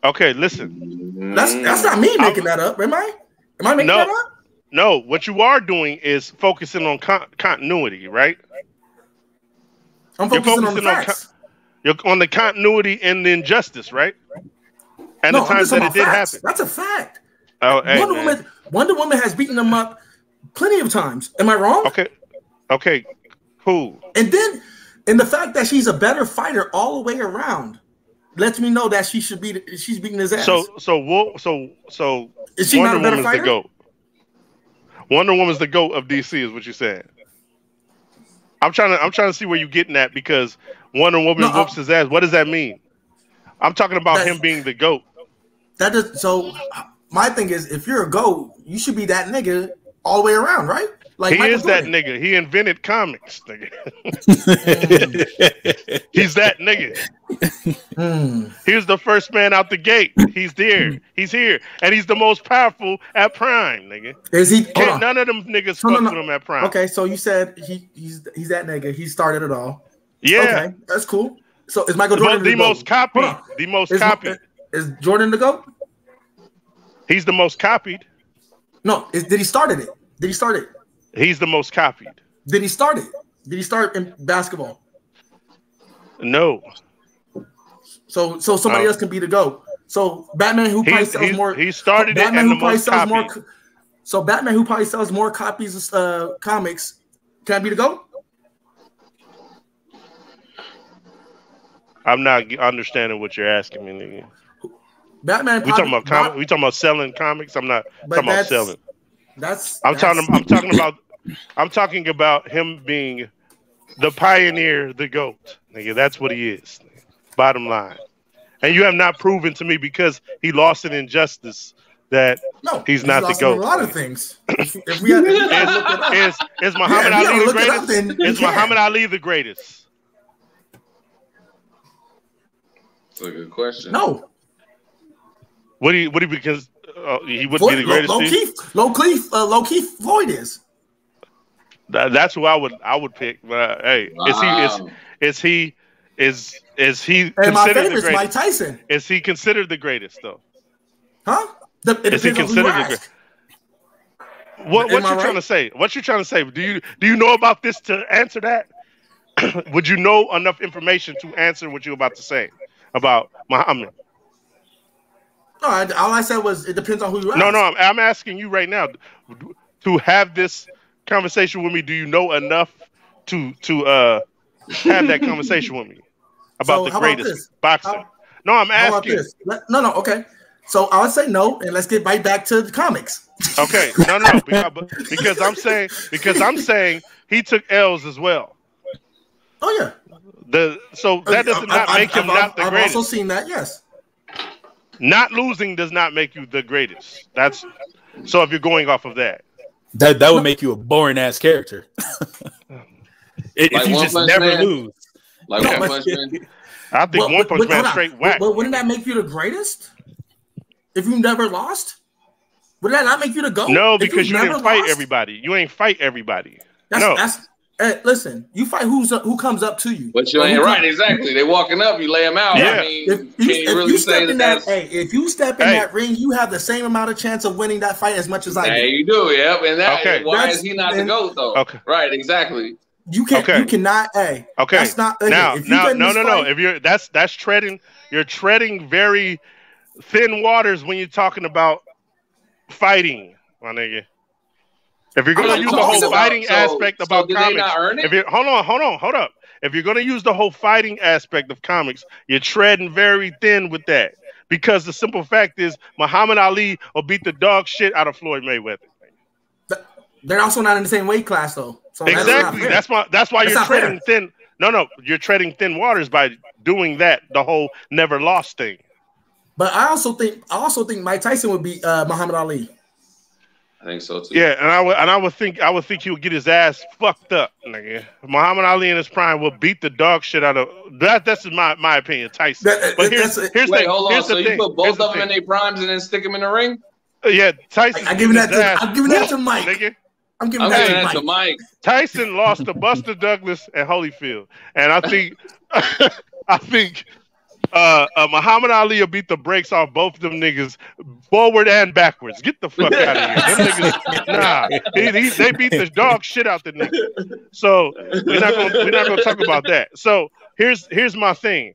Okay, listen. That's not me making that up. Am I making that up? No, what you are doing is focusing on continuity, right? I'm focusing on the facts. You're on the continuity and the injustice, right? And the times that it did happen. That's a fact. Oh, hey, Wonder Woman has beaten them up plenty of times. Am I wrong? Okay, cool. And the fact that she's a better fighter all the way around lets me know that she's beating his ass. So is she not a better fighter? The GOAT. Wonder Woman's the GOAT of DC, is what you're saying. I'm trying to see where you're getting at because Wonder Woman whoops his ass. What does that mean? I'm talking about him being the GOAT. So my thing is, if you're a GOAT, you should be that nigga all the way around, right? Like he is that nigga. He invented comics, nigga. He's that nigga. He was the first man out the gate. He's there. He's here, and he's the most powerful at Prime, nigga. Is he? None of them niggas fuck with him at Prime. Okay, so you said he's that nigga. He started it all. Yeah. Okay, that's cool. So is Michael Jordan the most copied? The most copied. Is Jordan the GOAT? He's the most copied. No, did he start it? Did he start it? He's the most copied. Did he start it? Did he start in basketball? No. So somebody else can be the GOAT. So Batman, who probably sells more. He started Batman, it, and who the probably most sells more. copied. So Batman, who probably sells more copies of comics, can be the GOAT. I'm not understanding what you're asking me, nigga. Batman. We talking about we talking about selling comics. I'm not talking about selling. I'm talking about him being the pioneer, the GOAT. Nigga, that's what he is. Bottom line. And you have not proven to me because he lost an injustice that he's not the GOAT. A lot of things. If we had, is Muhammad Ali the greatest? Is Muhammad Ali the greatest? That's a good question. No. Would he because he wouldn't be the greatest? Low key Floyd is. That's who I would pick. But hey, is he considered my favorite the is Mike Tyson. Is he considered the greatest though? Huh? Is he considered the greatest? What you trying to say? What you trying to say? Do you know about this to answer that? Would you know enough information to answer what you're about to say about Muhammad? No, all I said was it depends on who you ask. No, I'm asking you right now to have this conversation with me. Do you know enough to have that conversation with me about the greatest boxer? No, I'm asking. No, okay. So I would say no, and let's get right back to the comics. Okay, no, because I'm saying he took L's as well. Oh yeah. That does not make him not the greatest. I've also seen that. Yes. Not losing does not make you the greatest. That's so. If you're going off of that would make you a boring ass character. If you just never lose. Like One Punch Man. I think One Punch Man straight whack. But wouldn't that make you the greatest? If you never lost, would that not make you the GOAT? No, because you didn't fight everybody. You ain't fight everybody. Listen, you fight who comes up to you. But you ain't right, exactly. They walking up, you lay them out. Yeah. I mean, if you step in that ring, you have the same amount of chance of winning that fight as much as I do. Yeah, you do, yep. And why is he not the GOAT though? Okay. Right, exactly. You cannot. Okay. That's not no. If you're that's treading. You're treading very thin waters when you're talking about fighting, my nigga. If you're going to use the whole fighting aspect about comics, hold up. If you're going to use the whole fighting aspect of comics, you're treading very thin with that. Because the simple fact is, Muhammad Ali will beat the dog shit out of Floyd Mayweather. They're also not in the same weight class, though. So exactly. That's why you're treading thin. No, you're treading thin waters by doing that. The whole never lost thing. But I also think Mike Tyson would beat Muhammad Ali. I think so too. Yeah, and I would think he would get his ass fucked up, nigga. Muhammad Ali in his prime will beat the dog shit out of that. That's my opinion, Tyson. Hold on. So you put both of them in their primes and then stick them in the ring? Yeah, Tyson. I'm giving that to Mike. Nigga. I'm giving that to Mike. Tyson lost to Buster Douglas and Holyfield, and I think Muhammad Ali will beat the brakes off both of them niggas forward and backwards. Get the fuck out of here. Them niggas, they beat the dog shit out the nigga. So we're not gonna talk about that. So here's my thing.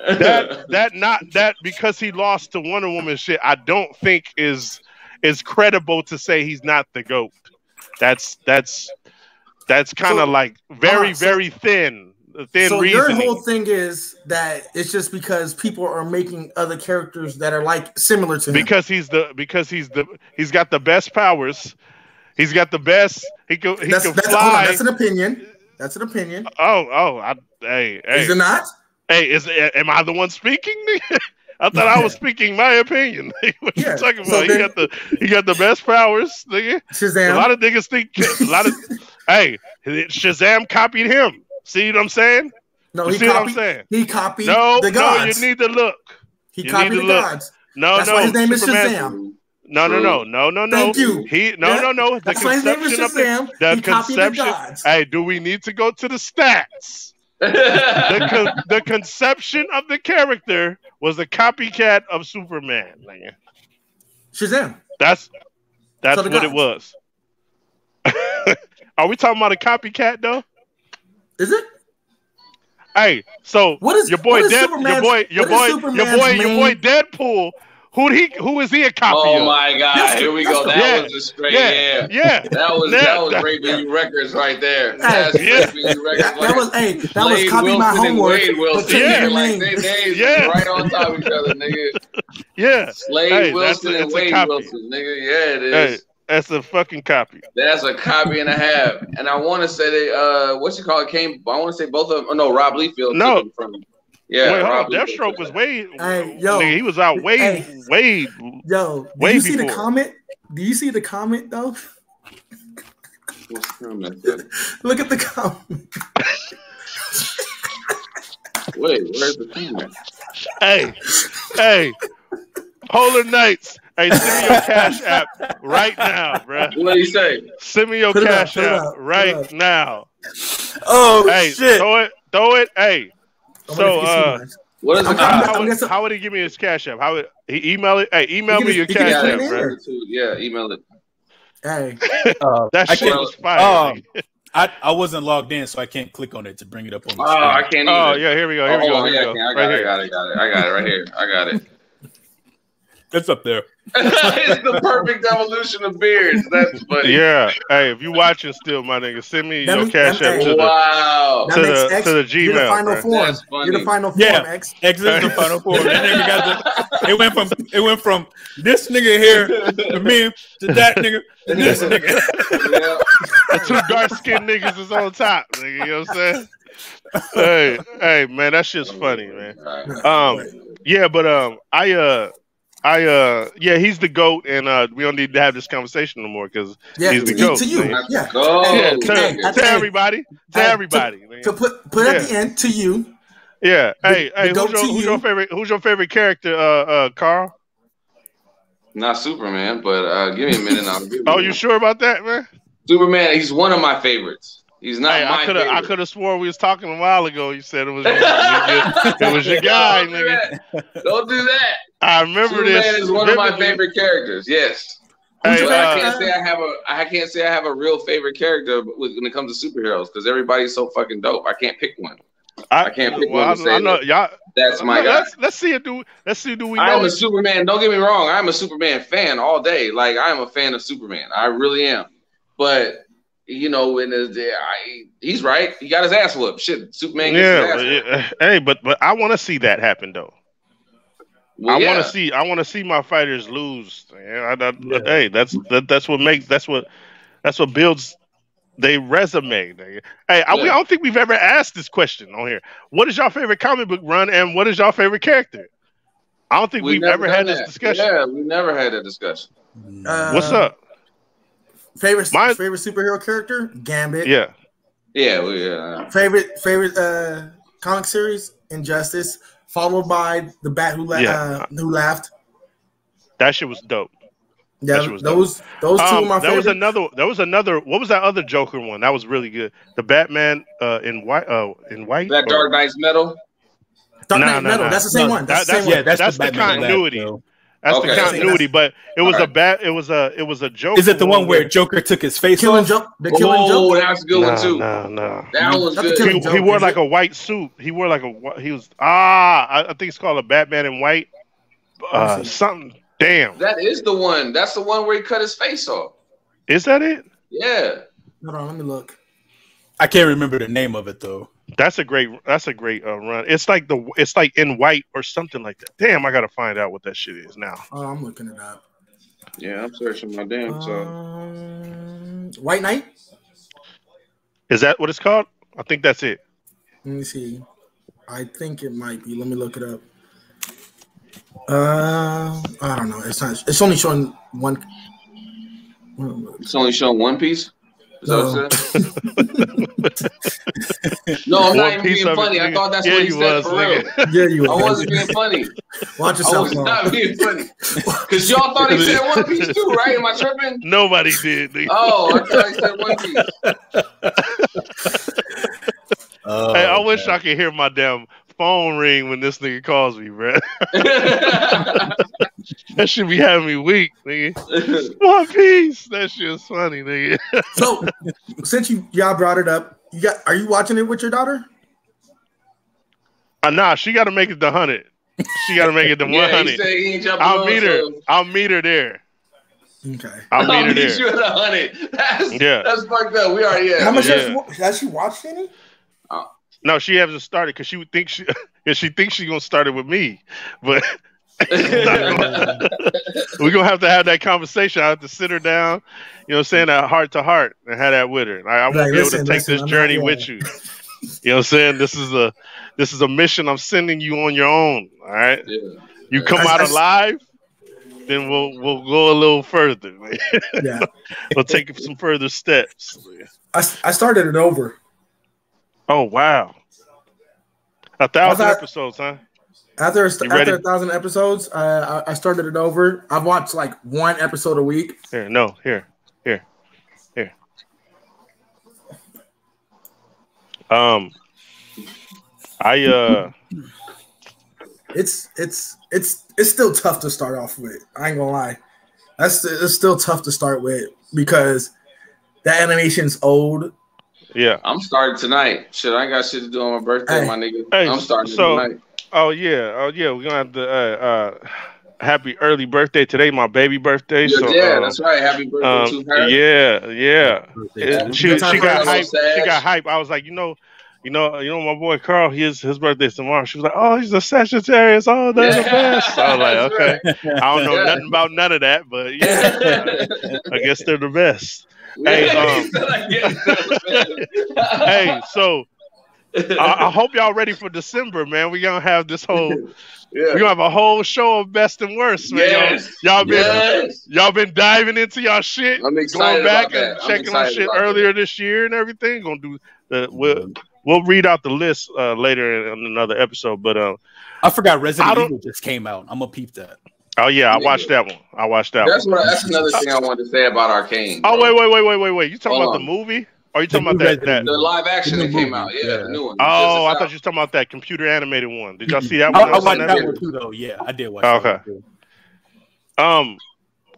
That because he lost to Wonder Woman shit, I don't think is credible to say he's not the GOAT. That's kind of like very thin. So reasoning. Your whole thing is that it's just because people are making other characters that are like similar to him. Because he's got the best powers. He's got the best. He can fly. That's an opinion. That's an opinion. Hey. Is it not? Hey, am I the one speaking? I thought I was speaking my opinion. What you talking about? He got the best powers, nigga. Shazam. A lot of niggas think hey, Shazam copied him. See what I'm saying? No, he copied the gods. No, you need to look. He copied the gods. That's why his name is Shazam. No. Thank you. No. That's why his name is Shazam. He copied the gods. Hey, do we need to go to the stats? The conception of the character was a copycat of Superman. Shazam. That's what it was. Are we talking about a copycat though? Is it? Hey, so what is your boy Deadpool? Who is he a copy of? Oh my God! Here we go. That was a straight That was raping you records right there. That's raping you records. That was copy my homework. Wade Wilson, like their names right on top of each other, nigga. Yeah, Slade Wilson and Wade Wilson, nigga. Yeah, it is. Hey, that's a fucking copy. That's a copy and a half. And I want to say they I want to say both of them. Oh no, Rob Liefeld took them from him. Yeah, wait, hold on. Deathstroke was way. Nigga, he was out way. Yo, did you see the comment? Do you see the comment though? What's the comment? Look at the comment. Wait, where's the comment? Hey, Polar Knights. Hey, send me your Cash App right now, bro. What do you say? Send me your Cash App right now. Oh, shit. Throw it. Hey. So, what is it? How would he give me his Cash App? How would he email it? Hey, email me your Cash App, bro. Yeah, email it. Hey. That shit was fire. I wasn't logged in, so I can't click on it to bring it up on the screen. I can't either. Oh, yeah, here we go. I got it right here. I got it. It's up there. It's the perfect evolution of beards. That's funny. Yeah. Hey, if you watching still, my nigga, send me your Cash App to the Gmail. You're the final form. You're the final form. X is the final form. That nigga got it went from this nigga here to me to that nigga to this nigga. Yeah. The two dark skinned niggas is on top, nigga. You know what I'm saying? Hey, man, that shit's funny, man. Yeah, but he's the GOAT, and we don't need to have this conversation no more because he's the GOAT. To you, to everybody, to put at the end to you. Yeah. Hey, who's your favorite character, Carl? Not Superman, but give me a minute. You sure about that, man? Superman, he's one of my favorites. He's not my favorite. I could have swore we was talking a while ago. You said it was your guy, nigga. Don't do that. I remember Superman this. Superman is one of my favorite characters. Yes. Hey, I can't say I have a real favorite character when it comes to superheroes because everybody's so fucking dope. I can't pick one. I can't pick one to say that's my guy. Let's see. Do we know? I'm a Superman. Don't get me wrong. I'm a Superman fan all day. Like I'm a fan of Superman. I really am. But you know, he's right. He got his ass whooped. Shit, Superman gets his ass whooped. Hey, but I want to see that happen though. Well, I want to see my fighters lose. Hey, that's what builds their resume. Hey, I don't think we've ever asked this question on here. What is your favorite comic book run, and what is your favorite character? I don't think we've ever had this discussion. Yeah, we never had that discussion. What's up? Favorite superhero character? Gambit. Yeah. Favorite comic series? Injustice. Followed by the Bat who laughed. That shit was dope. Yeah, those two are my favorite. There was another. What was that other Joker one? That was really good. The Batman in white. That Dark Knight's Metal. Dark Knight Metal. That's the same one. That's the continuity. That's the continuity, but it was it was a Joker. Is it the one where Joker took his face off? The Killing Joke? That's a good one too. No. That was good. He wore like a white suit. I think it's called a Batman in white. Something. Damn. That is the one. That's the one where he cut his face off. Is that it? Yeah. Hold on, let me look. I can't remember the name of it though. That's a great run. It's like in white or something like that. Damn, I gotta find out what that shit is now. Oh, I'm looking it up. Yeah, I'm searching my damn White Knight? Is that what it's called? I think that's it. Let me see. I think it might be. Let me look it up. I don't know. It's only showing one. It's only showing One Piece. Is that what No, I'm not even being funny. I thought that's what he said for real. Yeah, you. I wasn't being funny. Watch yourself. I was not being funny. Because y'all thought he said One Piece too, right? Am I tripping? Nobody did. Oh, I thought he said One Piece. Hey, I wish I could hear my damn phone ring when this nigga calls me, bro. That should be having me weak, nigga. One Piece. That shit's funny, nigga. So, since y'all brought it up, Are you watching it with your daughter? Nah, she got to make it to 100. She got to make it to 100. He said he ain't I'll meet her. I'll meet her there. Okay. I'll meet her there. You at 100. That's fucked up. We already How much has she watched any? No, she hasn't started because she would think she thinks she's gonna start it with me, but we're gonna have to have that conversation. I have to sit her down, you know what I'm saying, heart to heart, and have that with her. I won't be able to take this journey with you. You know what I'm saying? This is a mission I'm sending you on your own. All right. Yeah. You come out alive, then we'll go a little further. Yeah. We'll take some further steps. I started it over. Oh wow. 1,000 episodes, huh? After 1,000 episodes, I started it over. I've watched like one episode a week. Here. It's still tough to start off with. I ain't gonna lie. It's still tough to start with because the animation's old. Yeah, I'm starting tonight. Shit, I ain't got shit to do on my birthday, my nigga. Hey, I'm starting tonight. Oh yeah, we're gonna have to happy early birthday today, my baby birthday. Yeah, that's right. Happy birthday to her. Yeah. She got hype. She got hype. I was like, you know, my boy Carl, his birthday's tomorrow. She was like, oh, he's a Sagittarius. Oh, that's the best. I was like, okay. I don't know nothing about none of that, but yeah, I guess they're the best. Hey, hey, so I hope y'all ready for December, man. We're gonna have this whole we're gonna have a whole show of best and worst, man. Y'all been diving into y'all shit. I'm excited going back about and checking on shit earlier this year and everything. Gonna do we'll read out the list later in another episode. But I forgot Resident Evil just came out. I'm gonna peep that. Oh yeah, I watched that one. That's another thing I wanted to say about Arcane. Oh wait! You talking about the movie? Or are you talking about that the live action that came out? Yeah, the new one. Oh, I thought you were talking about that computer animated one. Did y'all see that one? I watched that one too, though. Yeah, I did watch. Okay. That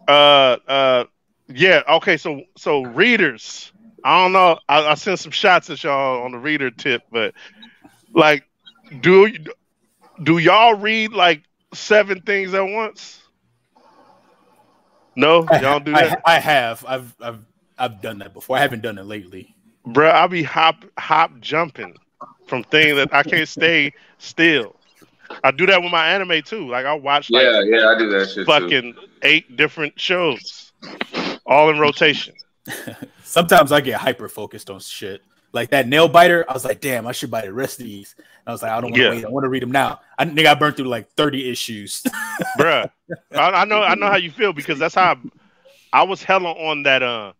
one. Yeah. Okay. So readers, I don't know. I sent some shots at y'all on the reader tip, but like, do y'all read like 7 things at once? No, y'all do that. I have. I've done that before. I haven't done it lately. Bruh, I'll be hop jumping from things that I can't stay still. I do that with my anime too. Like I watch I do that shit fucking too. 8 different shows all in rotation. Sometimes I get hyper focused on shit. Like that nail biter, I was like, damn, I should buy the rest of these. And I was like, I don't want to wait. I want to read them now. I think I burned through like 30 issues. Bruh, I know how you feel because that's how I was hella on that.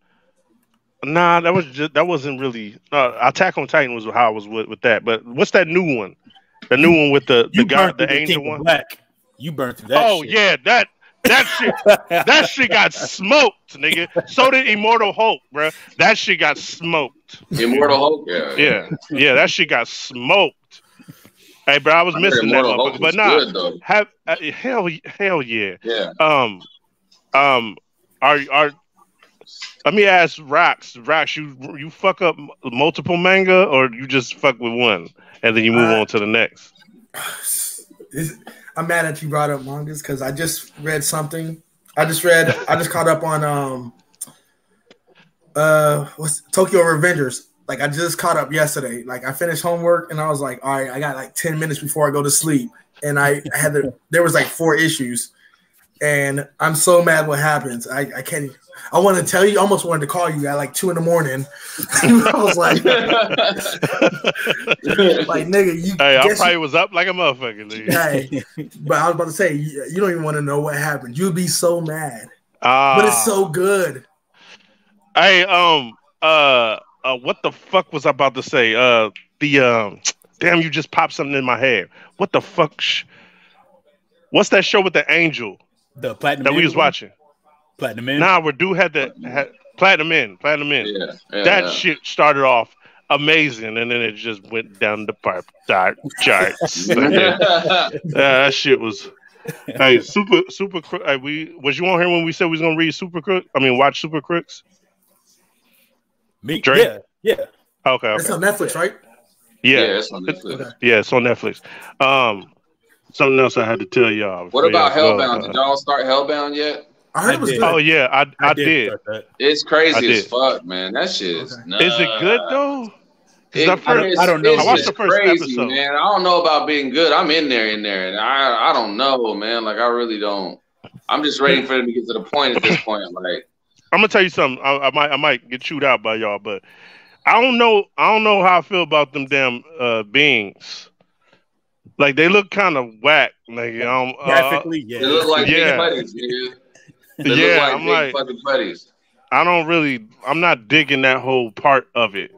Nah, that wasn't really. Attack on Titan was how I was with that. But what's that new one? The new one with the guy, the angel one. Black. You burned through that. Oh shit. Yeah, that shit got smoked, nigga. So did Immortal Hulk, bro. That shit got smoked. Immortal Hulk, yeah. That shit got smoked. Hey, bro, I was missing that motherfucker, but hell yeah. Yeah. Let me ask Rax, you fuck up multiple manga or you just fuck with one and then you move on to the next? I'm mad that you brought up mangas because I just read something. I just caught up on what's Tokyo Revengers. Like I just caught up yesterday. Like I finished homework and I was like, all right, I got like 10 minutes before I go to sleep. And there was like 4 issues. And I'm so mad what happens. I can't. I want to tell you. I almost wanted to call you at like 2 a.m. I was like, nigga, you. Hey, I probably was up like a motherfucker. Hey, but I was about to say you don't even want to know what happened. You'd be so mad. But it's so good. Hey, what the fuck was I about to say? Damn, you just popped something in my head. What the fuck? What's that show with the angel? The Platinum that we was watching. Platinum In? Nah, we do had Platinum In. That shit started off amazing, and then it just went down the charts. That shit was. Hey, super. Was you on here when we said we was gonna read Super Crook? I mean, watch Super Crooks. Me, Drake? Yeah. Okay. It's on Netflix, right? Yeah, it's on Netflix. Yeah, it's on Netflix. Something else I had to tell y'all. What about Hellbound? Did y'all start Hellbound yet? I heard it was good. Oh yeah, I did. It's crazy as fuck, man. That shit is nuts. Is it good though? I don't know. I watched the first crazy, episode. Man. I don't know about being good. I'm in there, and I don't know, man. Like I really don't. I'm just waiting for them to get to the point at this point. Like I'm gonna tell you something. I might get chewed out by y'all, but I don't know how I feel about them damn beings. Like they look kind of whack. Like graphically, they look like big putties, nigga. They look like big fucking putties. I'm not digging that whole part of it.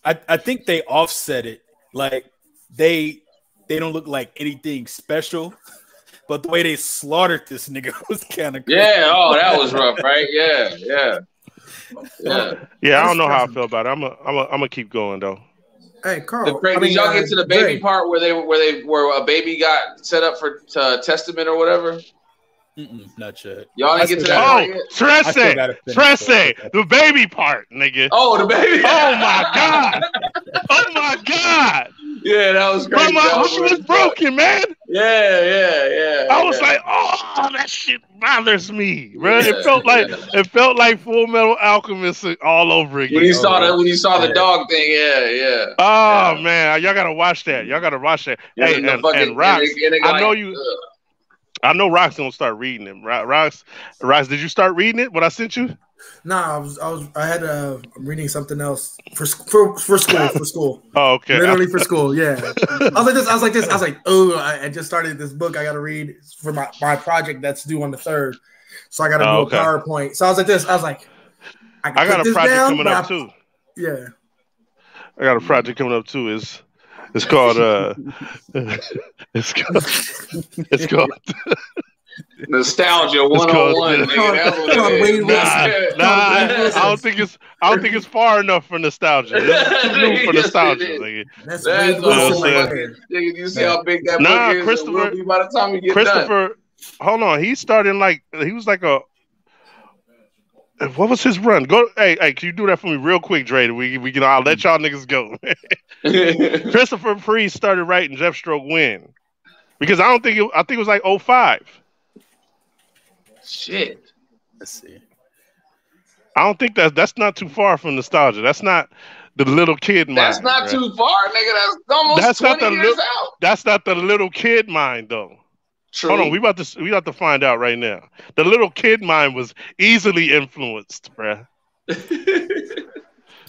I think they offset it. Like they don't look like anything special, but the way they slaughtered this nigga was kind of crazy. Yeah. Oh, that was rough, right? Yeah. I don't know how I feel about it. I'm gonna keep going though. Hey, Carl. Did y'all get to the baby part where a baby got set up for testament or whatever? Not yet. Y'all didn't get to that part yet? Tresse, the baby part, nigga. Oh, the baby. Oh my god. Oh my god. Yeah, that was crazy. Bro, my heart was broken, man. Yeah. I was like, oh, that shit bothers me, bro. It felt like Full Metal Alchemist all over again. When you saw the dog thing, yeah. Oh man, y'all gotta watch that. Hey, and Rox, I know Rox gonna start reading them. Rox, did you start reading it? What I sent you? Nah, I had I'm reading something else for school. Oh, okay. Literally for school, yeah. I was like, oh, I just started this book I gotta read for my project that's due on the 3rd. So I gotta do a PowerPoint. So I was like this, I got a project coming up too. Yeah. I got a project coming up too. It's called Nostalgia 101. I don't think it's far enough for nostalgia. It's too new for nostalgia. Nigga. That's nigga, you see how big that book is? Christopher, by the time you get done. Hold on. He was like a. What was his run? Hey, can you do that for me real quick, Dre? I'll let y'all niggas go. Christopher Priest started writing Jeff Stroke Win. Because I think it was like 05. Shit. Let's see. I don't think that's not too far from nostalgia. That's not the little kid mind. That's not too far, nigga. That's almost 20 years out. That's not the little kid mind, though. True. Hold on, we about to find out right now. The little kid mind was easily influenced, bruh.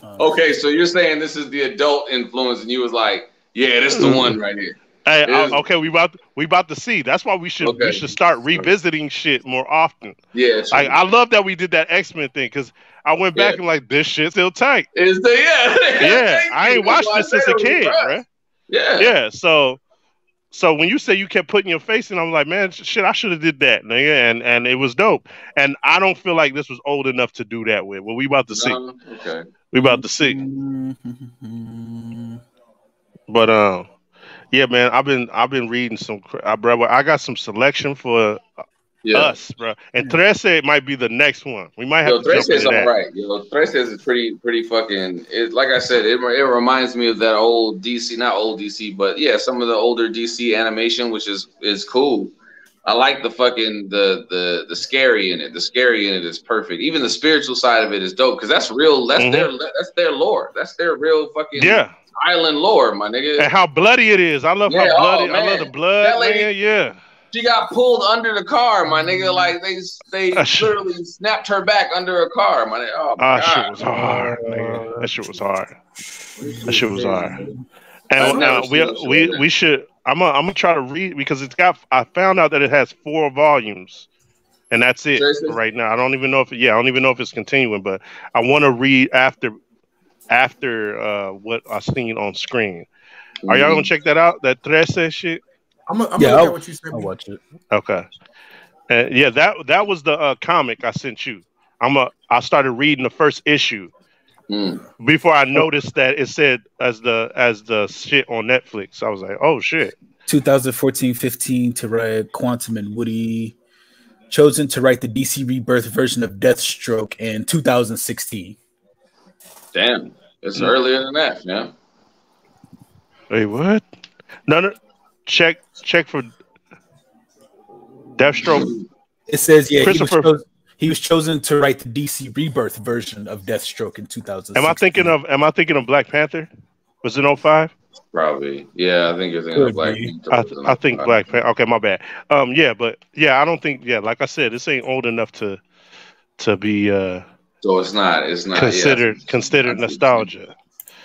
Okay, so you're saying this is the adult influence, and you was like, yeah, this is the one right here. Hey, okay, we about to see. That's why we should start revisiting shit more often. Yeah, I love that we did that X-Men thing because I went back and like this shit's still tight. I ain't watched this since a kid, bruh. Yeah. So when you say you kept putting your face in, I'm like, man, shit, I should have did that, nigga, and it was dope. And I don't feel like this was old enough to do that with. Well, we about to see. Okay. We about to see. But yeah, man, I've been reading some. Bro, I got some selection for us, bro. And Tresse might be the next one. We might have to jump into that. Right. Tresse is pretty fucking. Like I said, it reminds me of that old DC, not old DC, but yeah, some of the older DC animation, which is cool. I like the fucking the scary in it. The scary in it is perfect. Even the spiritual side of it is dope because that's real. That's their lore. That's their real fucking island lore, my nigga. And how bloody it is. I love how bloody. I love the blood. That lady, man, yeah. She got pulled under the car, my nigga. Like they literally snapped her back under a car, my nigga. Oh my God. Shit was hard, nigga. That shit was hard. And we should. I'm gonna try to read because I found out that it has 4 volumes, and that's it for right now. I don't even know if it's continuing, but I want to read after what I seen on screen. Are y'all gonna check that out? That Tresse shit. I'm gonna look at what you said. I'll watch it. Okay. That was the comic I sent you. I started reading the first issue before I noticed that it said as the shit on Netflix. I was like, oh shit. 2014-15 to write Quantum and Woody. Chosen to write the DC Rebirth version of Deathstroke in 2016. Damn. It's earlier than that, man. Wait, what? No. Check for Deathstroke. It says he was chosen to write the DC Rebirth version of Deathstroke in 2000. Am I thinking of Black Panther? Was it 05? Probably. Yeah, I think you're thinking of Black Panther. I think Black Panther. Okay, my bad. Yeah, but yeah, I don't think. Yeah, like I said, this ain't old enough to be. So it's not considered nostalgia.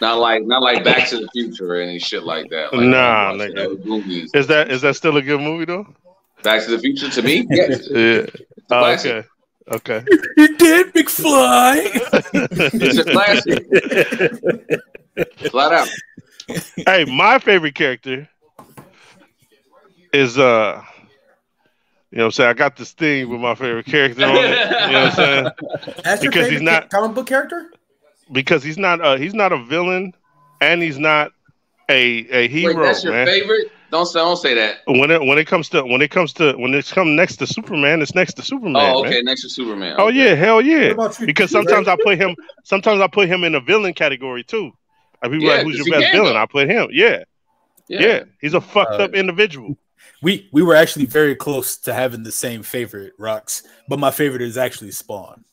Not like Back to the Future or any shit like that. Like, nah, nigga. Is that still a good movie though? Back to the Future to me? Yes. Yeah. Okay. You did, McFly. It's a classic. Flat out. Hey, my favorite character is you know what I'm saying? I got this thing with my favorite character on it. You know what I'm saying? That's because he's not comic book character? Because he's not a villain and he's not a hero. Wait, that's your favorite? Don't say that. When it comes next to Superman, it's next to Superman. Oh, okay, man. Next to Superman. Okay. Oh yeah, hell yeah. Because sometimes I put him in a villain category too. Like people like, who's your best villain? I put him. Yeah. He's a fucked up individual. We were actually very close to having the same favorite, Rocks, but my favorite is actually Spawn.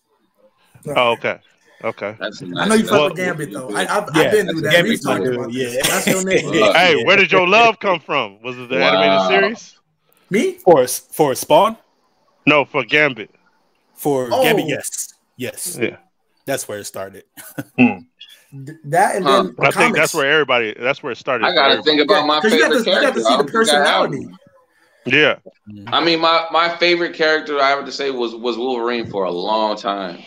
Oh, okay. Nice, I know you fuck with Gambit though. I've been through that. Gambit, that's your name. Hey, where did your love come from? Was it the animated series? Me? For Spawn? No, for Gambit. For Gambit, yes. Yeah, that's where it started. That and then I think that's where it started. I gotta think about my favorite character. You got to see the personality. Yeah. I mean, my favorite character I have to say was Wolverine for a long time.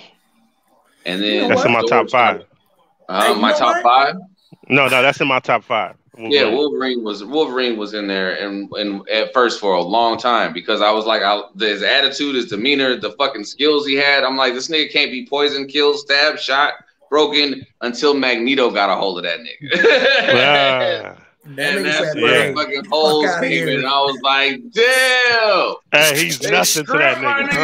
And then that's in my top 5. My top 5? No, that's in my top 5. Yeah, Wolverine was in there, and at first for a long time because I was like, his attitude, his demeanor, the fucking skills he had. I'm like, this nigga can't be poisoned, killed, stabbed, shot, broken until Magneto got a hold of that nigga. And that's where fucking holes came in. And I was like, damn. Hey, he's nothing to that nigga.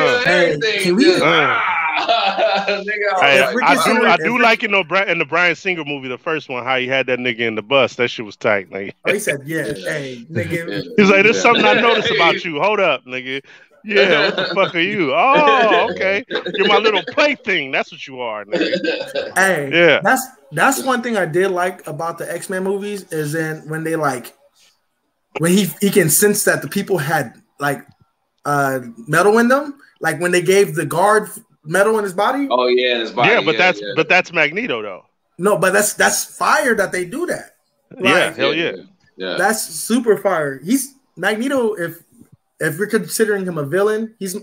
I do like in the Bryan Singer movie, the first one, how he had that nigga in the bus. That shit was tight. Like, he said, hey, nigga. He's like, there's something I noticed about you. Hold up, nigga. Yeah, what the fuck are you? Oh, okay. You're my little plaything. That's what you are, nigga. Hey, yeah. That's one thing I did like about the X-Men movies is then when they when he can sense that the people had metal in them, like when they gave the guard metal in his body. Oh yeah, in his body. Yeah, but that's Magneto though. No, but that's fire that they do that. Hell yeah. That's super fire. He's Magneto. If you're considering him a villain, he's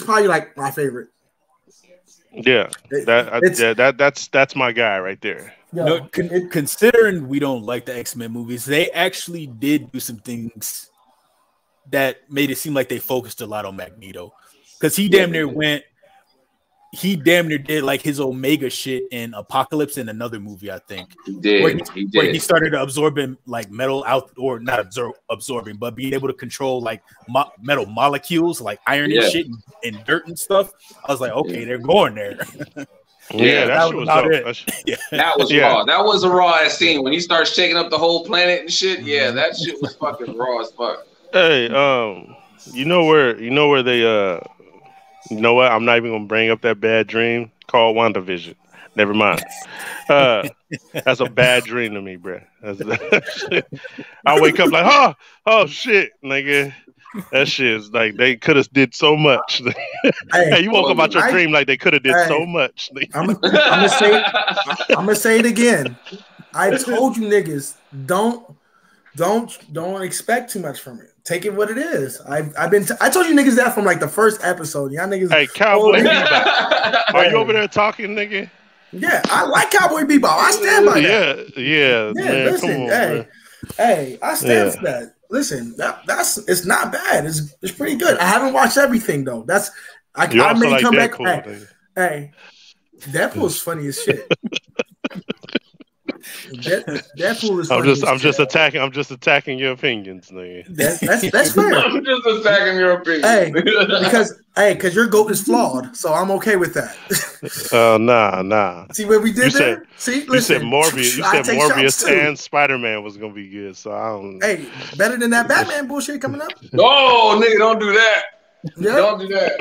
probably like my favorite. Yeah, that's my guy right there. No, considering we don't like the X-Men movies, they actually did do some things that made it seem like they focused a lot on Magneto because he damn near did like his Omega shit in Apocalypse in another movie, I think. He did. Where he started absorbing like metal out, or not absorbing, but being able to control like metal molecules, like iron and shit and dirt and stuff. I was like, okay, they're going there. That was about it. That was raw. That was a raw ass scene when he starts shaking up the whole planet and shit. Yeah, that shit was fucking raw as fuck. Hey, you know where they you know what? I'm not even gonna bring up that bad dream called WandaVision. Never mind. That's a bad dream to me, bro. I wake up like, oh shit, nigga. That shit is like they could have did so much. Hey, you woke up about your dream like they could have did so much. I'm gonna say it again. I told you niggas don't expect too much from it. Take it what it is. I told you niggas that from like the first episode. Y'all niggas. Hey, Cowboy Bebop. Are you over there talking, nigga? Yeah, I like Cowboy Bebop. I stand by that. Yeah. Man, listen, hey, I stand for that. Listen, that's it's not bad. It's pretty good. I haven't watched everything though. I may like come Deadpool, back. Hey, Deadpool's funny as shit. Deadpool is. I'm just attacking your opinions, nigga. That's fair. I'm just attacking your opinion. Because your goat is flawed, so I'm okay with that. Nah. See what we did there? You said Morbius. You said Morbius and Spider-Man was gonna be good. So I don't. Hey, better than that Batman bullshit coming up. No, nigga, don't do that. Yep. Don't do that.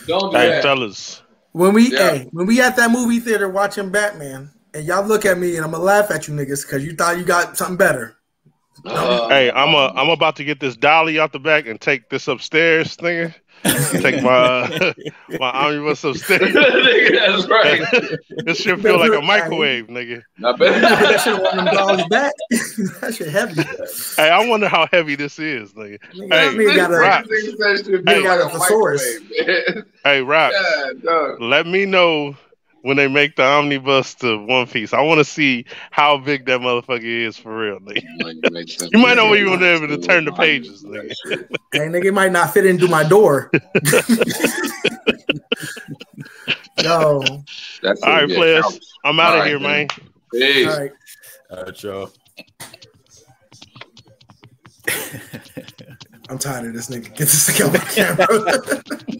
Don't do that. Hey, fellas. When we at that movie theater watching Batman, and y'all look at me and I'm gonna laugh at you niggas because you thought you got something better. Hey, I'm about to get this dolly out the back and take this upstairs, nigga. Take my omnibus upstairs. That's right. This shit feel like a microwave, nigga. I bet that shit want them dollars back. That shit heavy. Hey, I wonder how heavy this is, nigga. Hey, Rock. Let me know when they make the omnibus to One Piece. I want to see how big that motherfucker is for real, nigga. You might not even be able to turn the pages, nigga. Hey, nigga, it might not fit into my door. Yo. All right, players. I'm out of here, man. Peace. All right, y'all. I'm tired of this nigga. Get this nigga on my camera.